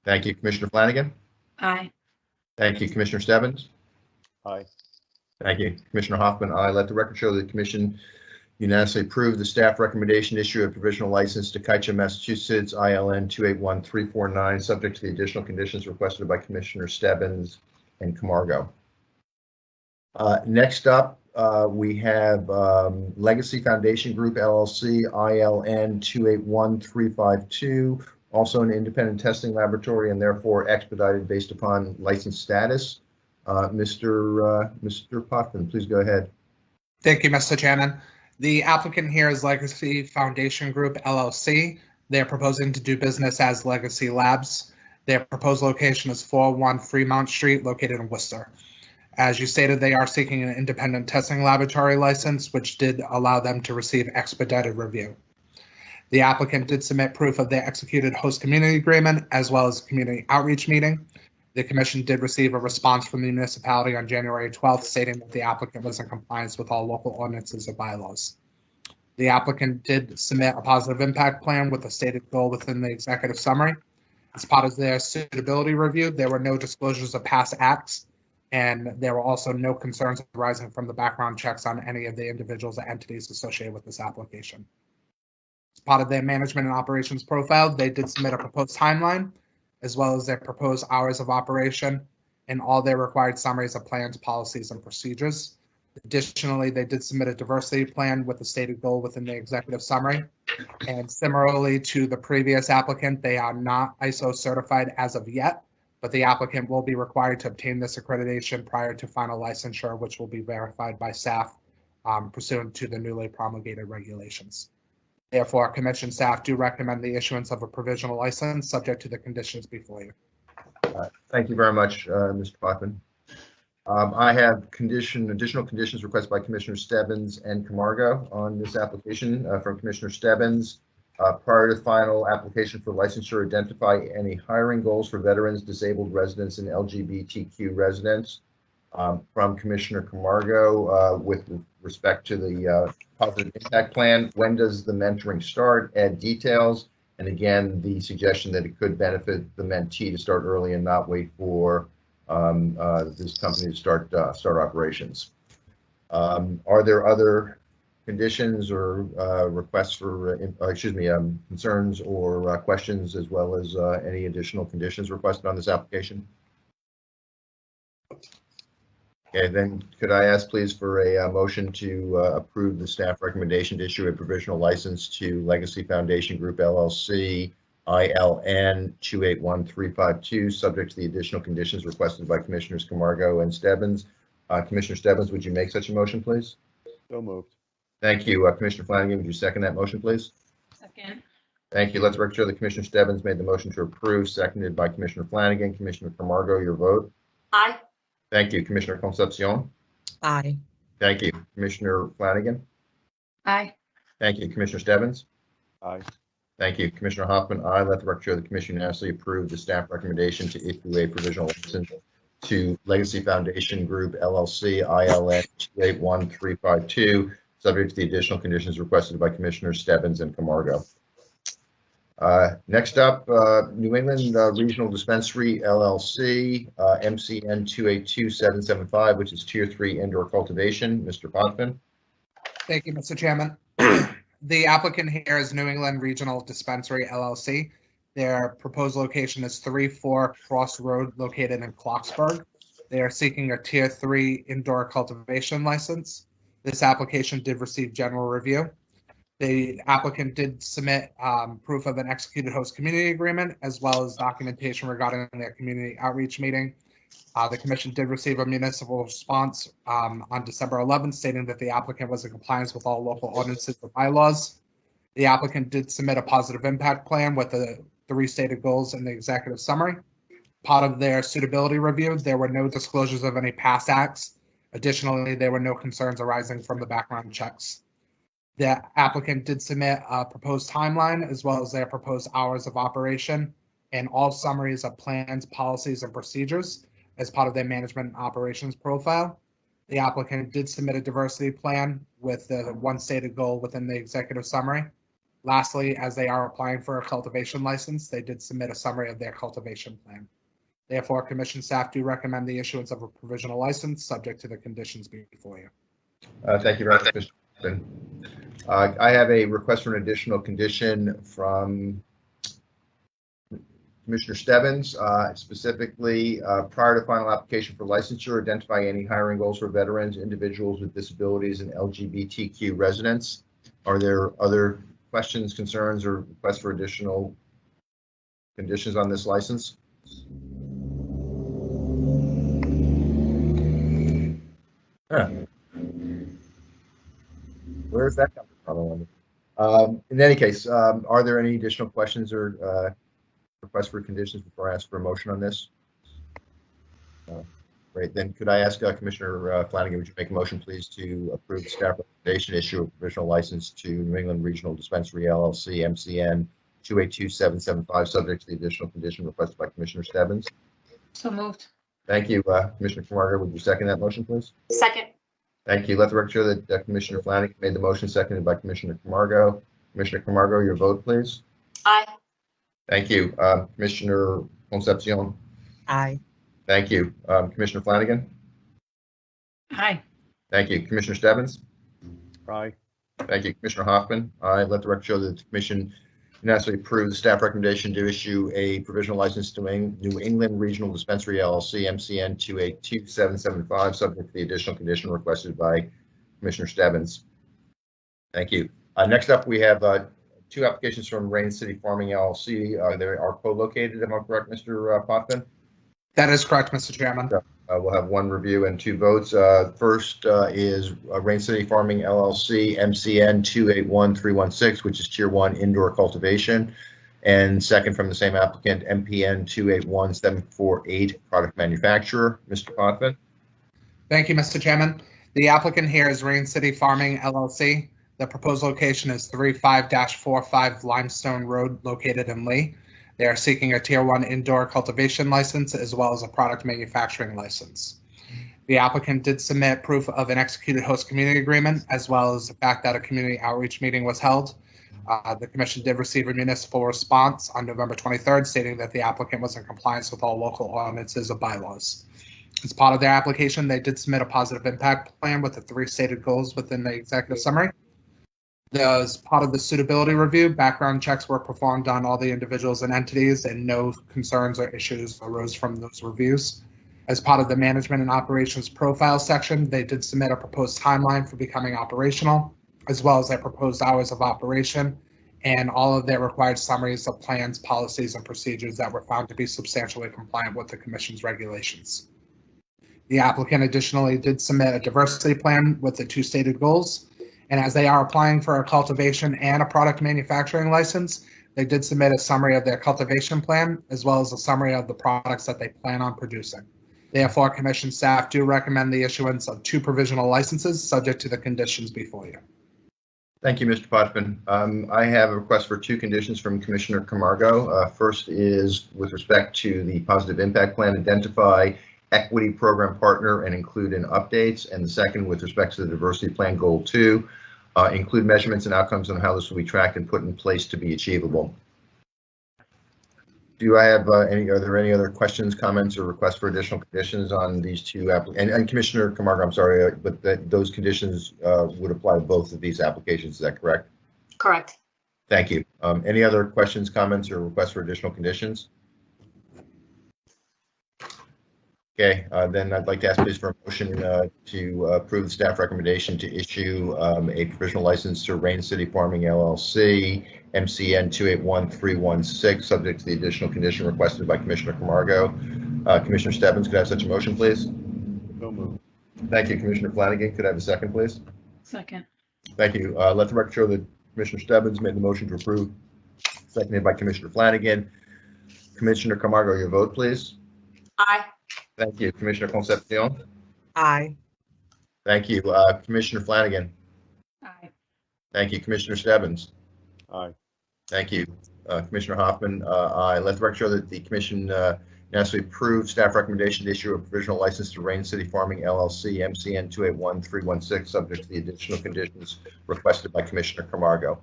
Thank you. Commissioner Flanagan. Aye. Thank you. Commissioner Stebbins. Aye. Thank you. Commissioner Hoffman, aye. Let the record show that the commission unanimously approve the staff recommendation to issue a provisional license to Kaicha, Massachusetts, ILN 281349, subject to the additional conditions requested by Commissioner Stebbins and Camargo. Next up, we have Legacy Foundation Group, LLC, ILN 281352, also an independent testing laboratory and therefore expedited based upon license status. Mr. Potvin, please go ahead. Thank you, Mr. Chairman. The applicant here is Legacy Foundation Group, LLC. They're proposing to do business as Legacy Labs. Their proposed location is 401 Fremont Street, located in Worcester. As you stated, they are seeking an independent testing laboratory license, which did allow them to receive expedited review. The applicant did submit proof of their executed host community agreement as well as a community outreach meeting. The commission did receive a response from the municipality on January 12th stating that the applicant was in compliance with all local ordinances or bylaws. The applicant did submit a positive impact plan with a stated goal within the executive summary. As part of their suitability review, there were no disclosures of past acts, and there were also no concerns arising from the background checks on any of the individuals or entities associated with this application. As part of their management and operations profile, they did submit a proposed timeline, as well as their proposed hours of operation and all their required summaries of plans, policies, and procedures. Additionally, they did submit a diversity plan with a stated goal within the executive summary. And similarly to the previous applicant, they are not ISO certified as of yet, but the applicant will be required to obtain this accreditation prior to final licensure, which will be verified by staff pursuant to the newly promulgated regulations. Therefore, commission staff do recommend the issuance of a provisional license subject to the conditions before you. Thank you very much, Mr. Potvin. I have additional conditions requested by Commissioner Stebbins and Camargo on this application from Commissioner Stebbins. Prior to final application for licensure, identify any hiring goals for veterans, disabled residents, and LGBTQ residents. From Commissioner Camargo with respect to the positive impact plan. When does the mentoring start? Add details. And again, the suggestion that it could benefit the mentee to start early and not wait for this company to start operations. Are there other conditions or requests for, concerns or questions, as well as any additional conditions requested on this application? Okay, then could I ask please for a motion to approve the staff recommendation to issue a provisional license to Legacy Foundation Group LLC, ILN 281352, subject to the additional conditions requested by Commissioners Camargo and Stebbins. Commissioner Stebbins, would you make such a motion, please? So moved. Thank you. Commissioner Flanagan, would you second that motion, please? Second. Thank you. Let's record show that Commissioner Stebbins made the motion to approve, seconded by Commissioner Flanagan. Commissioner Camargo, your vote? Aye. Thank you. Commissioner Concepcion? Aye. Thank you. Commissioner Flanagan? Aye. Thank you. Commissioner Stebbins? Aye. Thank you. Commissioner Hoffman, aye. Let the record show the commission unanimously approved the staff recommendation to issue a provisional license to Legacy Foundation Group LLC, ILN 281352, subject to the additional conditions requested by Commissioners Stebbins and Camargo. Next up, New England Regional Dispensary LLC, MCN 282775, which is Tier 3 indoor cultivation. Mr. Potvin. Thank you, Mr. Chairman. The applicant here is New England Regional Dispensary LLC. Their proposed location is 34 Cross Road, located in Clarksburg. They are seeking a Tier 3 indoor cultivation license. This application did receive general review. The applicant did submit proof of an executed host community agreement, as well as documentation regarding their community outreach meeting. The commission did receive a municipal response on December 11th, stating that the applicant was in compliance with all local ordinances and bylaws. The applicant did submit a positive impact plan with the three stated goals in the executive summary. Part of their suitability review, there were no disclosures of any past acts. Additionally, there were no concerns arising from the background checks. The applicant did submit a proposed timeline, as well as their proposed hours of operation and all summaries of plans, policies, and procedures as part of their management and operations profile. The applicant did submit a diversity plan with the one stated goal within the executive summary. Lastly, as they are applying for a cultivation license, they did submit a summary of their cultivation plan. Therefore, commission staff do recommend the issuance of a provisional license subject to the conditions before you. Thank you very much, Mr. Potvin. I have a request for an additional condition from Commissioner Stebbins, specifically prior to final application for licensure, identify any hiring goals for veterans, individuals with disabilities, and LGBTQ residents. Are there other questions, concerns, or requests for additional conditions on this license? Huh. Where's that coming from? In any case, are there any additional questions or requests for conditions before I ask for a motion on this? Great. Then could I ask Commissioner Flanagan, would you make a motion, please, to approve the staff recommendation issue of provisional license to New England Regional Dispensary LLC, MCN 282775, subject to the additional condition requested by Commissioner Stebbins? So moved. Thank you. Commissioner Camargo, would you second that motion, please? Second. Thank you. Let the record show that Commissioner Flanagan made the motion, seconded by Commissioner Camargo. Commissioner Camargo, your vote, please. Aye. Thank you. Commissioner Concepcion. Aye. Thank you. Commissioner Flanagan. Aye. Thank you. Commissioner Stebbins. Aye. Thank you. Commissioner Hoffman. Aye. Let the record show that the commission unanimously approved the staff recommendation to issue a provisional license to New England Regional Dispensary LLC, MCN 282775, subject to the additional condition requested by Commissioner Stebbins. Thank you. Next up, we have two applications from Rain City Farming LLC. They are co-located. Am I correct, Mr. Potvin? That is correct, Mr. Chairman. We'll have one review and two votes. First is Rain City Farming LLC, MCN 281316, which is Tier 1 indoor cultivation. And second from the same applicant, MPN 281748, product manufacturer. Mr. Potvin. Thank you, Mr. Chairman. The applicant here is Rain City Farming LLC. The proposed location is 35-45 Limestone Road, located in Lee. They are seeking a Tier 1 indoor cultivation license as well as a product manufacturing license. The applicant did submit proof of an executed host community agreement as well as the fact that a community outreach meeting was held. The commission did receive a municipal response on November 23rd stating that the applicant was in compliance with all local ordinances and bylaws. As part of their application, they did submit a positive impact plan with the 3 stated goals within the executive summary. As part of the suitability review, background checks were performed on all the individuals and entities, and no concerns or issues arose from those reviews. As part of the management and operations profile section, they did submit a proposed timeline for becoming operational, as well as their proposed hours of operation, and all of their required summaries of plans, policies, and procedures that were found to be substantially compliant with the Commission's regulations. The applicant additionally did submit a diversity plan with the 2 stated goals. And as they are applying for a cultivation and a product manufacturing license, they did submit a summary of their cultivation plan, as well as a summary of the products that they plan on producing. Therefore, Commission staff do recommend the issuance of 2 provisional licenses subject to the conditions before you. Thank you, Mr. Potvin. I have a request for 2 conditions from Commissioner Camargo. First is with respect to the positive impact plan, identify equity program partner and include in updates. And the second with respect to the diversity plan goal 2, include measurements and outcomes on how this will be tracked and put in place to be achievable. Do I have are there any other questions, comments, or requests for additional conditions on these 2 applications? And Commissioner Camargo, I'm sorry, but those conditions would apply to both of these applications. Is that correct? Correct. Thank you. Any other questions, comments, or requests for additional conditions? Okay, then I'd like to ask please for a motion to approve the staff recommendation to issue a provisional license to Rain City Farming LLC, MCN 281316, subject to the additional condition requested by Commissioner Camargo. Commissioner Stebbins, could I have such a motion, please? So moved. Thank you. Commissioner Flanagan, could I have a second, please? Second. Thank you. Let the record show that Commissioner Stebbins made the motion to approve, seconded by Commissioner Flanagan. Commissioner Camargo, your vote, please. Aye. Thank you. Commissioner Concepcion. Aye. Thank you. Commissioner Flanagan. Aye. Thank you. Commissioner Stebbins. Aye. Thank you. Commissioner Hoffman. Aye. Let the record show that the commission unanimously approved staff recommendation to issue a provisional license to Rain City Farming LLC, MCN 281316, subject to the additional conditions requested by Commissioner Camargo.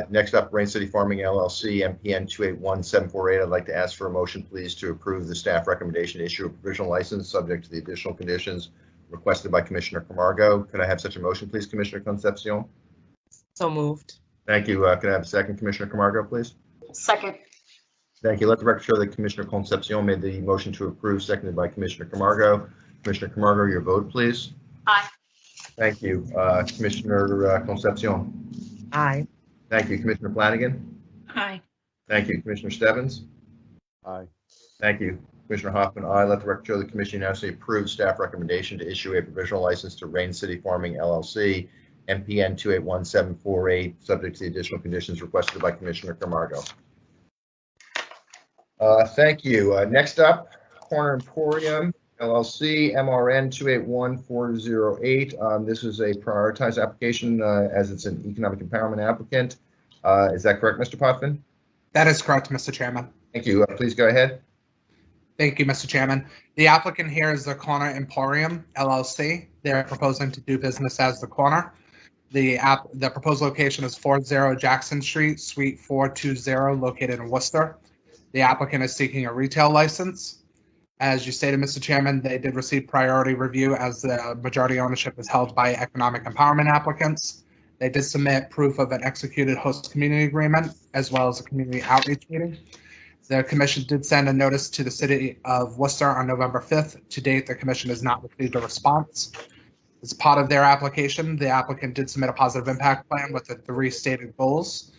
Next up, Rain City Farming LLC, MPN 281748. I'd like to ask for a motion, please, to approve the staff recommendation to issue a provisional license subject to the additional conditions requested by Commissioner Camargo. Could I have such a motion, please, Commissioner Concepcion? So moved. Thank you. Can I have a second, Commissioner Camargo, please? Second. Thank you. Let the record show that Commissioner Concepcion made the motion to approve, seconded by Commissioner Camargo. Commissioner Camargo, your vote, please. Aye. Thank you. Commissioner Concepcion. Aye. Thank you. Commissioner Flanagan. Aye. Thank you. Commissioner Stebbins. Aye. Thank you. Commissioner Hoffman, aye. Let the record show the commission unanimously approves staff recommendation to issue a provisional license to Rain City Farming LLC, MPN 281-748, subject to the additional conditions requested by Commissioner Camargo. Thank you. Next up, Corner Emporium LLC, MRN 281408. This is a prioritized application as it's an economic empowerment applicant. Is that correct, Mr. Potvin? That is correct, Mr. Chairman. Thank you. Please go ahead. Thank you, Mr. Chairman. The applicant here is the Corner Emporium LLC. They're proposing to do business as the Corner. The proposed location is 40 Jackson Street, Suite 420, located in Worcester. The applicant is seeking a retail license. As you stated, Mr. Chairman, they did receive priority review as the majority ownership is held by economic empowerment applicants. They did submit proof of an executed host community agreement as well as a community outreach meeting. The commission did send a notice to the city of Worcester on November 5th. To date, the commission has not received a response. As part of their application, the applicant did submit a positive impact plan with the 3 stated goals.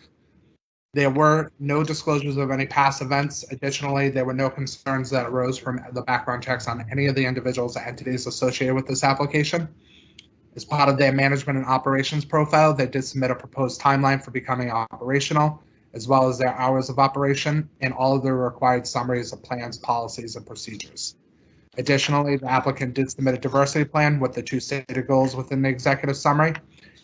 There were no disclosures of any past events. Additionally, there were no concerns that arose from the background checks on any of the individuals or entities associated with this application. As part of their management and operations profile, they did submit a proposed timeline for becoming operational, as well as their hours of operation and all of the required summaries of plans, policies, and procedures. Additionally, the applicant did submit a diversity plan with the 2 stated goals within the executive summary.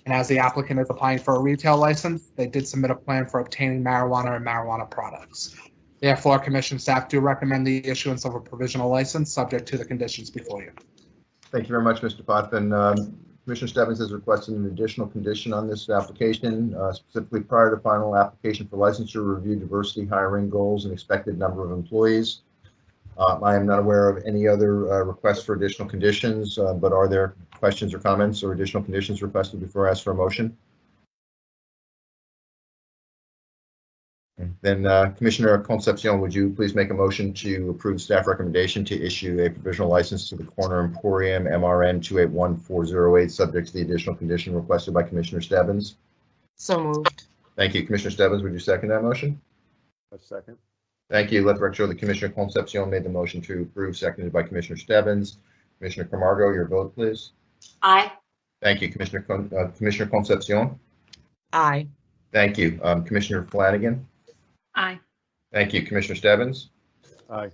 And as the applicant is applying for a retail license, they did submit a plan for obtaining marijuana and marijuana products. Therefore, commission staff do recommend the issuance of a provisional license subject to the conditions before you. Thank you very much, Mr. Potvin. Commissioner Stebbins has requested an additional condition on this application, specifically prior to final application for licensure, review diversity hiring goals and expected number of employees. I am not aware of any other requests for additional conditions, but are there questions or comments or additional conditions requested before I ask for a motion? Then Commissioner Concepcion, would you please make a motion to approve staff recommendation to issue a provisional license to the Corner Emporium MRN 281408, subject to the additional condition requested by Commissioner Stebbins? So moved. Thank you. Commissioner Stebbins, would you second that motion? A second. Thank you. Let the record show that Commissioner Concepcion made the motion to approve, seconded by Commissioner Stebbins. Commissioner Camargo, your vote, please. Aye. Thank you. Commissioner Concepcion. Aye. Thank you. Commissioner Flanagan. Aye. Thank you. Commissioner Stebbins. Aye.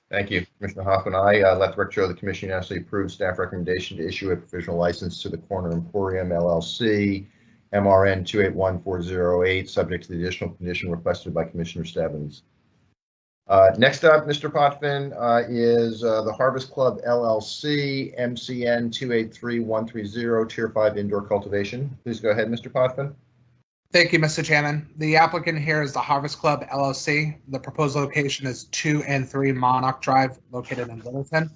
Thank you. Commissioner Hoffman, aye. Let the record show the commission unanimously approves staff recommendation to issue a provisional license to the Corner Emporium LLC, MRN 281408, subject to the additional condition requested by Commissioner Stebbins. Next up, Mr. Potvin, is the Harvest Club LLC, MCN 283130, Tier 5 Indoor Cultivation. Please go ahead, Mr. Potvin. Thank you, Mr. Chairman. The applicant here is the Harvest Club LLC. The proposed location is 2 and 3 Monarch Drive, located in Littleton.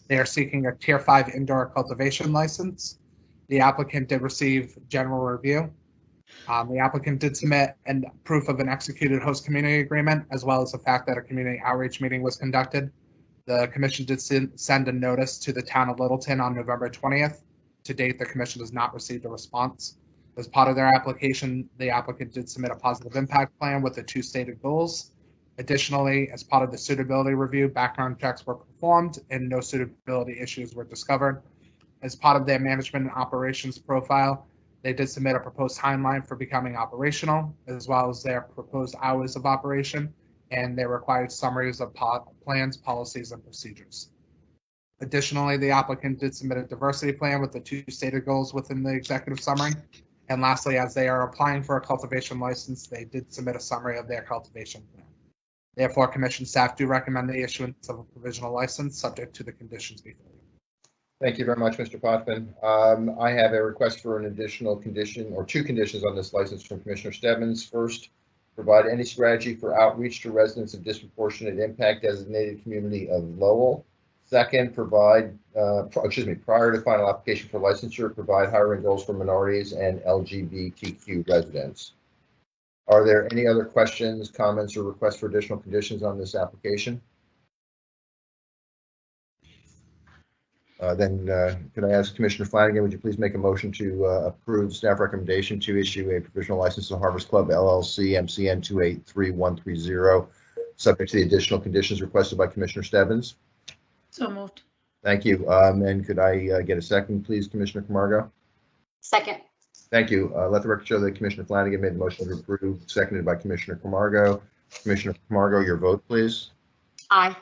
They are seeking a Tier 5 indoor cultivation license. The applicant did receive general review. The applicant did submit proof of an executed host community agreement, as well as the fact that a community outreach meeting was conducted. The commission did send a notice to the town of Littleton on November 20th. To date, the commission has not received a response. As part of their application, the applicant did submit a positive impact plan with the 2 stated goals. Additionally, as part of the suitability review, background checks were performed and no suitability issues were discovered. As part of their management and operations profile, they did submit a proposed timeline for becoming operational, as well as their proposed hours of operation and their required summaries of plans, policies, and procedures. Additionally, the applicant did submit a diversity plan with the 2 stated goals within the executive summary. And lastly, as they are applying for a cultivation license, they did submit a summary of their cultivation plan. Therefore, commission staff do recommend the issuance of a provisional license subject to the conditions before you. Thank you very much, Mr. Potvin. I have a request for an additional condition or 2 conditions on this license from Commissioner Stebbins. First, provide any strategy for outreach to residents of disproportionate impact designated community of Lowell. Second, prior to final application for licensure, provide hiring goals for minorities and LGBTQ residents. Are there any other questions, comments, or requests for additional conditions on this application? Could I ask Commissioner Flanagan, would you please make a motion to approve staff recommendation to issue a provisional license to Harvest Club LLC, MCN 2833130, subject to the additional conditions requested by Commissioner Stebbins? So moved. Thank you. And could I get a second, please, Commissioner Camargo? Second. Thank you. Let the record show that Commissioner Flanagan made the motion to approve, seconded by Commissioner Camargo. Commissioner Camargo, your vote, please. Aye.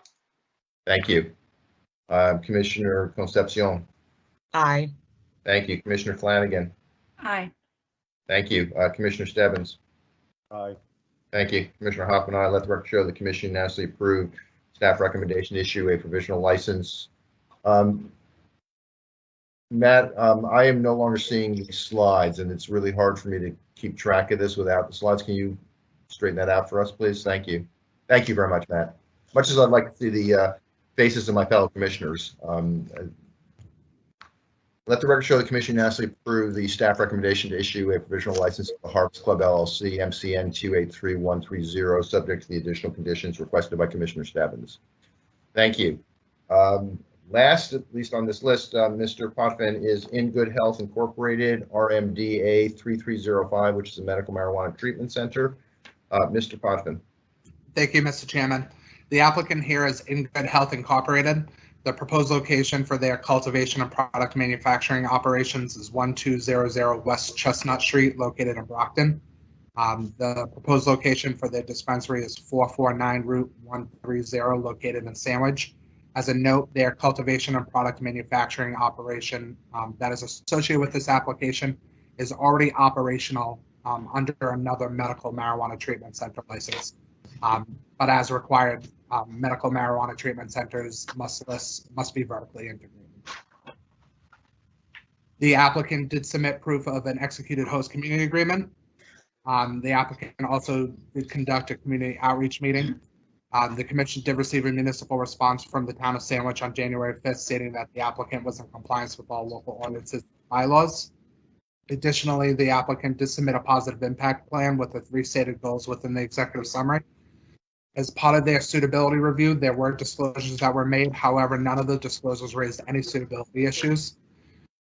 Thank you. Commissioner Concepcion. Aye. Thank you. Commissioner Flanagan. Aye. Thank you. Commissioner Stebbins. Aye. Thank you. Commissioner Hoffman, I let the record show the commission unanimously approved staff recommendation to issue a provisional license. Matt, I am no longer seeing these slides, and it's really hard for me to keep track of this without the slides. Can you straighten that out for us, please? Thank you. Thank you very much, Matt. Much as I'd like to see the faces of my fellow commissioners. Let the record show the commission unanimously approve the staff recommendation to issue a provisional license to the Harvest Club LLC, MCN 2833130, subject to the additional conditions requested by Commissioner Stebbins. Thank you. Last, at least on this list, Mr. Potvin is In Good Health Incorporated, RMDA 3305, which is a medical marijuana treatment center. Mr. Potvin. Thank you, Mr. Chairman. The applicant here is In Good Health Incorporated. The proposed location for their cultivation and product manufacturing operations is 1200 West Chestnut Street, located in Brockton. The proposed location for their dispensary is 449 Route 130, located in Sandwich. As a note, their cultivation and product manufacturing operation that is associated with this application is already operational under another medical marijuana treatment center license. But as required, medical marijuana treatment centers must be vertically integrated. The applicant did submit proof of an executed host community agreement. The applicant also did conduct a community outreach meeting. The commission did receive a municipal response from the town of Sandwich on January 5th, stating that the applicant was in compliance with all local ordinances and bylaws. Additionally, the applicant did submit a positive impact plan with the 3 stated goals within the executive summary. As part of their suitability review, there were disclosures that were made. However, none of the disclosures raised any suitability issues.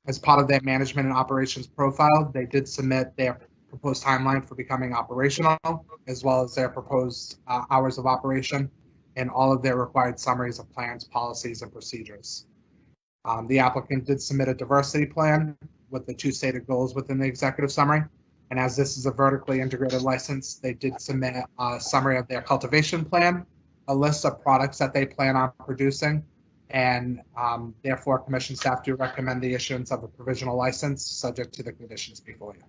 As part of their management and operations profile, they did submit their proposed timeline for becoming operational, as well as their proposed hours of operation, and all of their required summaries of plans, policies, and procedures. The applicant did submit a diversity plan with the 2 stated goals within the executive summary. And as this is a vertically integrated license, they did submit a summary of their cultivation plan, a list of products that they plan on producing, and therefore commission staff do recommend the issuance of a provisional license subject to the conditions before you.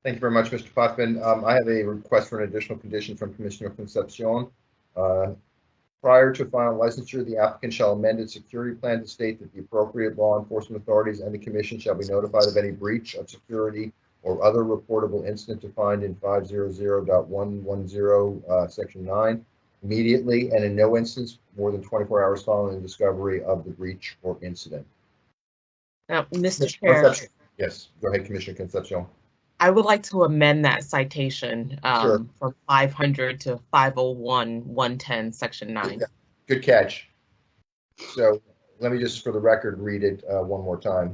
Thank you very much, Mr. Potvin. I have a request for an additional condition from Commissioner Concepcion. Prior to final licensure, the applicant shall amend its security plan to state that the appropriate law enforcement authorities and the commission shall be notified of any breach of security or other reportable incident defined in 500.110 section 9 immediately and in no instance more than 24 hours following the discovery of the breach or incident. Now, Mr. Chair. Yes, go ahead, Commissioner Concepcion. I would like to amend that citation Sure. from 500 to 501.110 section 9. Good catch. So let me just, for the record, read it one more time.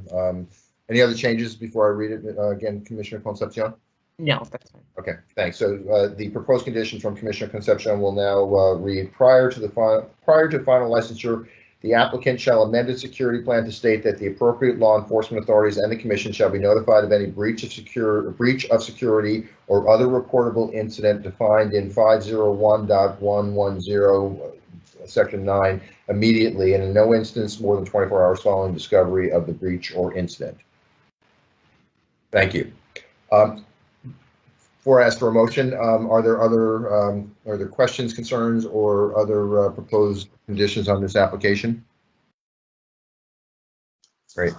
Any other changes before I read it again, Commissioner Concepcion? No, that's fine. Okay, thanks. So the proposed condition from Commissioner Concepcion will now read: prior to final licensure, the applicant shall amend its security plan to state that the appropriate law enforcement authorities and the commission shall be notified of any breach of security or other reportable incident defined in 501.110 section 9 immediately and in no instance more than 24 hours following discovery of the breach or incident. Thank you. Before I ask for a motion, are there questions, concerns, or other proposed conditions on this application? Great.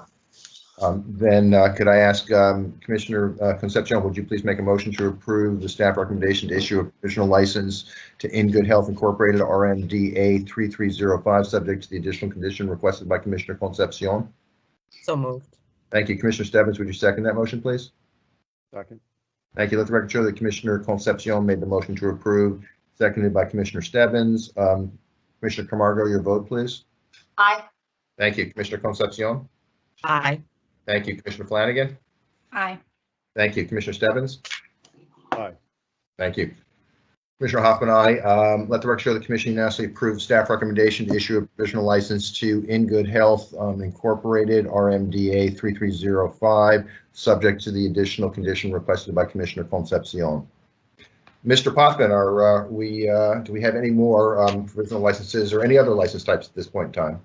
Then could I ask Commissioner Concepcion, would you please make a motion to approve the staff recommendation to issue a provisional license to In Good Health Incorporated RMDA 3305, subject to the additional condition requested by Commissioner Concepcion? So moved. Thank you. Commissioner Stebbins, would you second that motion, please? Second. Thank you. Let the record show that Commissioner Concepcion made the motion to approve, seconded by Commissioner Stebbins. Commissioner Camargo, your vote, please. Aye. Thank you. Commissioner Concepcion? Aye. Thank you. Commissioner Flanagan? Aye. Thank you. Commissioner Stebbins? Aye. Thank you. Commissioner Hoffman, aye. Let the record show the commission unanimously approved staff recommendation to issue a provisional license to In Good Health Incorporated RMDA 3305, subject to the additional condition requested by Commissioner Concepcion. Mr. Pothman, do we have any more provisional licenses or any other license types at this point in time?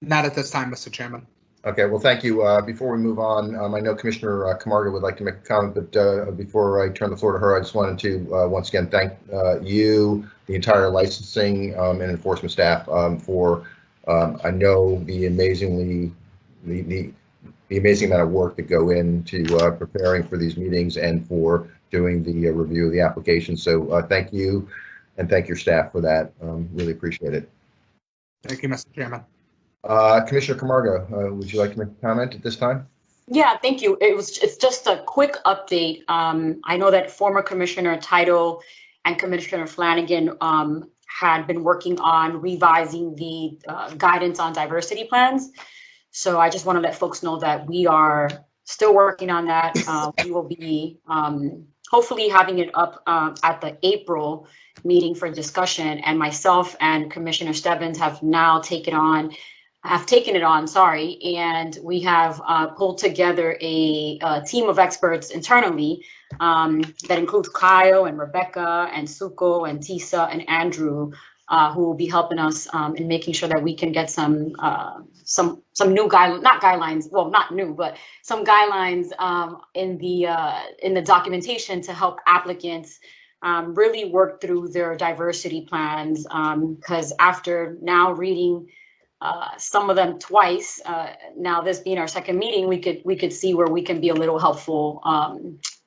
Not at this time, Mr. Chairman. Okay, well, thank you. Before we move on, I know Commissioner Camargo would like to make a comment, but before I turn the floor to her, I just wanted to once again thank you, the entire licensing and enforcement staff for, I know the amazing amount of work that go into preparing for these meetings and for doing the review of the application. So thank you and thank your staff for that. Really appreciate it. Thank you, Mr. Chairman. Commissioner Camargo, would you like to make a comment at this time? Yeah, thank you. It's just a quick update. I know that former Commissioner Title and Commissioner Flanagan had been working on revising the guidance on diversity plans. So I just want to let folks know that we are still working on that. We will be hopefully having it up at the April meeting for discussion. And myself and Commissioner Stebbins have now taken it on, and we have pulled together a team of experts internally that includes Kyle and Rebecca and Suko and Tisa and Andrew, who will be helping us in making sure that we can get some new guidelines, well, not new, but some guidelines in the documentation to help applicants really work through their diversity plans. Because after now reading some of them twice, now this being our second meeting, we could see where we can be a little helpful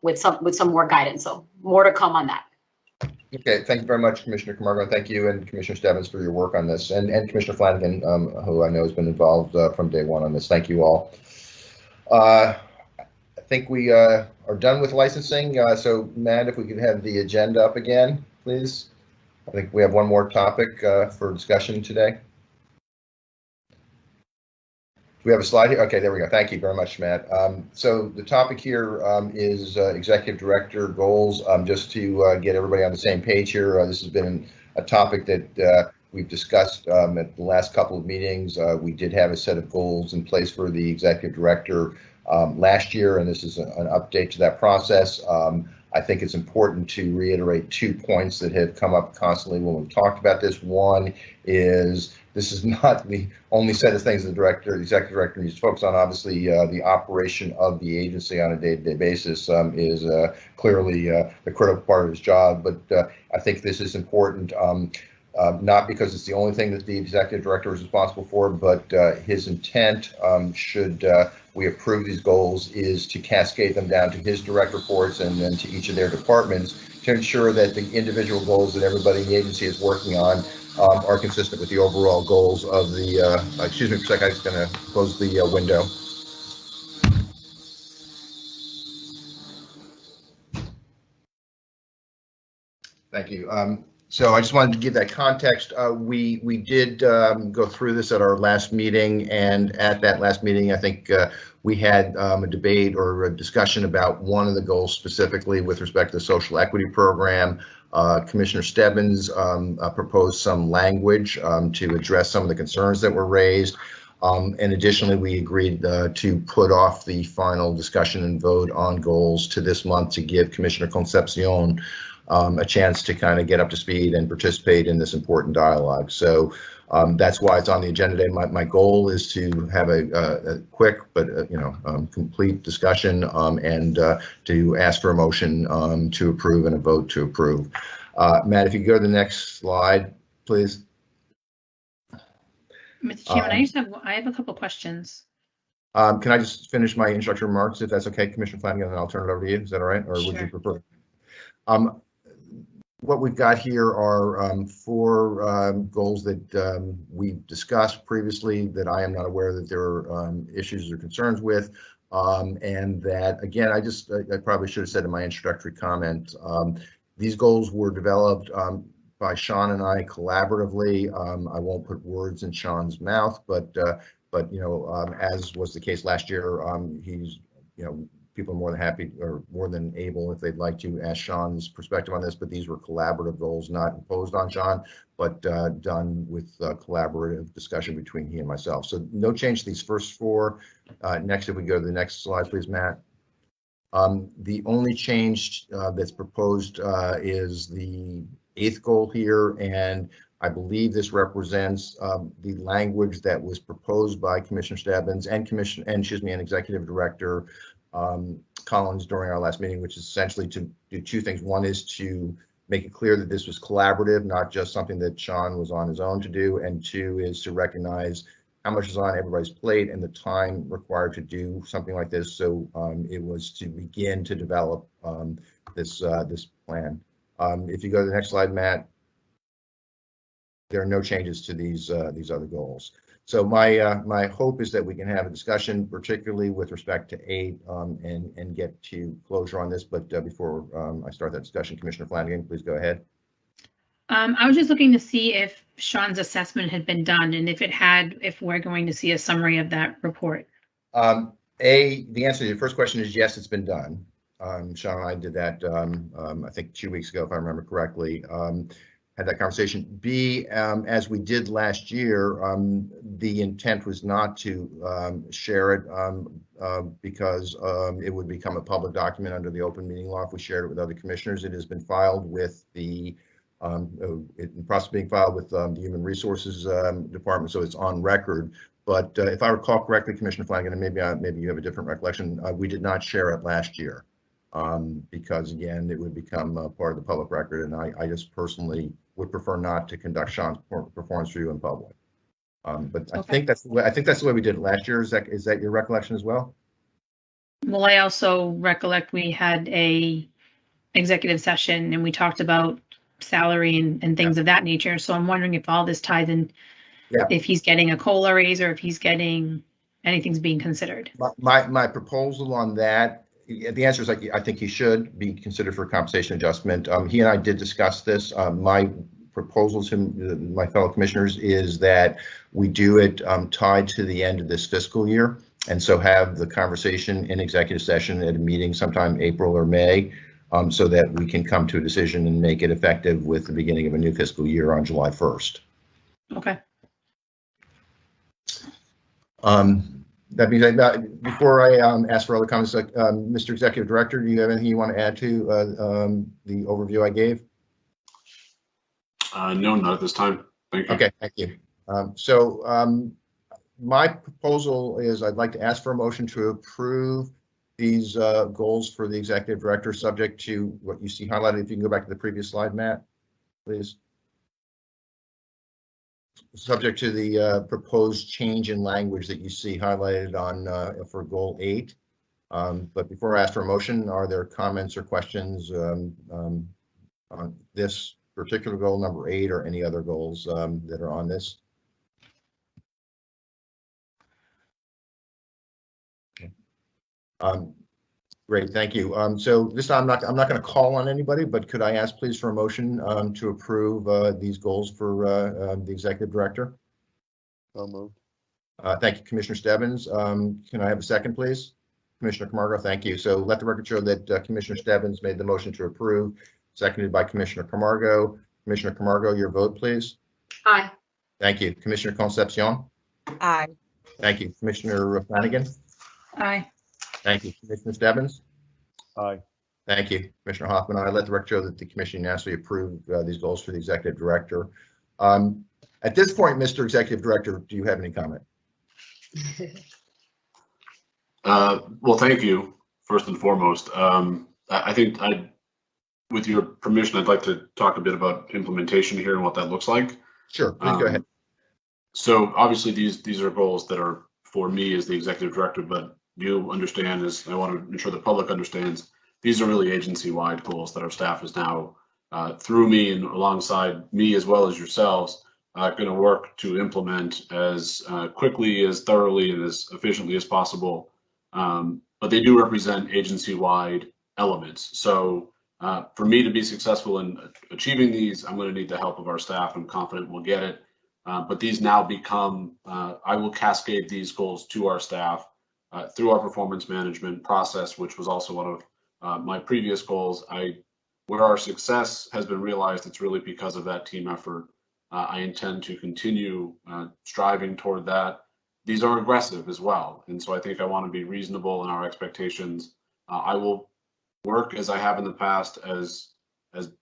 with some more guidance. So more to come on that. Okay, thank you very much, Commissioner Camargo. Thank you and Commissioner Stebbins for your work on this, and Commissioner Flanagan, who I know has been involved from day one on this. Thank you all. I think we are done with licensing. So Matt, if we could have the agenda up again, please. I think we have one more topic for discussion today. We have a slide here. Okay, there we go. Thank you very much, Matt. So the topic here is executive director goals. Just to get everybody on the same page here, this has been a topic that we've discussed at the last couple of meetings. We did have a set of goals in place for the executive director last year, and this is an update to that process. I think it's important to reiterate 2 points that have come up constantly when we've talked about this. One is this is not the only set of things the executive director needs to focus on. Obviously, the operation of the agency on a day-to-day basis is clearly the critical part of his job. But I think this is important, not because it's the only thing that the executive director is responsible for, but his intent, should we approve these goals, is to cascade them down to his direct reports and then to each of their departments to ensure that the individual goals that everybody in the agency is working on are consistent with the overall goals of the, excuse me for a second, I'm just going to close the window. Thank you. So I just wanted to give that context. We did go through this at our last meeting, and at that last meeting, I think we had a debate or a discussion about one of the goals specifically with respect to the social equity program. Commissioner Stebbins proposed some language to address some of the concerns that were raised. And additionally, we agreed to put off the final discussion and vote on goals to this month to give Commissioner Concepcion a chance to kind of get up to speed and participate in this important dialogue. So that's why it's on the agenda today. My goal is to have a quick but complete discussion and to ask for a motion to approve and a vote to approve. Matt, if you go to the next slide, please. Mr. Chairman, I have a couple questions. Can I just finish my introductory remarks, if that's okay, Commissioner Flanagan, and I'll turn it over to you. Is that all right, or would you Sure. prefer? What we've got here are 4 goals that we've discussed previously that I am not aware that there are issues or concerns with. And that, again, I probably should have said in my introductory comment, these goals were developed by Sean and I collaboratively. I won't put words in Sean's mouth, but you know, as was the case last year, he's, you know, people are more than happy or more than able, if they'd like to, ask Sean's perspective on this, but these were collaborative goals, not imposed on Sean, but done with collaborative discussion between he and myself. So no change to these first 4. Next, if we go to the next slide, please, Matt. The only change that's proposed is the 8th goal here, and I believe this represents the language that was proposed by Commissioner Stebbins and Executive Director Collins during our last meeting, which is essentially to do 2 things. One is to make it clear that this was collaborative, not just something that Sean was on his own to do, and 2 is to recognize how much is on everybody's plate and the time required to do something like this. So it was to begin to develop this plan. If you go to the next slide, Matt, there are no changes to these other goals. So my hope is that we can have a discussion, particularly with respect to 8, and get to closure on this. But before I start that discussion, Commissioner Flanagan, please go ahead. I was just looking to see if Sean's assessment had been done, and if it had, if we're going to see a summary of that report. The answer to your first question is yes, it's been done. Sean and I did that, I think 2 weeks ago, if I remember correctly. Had that conversation. B, as we did last year, the intent was not to share it because it would become a public document under the open meeting law if we shared it with other commissioners. It has been filed with the in process of being filed with the Human Resources Department, so it's on record. But if I recall correctly, Commissioner Flanagan, and maybe you have a different recollection, we did not share it last year because, again, it would become part of the public record, and I just personally would prefer not to conduct Sean's performance review in public. But okay. I think that's the way we did it last year. Is that your recollection as well? Well, I also recollect we had a executive session and we talked about salary and things of that nature. So I'm wondering if all this ties in, if he's getting a COLA raise or if he's getting anything's being considered. My proposal on that, the answer is I think he should be considered for a compensation adjustment. He and I did discuss this. My proposal to my fellow commissioners is that we do it tied to the end of this fiscal year, and so have the conversation in executive session at a meeting sometime April or May, so that we can come to a decision and make it effective with the beginning of a new fiscal year on July 1st. Okay. That means before I ask for other comments, Mr. Executive Director, do you have anything you want to add to the overview I gave? No, not at this time. Thank you. Okay, thank you. My proposal is I'd like to ask for a motion to approve these goals for the Executive Director, subject to what you see highlighted. If you can go back to the previous slide, Matt, please. Subject to the proposed change in language that you see highlighted on for goal 8. But before I ask for a motion, are there comments or questions on this particular goal, number 8, or any other goals that are on this? Okay. Great, thank you. So this time I'm not going to call on anybody, but could I ask please for a motion to approve these goals for the Executive Director? So moved. Thank you, Commissioner Stebbins. Can I have a second, please? Commissioner Camargo, thank you. So let the record show that Commissioner Stebbins made the motion to approve, seconded by Commissioner Camargo. Commissioner Camargo, your vote, please. Aye. Thank you. Commissioner Concepcion? Aye. Thank you. Commissioner Flanagan? Aye. Thank you. Commissioner Stebbins? Aye. Thank you. Commissioner Hoffman, I let the record show that the Commission unanimously approved these goals for the Executive Director. At this point, Mr. Executive Director, do you have any comment? Well, thank you, first and foremost. I think with your permission, I'd like to talk a bit about implementation here and what that looks like. Sure, please go ahead. So obviously these are goals that are for me as the executive director, but you understand, as I want to ensure the public understands, these are really agency-wide goals that our staff is now, through me and alongside me as well as yourselves, going to work to implement as quickly, as thoroughly, and as efficiently as possible. But they do represent agency-wide elements. So for me to be successful in achieving these, I'm going to need the help of our staff. I'm confident we'll get it. But these now become, I will cascade these goals to our staff through our performance management process, which was also one of my previous goals. Where our success has been realized, it's really because of that team effort. I intend to continue striving toward that. These are aggressive as well. And so I think I want to be reasonable in our expectations. I will work as I have in the past, as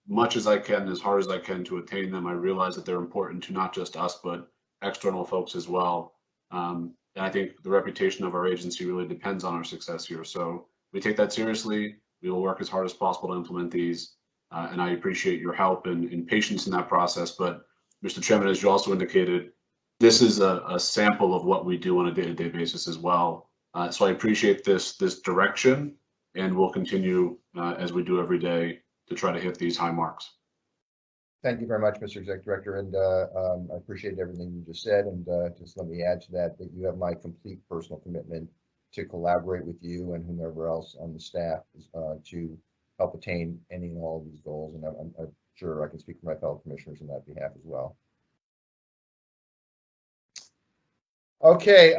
much as I can, as hard as I can to attain them. I realize that they're important to not just us, but external folks as well. And I think the reputation of our agency really depends on our success here. So we take that seriously. We will work as hard as possible to implement these. And I appreciate your help and patience in that process. But Mr. Chairman, as you also indicated, this is a sample of what we do on a day-to-day basis as well. So I appreciate this direction, and we'll continue as we do every day to try to hit these high marks. Thank you very much, Mr. Executive Director, and I appreciate everything you just said. And just let me add to that you have my complete personal commitment to collaborate with you and whomever else on the staff to help attain any and all of these goals. And I'm sure I can speak for my fellow commissioners on that behalf as well. Okay,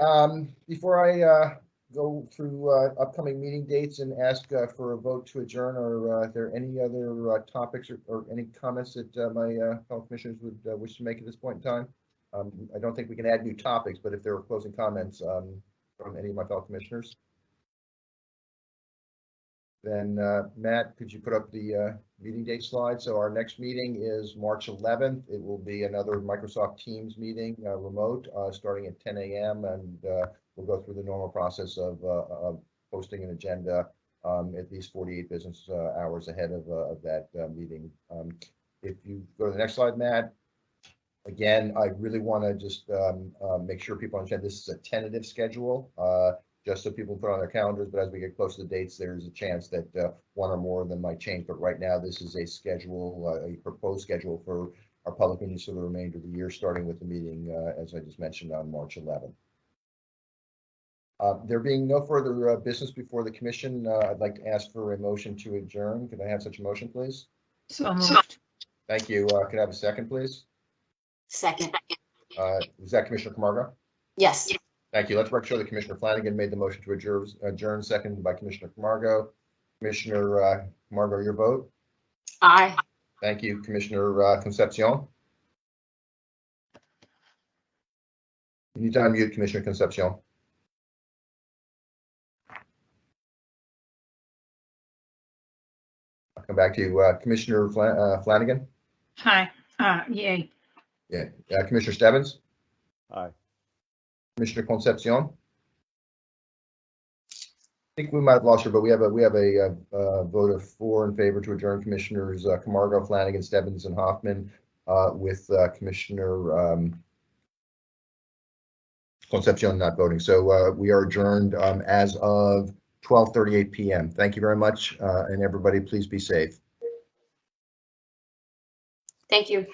before I go through upcoming meeting dates and ask for a vote to adjourn, are there any other topics or any comments that my fellow commissioners would wish to make at this point in time? I don't think we can add new topics, but if there are closing comments from any of my fellow commissioners, then Matt, could you put up the meeting date slide? So our next meeting is March 11th. It will be another Microsoft Teams meeting, remote, starting at 10 a.m. and we'll go through the normal process of posting an agenda at least 48 business hours ahead of that meeting. If you go to the next slide, Matt, again, I really want to just make sure people understand this is a tentative schedule, just so people put on their calendars. But as we get close to the dates, there's a chance that one or more of them might change. But right now, this is a schedule, a proposed schedule for our public meetings for the remainder of the year, starting with the meeting, as I just mentioned, on March 11th. There being no further business before the commission, I'd like to ask for a motion to adjourn. Could I have such a motion, please? So moved. Thank you. Could I have a second, please? Second. Was that Commissioner Camargo? Yes. Thank you. Let's make sure that Commissioner Flanagan made the motion to adjourn, seconded by Commissioner Camargo. Commissioner Camargo, your vote? Aye. Thank you. Commissioner Concepcion? You need to unmute Commissioner Concepcion. I'll come back to you. Commissioner Flanagan? Hi. Yay. Yeah. Commissioner Stebbins? Aye. Commissioner Concepcion? I think we might have lost her, but we have a vote of 4 in favor to adjourn. Commissioners Camargo, Flanagan, Stebbins, and Hoffman, with Commissioner Concepcion not voting. So we are adjourned as of 12:38 p.m. Thank you very much, and everybody, please be safe. Thank you.